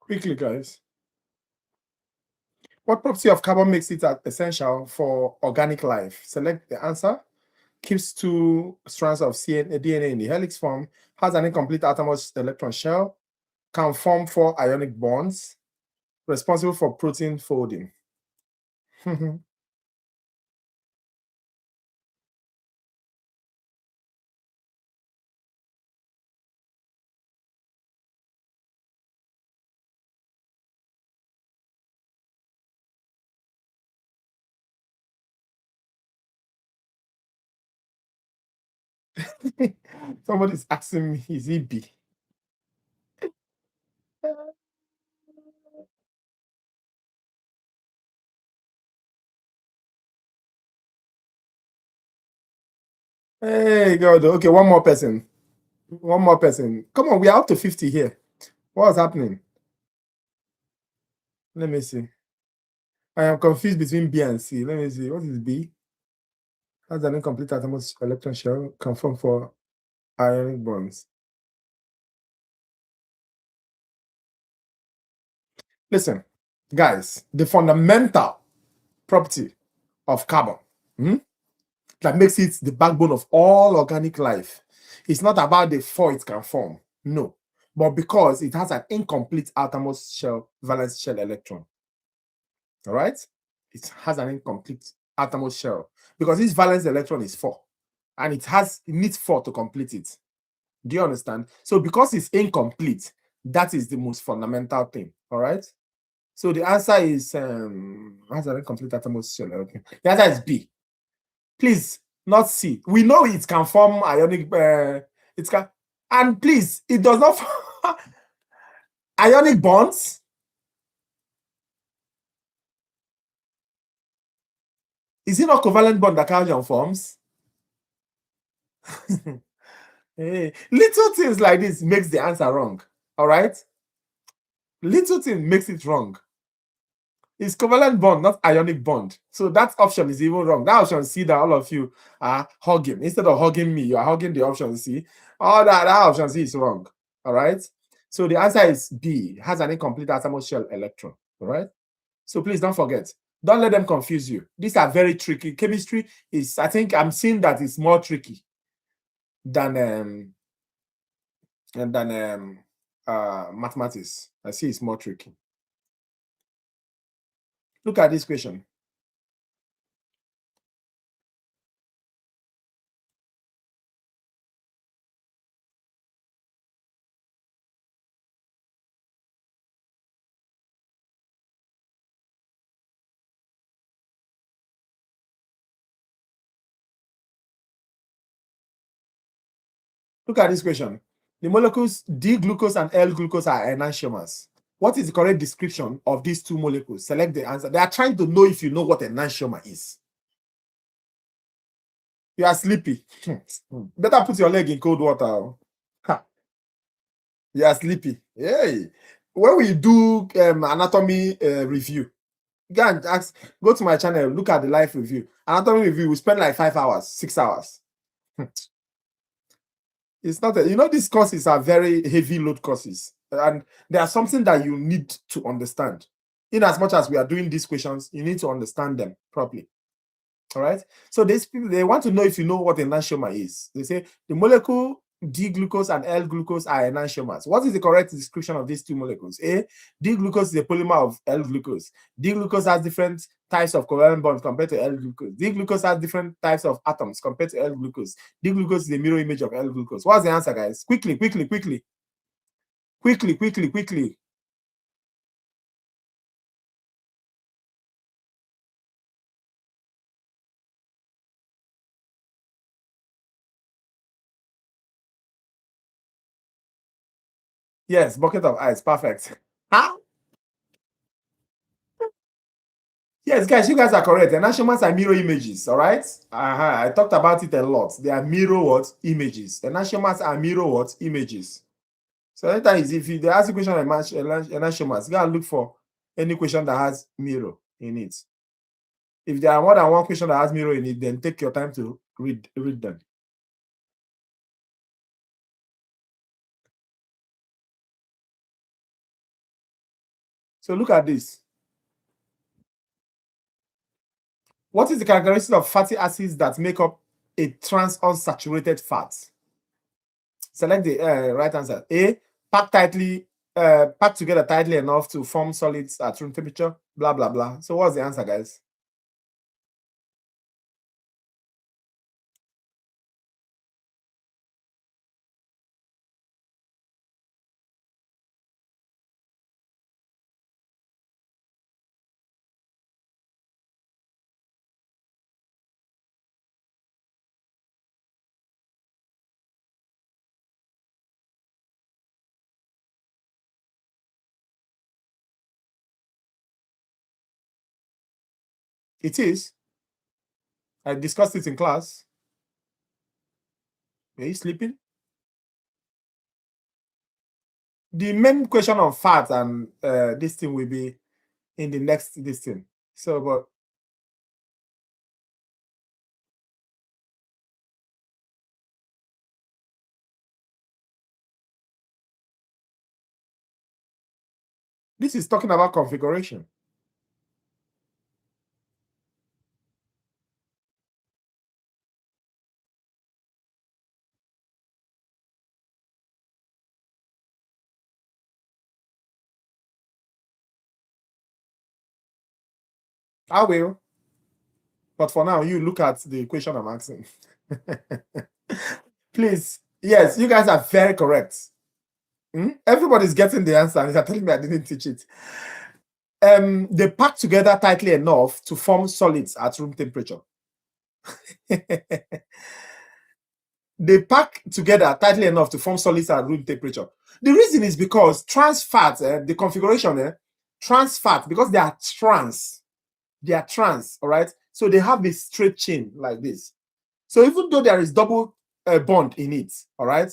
Quickly, guys. What property of carbon makes it essential for organic life? Select the answer. keeps two strands of DNA in the helix form, has an incomplete atomless electron shell, can form 4 ionic bonds, responsible for protein folding. Somebody's asking me, is it B? Hey, God. Okay, one more person. One more person. Come on, we are up to 50 here. What's happening? Let me see. I am confused between B and C. Let me see. What is B? Has an incomplete atomless electron shell, confirmed for ionic bonds. Listen, guys, the fundamental property of carbon that makes it the backbone of all organic life is not about the 4 it can form. No. But because it has an incomplete outermost shell, valence shell electron. All right? It has an incomplete outermost shell because this valence electron is 4 and it needs 4 to complete it. Do you understand? So because it's incomplete, that is the most fundamental thing. All right? So the answer is has an incomplete outermost shell. Okay. The answer is B. Please, not C. We know it can form ionic. It can, and please, it does not ionic bonds. Is it not covalent bond that hydrogen forms? Hey, little things like this makes the answer wrong. All right, little thing makes it wrong. It's covalent bond, not ionic bond. So that option is even wrong. That option C that all of you are hugging. Instead of hugging me, you are hugging the option C. All that option C is wrong. All right. So the answer is B, has an incomplete outermost shell electron. All right. So please don't forget. Don't let them confuse you. These are very tricky. Chemistry is, I think I'm seeing that it's more tricky than mathematics. I see it's more tricky. Look at this question. Look at this question. The molecules D-glucose and L-glucose are enantiomers. What is the correct description of these two molecules? Select the answer. They are trying to know if you know what enantiomer is. You are sleepy. Better put your leg in cold water. You are sleepy. Hey, when we do anatomy review, go to my channel, look at the live review. Anatomy review, we spend like 5 hours, 6 hours. It's not these courses are very heavy load courses, and they are something that you need to understand. In as much as we are doing these questions, you need to understand them properly. All right. So these people, they want to know if you know what enantiomer is. They say the molecule D-glucose and L-glucose are enantiomers. What is the correct description of these two molecules? A, D-glucose is a polymer of L-glucose. D-glucose has different types of covalent bonds compared to L-glucose. D-glucose has different types of atoms compared to L-glucose. D-glucose is a mirror image of L-glucose. What's the answer, guys? Quickly. Yes, bucket of ice. Perfect. Huh? Yes, guys, you guys are correct. Enantiomers are mirror images, all right? I talked about it a lot. They are mirror what? Images. Enantiomers are mirror what? Images. So anytime if they ask a question on enantiomers, go and look for any question that has mirror in it. If there are more than one question that has mirror in it, then take your time to read them. So look at this. What is the characteristic of fatty acids that make up a trans-unsaturated fat? Select the right answer. A, packed together tightly enough to form solids at room temperature, blah, blah, blah. So what's the answer, guys? It is. I discussed it in class. Are you sleeping? The main question on fat and this thing will be in the next this thing. So, but this is talking about configuration. I will. But for now, you look at the question I'm asking. Please. Yes, you guys are very correct. Everybody's getting the answer, and you're telling me I didn't teach it. They pack together tightly enough to form solids at room temperature. They pack together tightly enough to form solids at room temperature. The reason is because trans fat, the configuration, trans fat, because they are trans, all right? So they have a straight chain like this. So even though there is double bond in it, all right,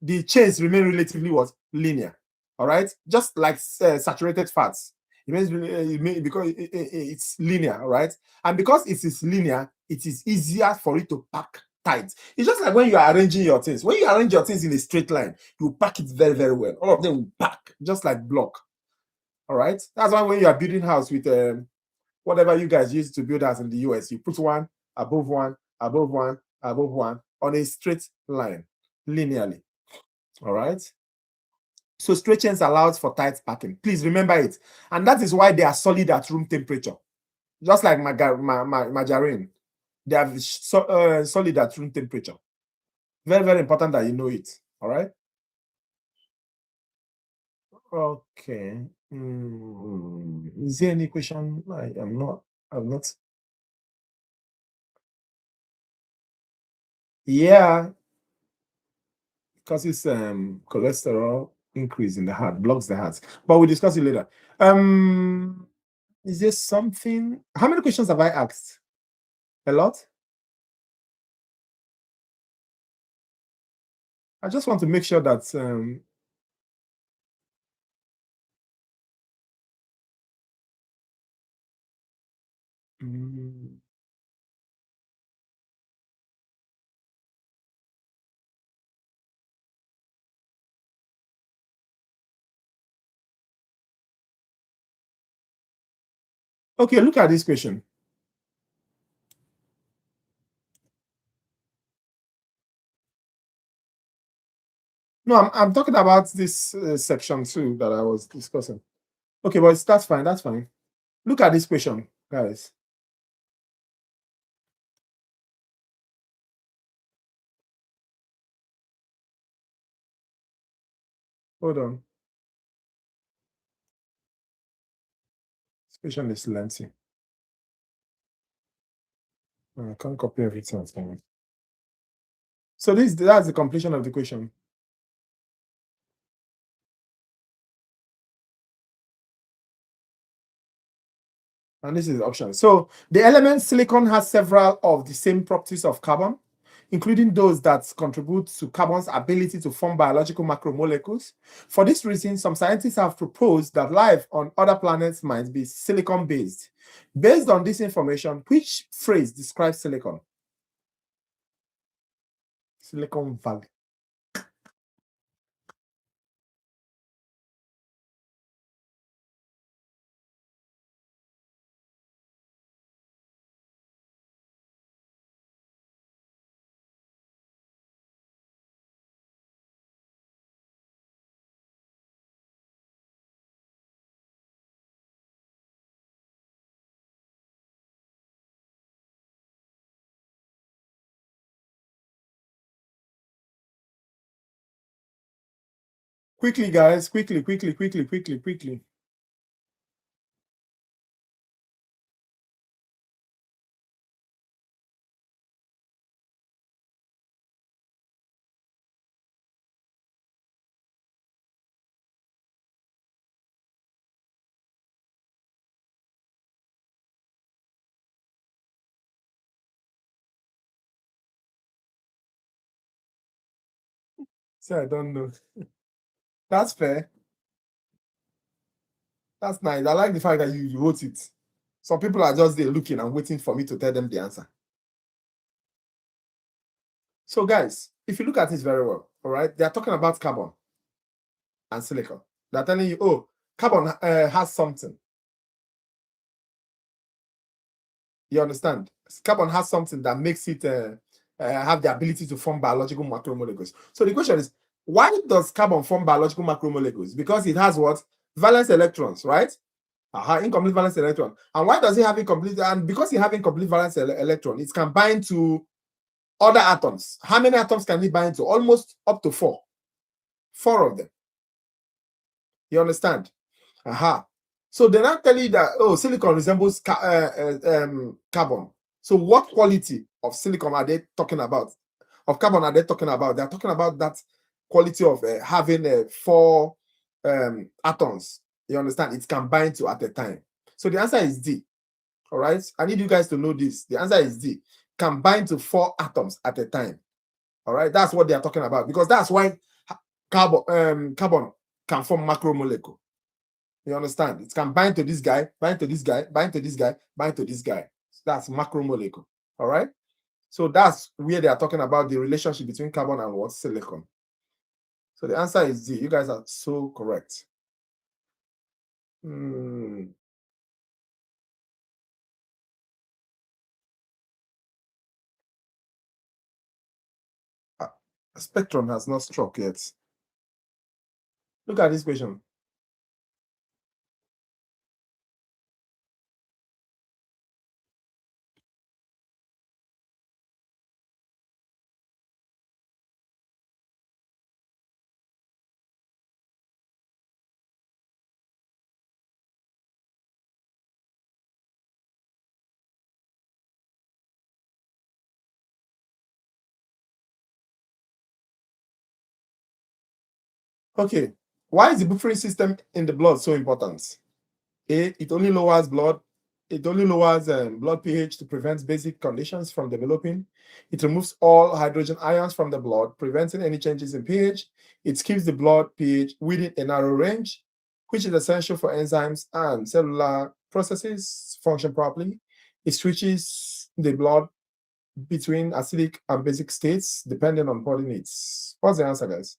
the chains remain relatively what? Linear, all right? Just like saturated fats. It means because it's linear, all right? And because it is linear, it is easier for it to pack tight. It's just like when you are arranging your things. When you arrange your things in a straight line, you pack it very, very well. All of them will pack, just like block, all right? That's why when you are building house with whatever you guys use to build house in the US, you put one, above one, above one, above one on a straight line, linearly, all right? So straight chains allows for tight packing. Please remember it. And that is why they are solid at room temperature. Just like margarine. They are solid at room temperature. Very, very important that you know it. All right? Okay. Is there any question? I'm not. Yeah, because it's cholesterol increase in the heart, blocks the heart. But we'll discuss it later. Is there something? How many questions have I asked? A lot? I just want to make sure that mm, okay, look at this question. No, I'm talking about this section 2 that I was discussing. Okay, but that's fine. That's fine. Look at this question, guys. Hold on. This question is lengthy. I can't copy everything. So that's the completion of the question. And this is the option. So the element silicon has several of the same properties of carbon, including those that contribute to carbon's ability to form biological macromolecules. For this reason, some scientists have proposed that life on other planets might be silicon-based. Based on this information, which phrase describes silicon? Silicon Valley. Quickly, guys, quickly. So I don't know. That's fair. That's nice. I like the fact that you wrote it. Some people are just there looking and waiting for me to tell them the answer. So, guys, if you look at this very well, all right, they are talking about carbon and silicon. They're telling you, oh, carbon has something. You understand? Carbon has something that makes it have the ability to form biological macromolecules. So the question is, why does carbon form biological macromolecules? Because it has what? Valence electrons, right? Incomplete valence electron. And why does it have incomplete? And because it has incomplete valence electron, it can bind to other atoms. How many atoms can it bind to? Almost up to 4. 4 of them. You understand? So they now tell you that, oh, silicon resembles carbon. So what quality of silicon are they talking about? Of carbon are they talking about? They're talking about that quality of having 4 atoms. You understand? It can bind to at a time. So the answer is D. All right. I need you guys to know this. The answer is D. Can bind to 4 atoms at a time. All right. That's what they are talking about, because that's why carbon can form macromolecule. You understand? It can bind to this guy, bind to this guy, bind to this guy, bind to this guy. So that's macromolecule. All right. So that's where they are talking about the relationship between carbon and what? Silicon. So the answer is D. You guys are so correct. A spectrum has not struck yet. Look at this question. Okay. Why is the buffering system in the blood so important? A, it only lowers blood pH to prevent basic conditions from developing. It removes all hydrogen ions from the blood, preventing any changes in pH. It keeps the blood pH within a narrow range, which is essential for enzymes and cellular processes function properly. It switches the blood between acidic and basic states depending on body needs. What's the answer, guys?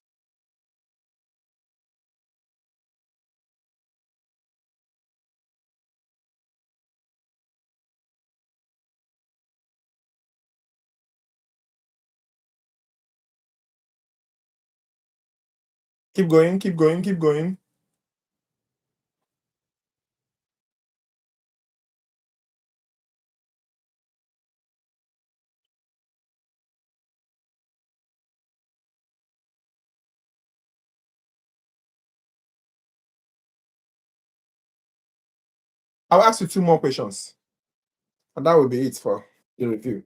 Keep going. I'll ask you 2 more questions, and that will be it for the review.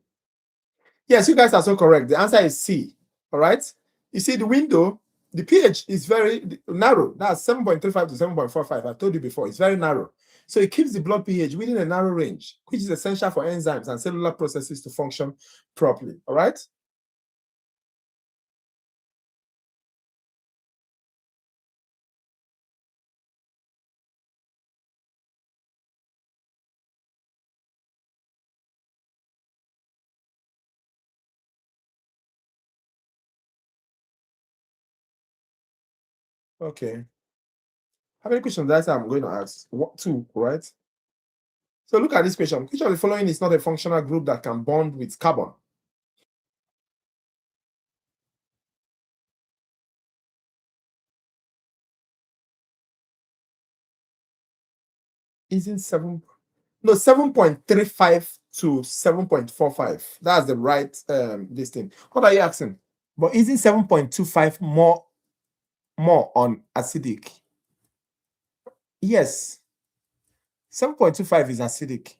Yes, you guys are so correct. The answer is C. All right. You see, the window, the pH is very narrow. That's 7.35 to 7.45. I told you before, it's very narrow. So it keeps the blood pH within a narrow range, which is essential for enzymes and cellular processes to function properly. All right. Okay. How many questions did I say I'm going to ask? 2, right? So look at this question. Which of the following is not a functional group that can bond with carbon? Isn't 7.35 to 7.45. That's the right this thing. What are you asking? But isn't 7.25 more more on acidic. Yes, 7.25 is acidic.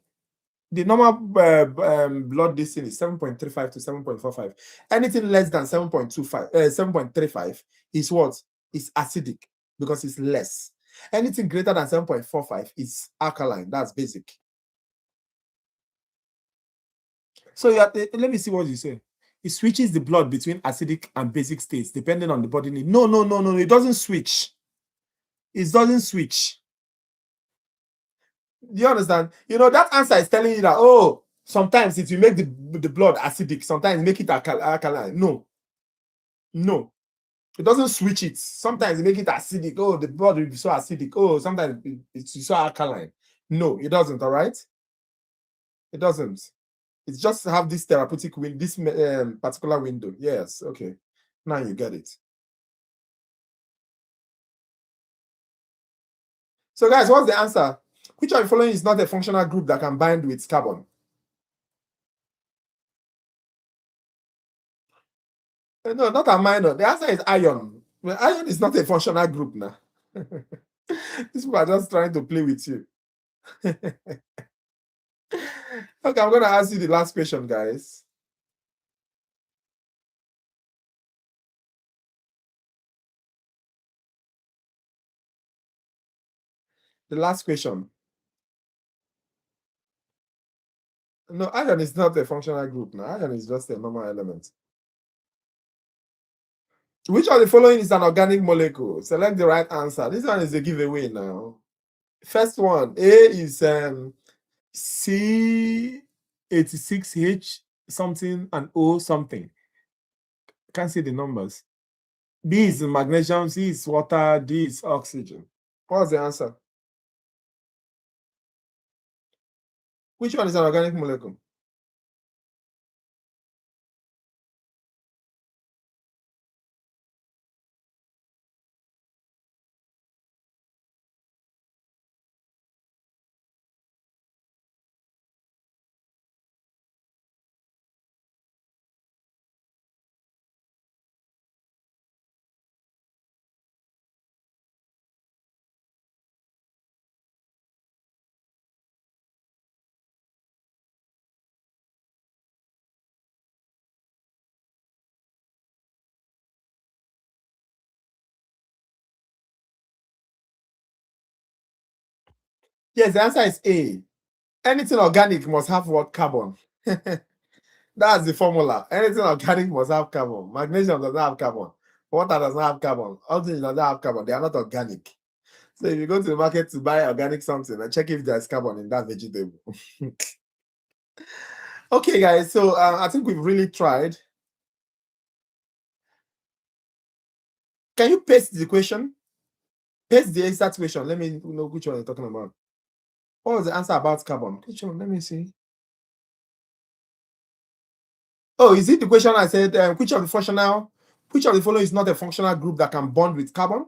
The normal blood distance is 7.35 to 7.45. Anything less than 7.25, 7.35 is what? Is acidic because it's less. Anything greater than 7.45 is alkaline. That's basic. So let me see what you say. It switches the blood between acidic and basic states depending on the body need. No. It doesn't switch. It doesn't switch. Do you understand? You know, that answer is telling you that, oh, sometimes it will make the blood acidic, sometimes make it alkaline. No, it doesn't switch it. Sometimes it make it acidic. Oh, the blood will be so acidic. Oh, sometimes it's so alkaline. No, it doesn't. All right, it doesn't. It's just have this therapeutic window, this particular window. Yes, okay. Now you get it. So, guys, what's the answer? Which of the following is not a functional group that can bind with carbon? No, not amino. The answer is iron. Well, iron is not a functional group now. These people are just trying to play with you. Okay, I'm going to ask you the last question, guys. The last question. No, iron is not a functional group now. Iron is just a normal element. Which of the following is an organic molecule? Select the right answer. This one is a giveaway now. First one, A is C86H something and O something. Can't see the numbers. B is magnesium, C is water, D is oxygen. What's the answer? Which one is an organic molecule? Yes, the answer is A. Anything organic must have what? Carbon. That's the formula. Anything organic must have carbon. Magnesium does not have carbon. Water does not have carbon. Oxygen does not have carbon. They are not organic. So if you go to the market to buy organic something and check if there's carbon in that vegetable. Okay, guys. So I think we've really tried. Can you paste the question? Paste the exact question. Let me know which one you're talking about. What was the answer about carbon? Which one? Let me see. Oh, is it the question I said? Which of the following is not a functional group that can bond with carbon?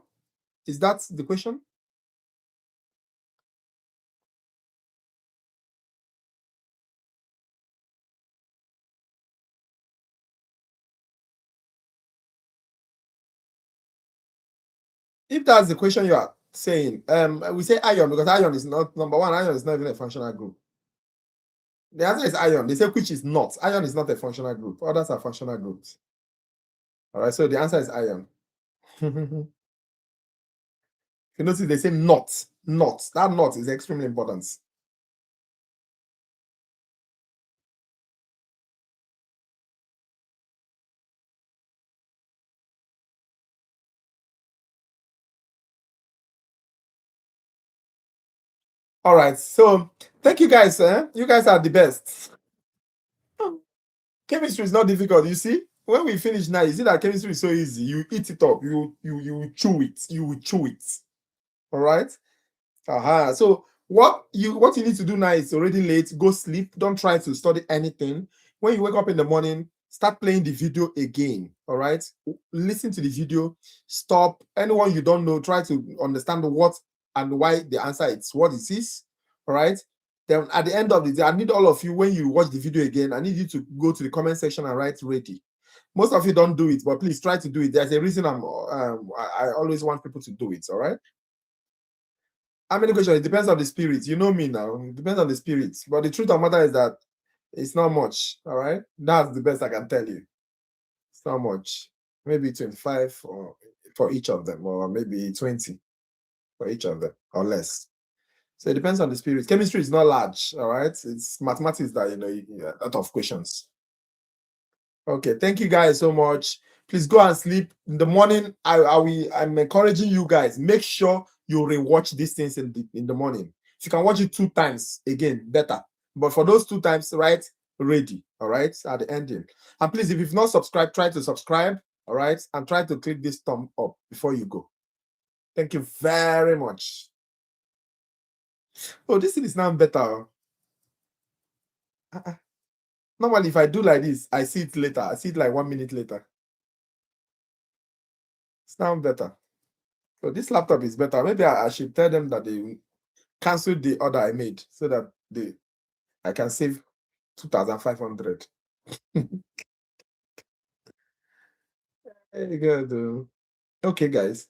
Is that the question? If that's the question you are saying, we say iron because iron is not number one. Iron is not even a functional group. The answer is iron. They say which is not. Iron is not a functional group. Others are functional groups. All right. So the answer is iron. You notice they say not. Not. That not is extremely important. All right. So thank you guys. You guys are the best. Chemistry is not difficult. You see, when we finish now, you see that chemistry is so easy. You eat it up. You chew it. You will chew it. All right. So what you need to do now is already late. Go sleep. Don't try to study anything. When you wake up in the morning, start playing the video again. All right. Listen to the video. Stop. Anyone you don't know, try to understand what and why the answer is what it is. All right. Then at the end of the day, I need all of you, when you watch the video again, I need you to go to the comment section and write ready. Most of you don't do it, but please try to do it. There's a reason I always want people to do it. All right. How many questions? It depends on the spirit. You know me now. It depends on the spirit. But the truth of the matter is that it's not much. All right. That's the best I can tell you. It's not much. Maybe 25 for each of them, or maybe 20 for each of them, or less. So it depends on the spirit. Chemistry is not large. All right. It's mathematics that a lot of questions. Okay, thank you guys so much. Please go and sleep. In the morning, I'm encouraging you guys, make sure you rewatch these things in the morning. If you can watch it 2 times, again, better. But for those 2 times, right, ready, all right, at the ending. And please, if you've not subscribed, try to subscribe, all right, and try to click this thumb up before you go. Thank you very much. Oh, this thing is now better. Normally, if I do like this, I see it later. I see it like 1 minute later. It's now better. So this laptop is better. Maybe I should tell them that they cancel the order I made so that I can save 2,500. Very good. Okay, guys.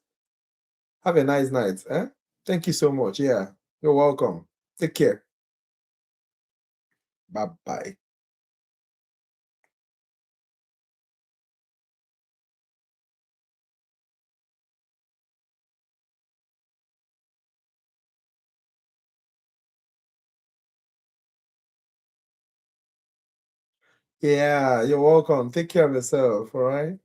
Have a nice night. Thank you so much. Yeah, you're welcome. Take care. Bye-bye. Yeah, you're welcome. Take care of yourself, all right?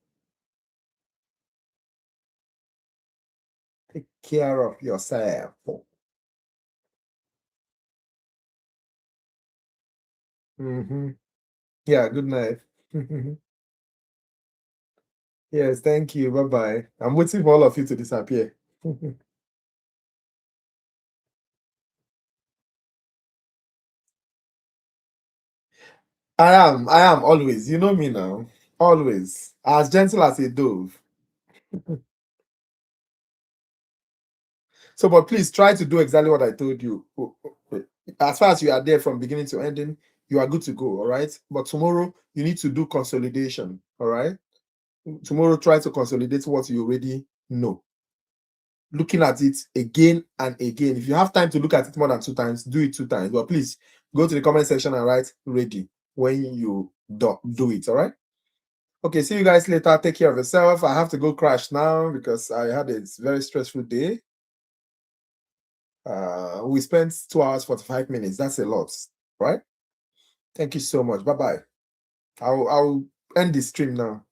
Take care of yourself. Yeah, good night. Yes, thank you. Bye-bye. I'm waiting for all of you to disappear. I am always. You know me now. Always. As gentle as a dove. So, but please try to do exactly what I told you. As far as you are there from beginning to ending, you are good to go, all right? But tomorrow, you need to do consolidation, all right? Tomorrow, try to consolidate what you already know. Looking at it again and again. If you have time to look at it more than 2 times, do it 2 times. But please go to the comment section and write ready when you do it, all right? Okay, see you guys later. Take care of yourself. I have to go crash now because I had a very stressful day. We spent 2 hours 45 minutes. That's a lot, right? Thank you so much. Bye bye. I'll end the stream now.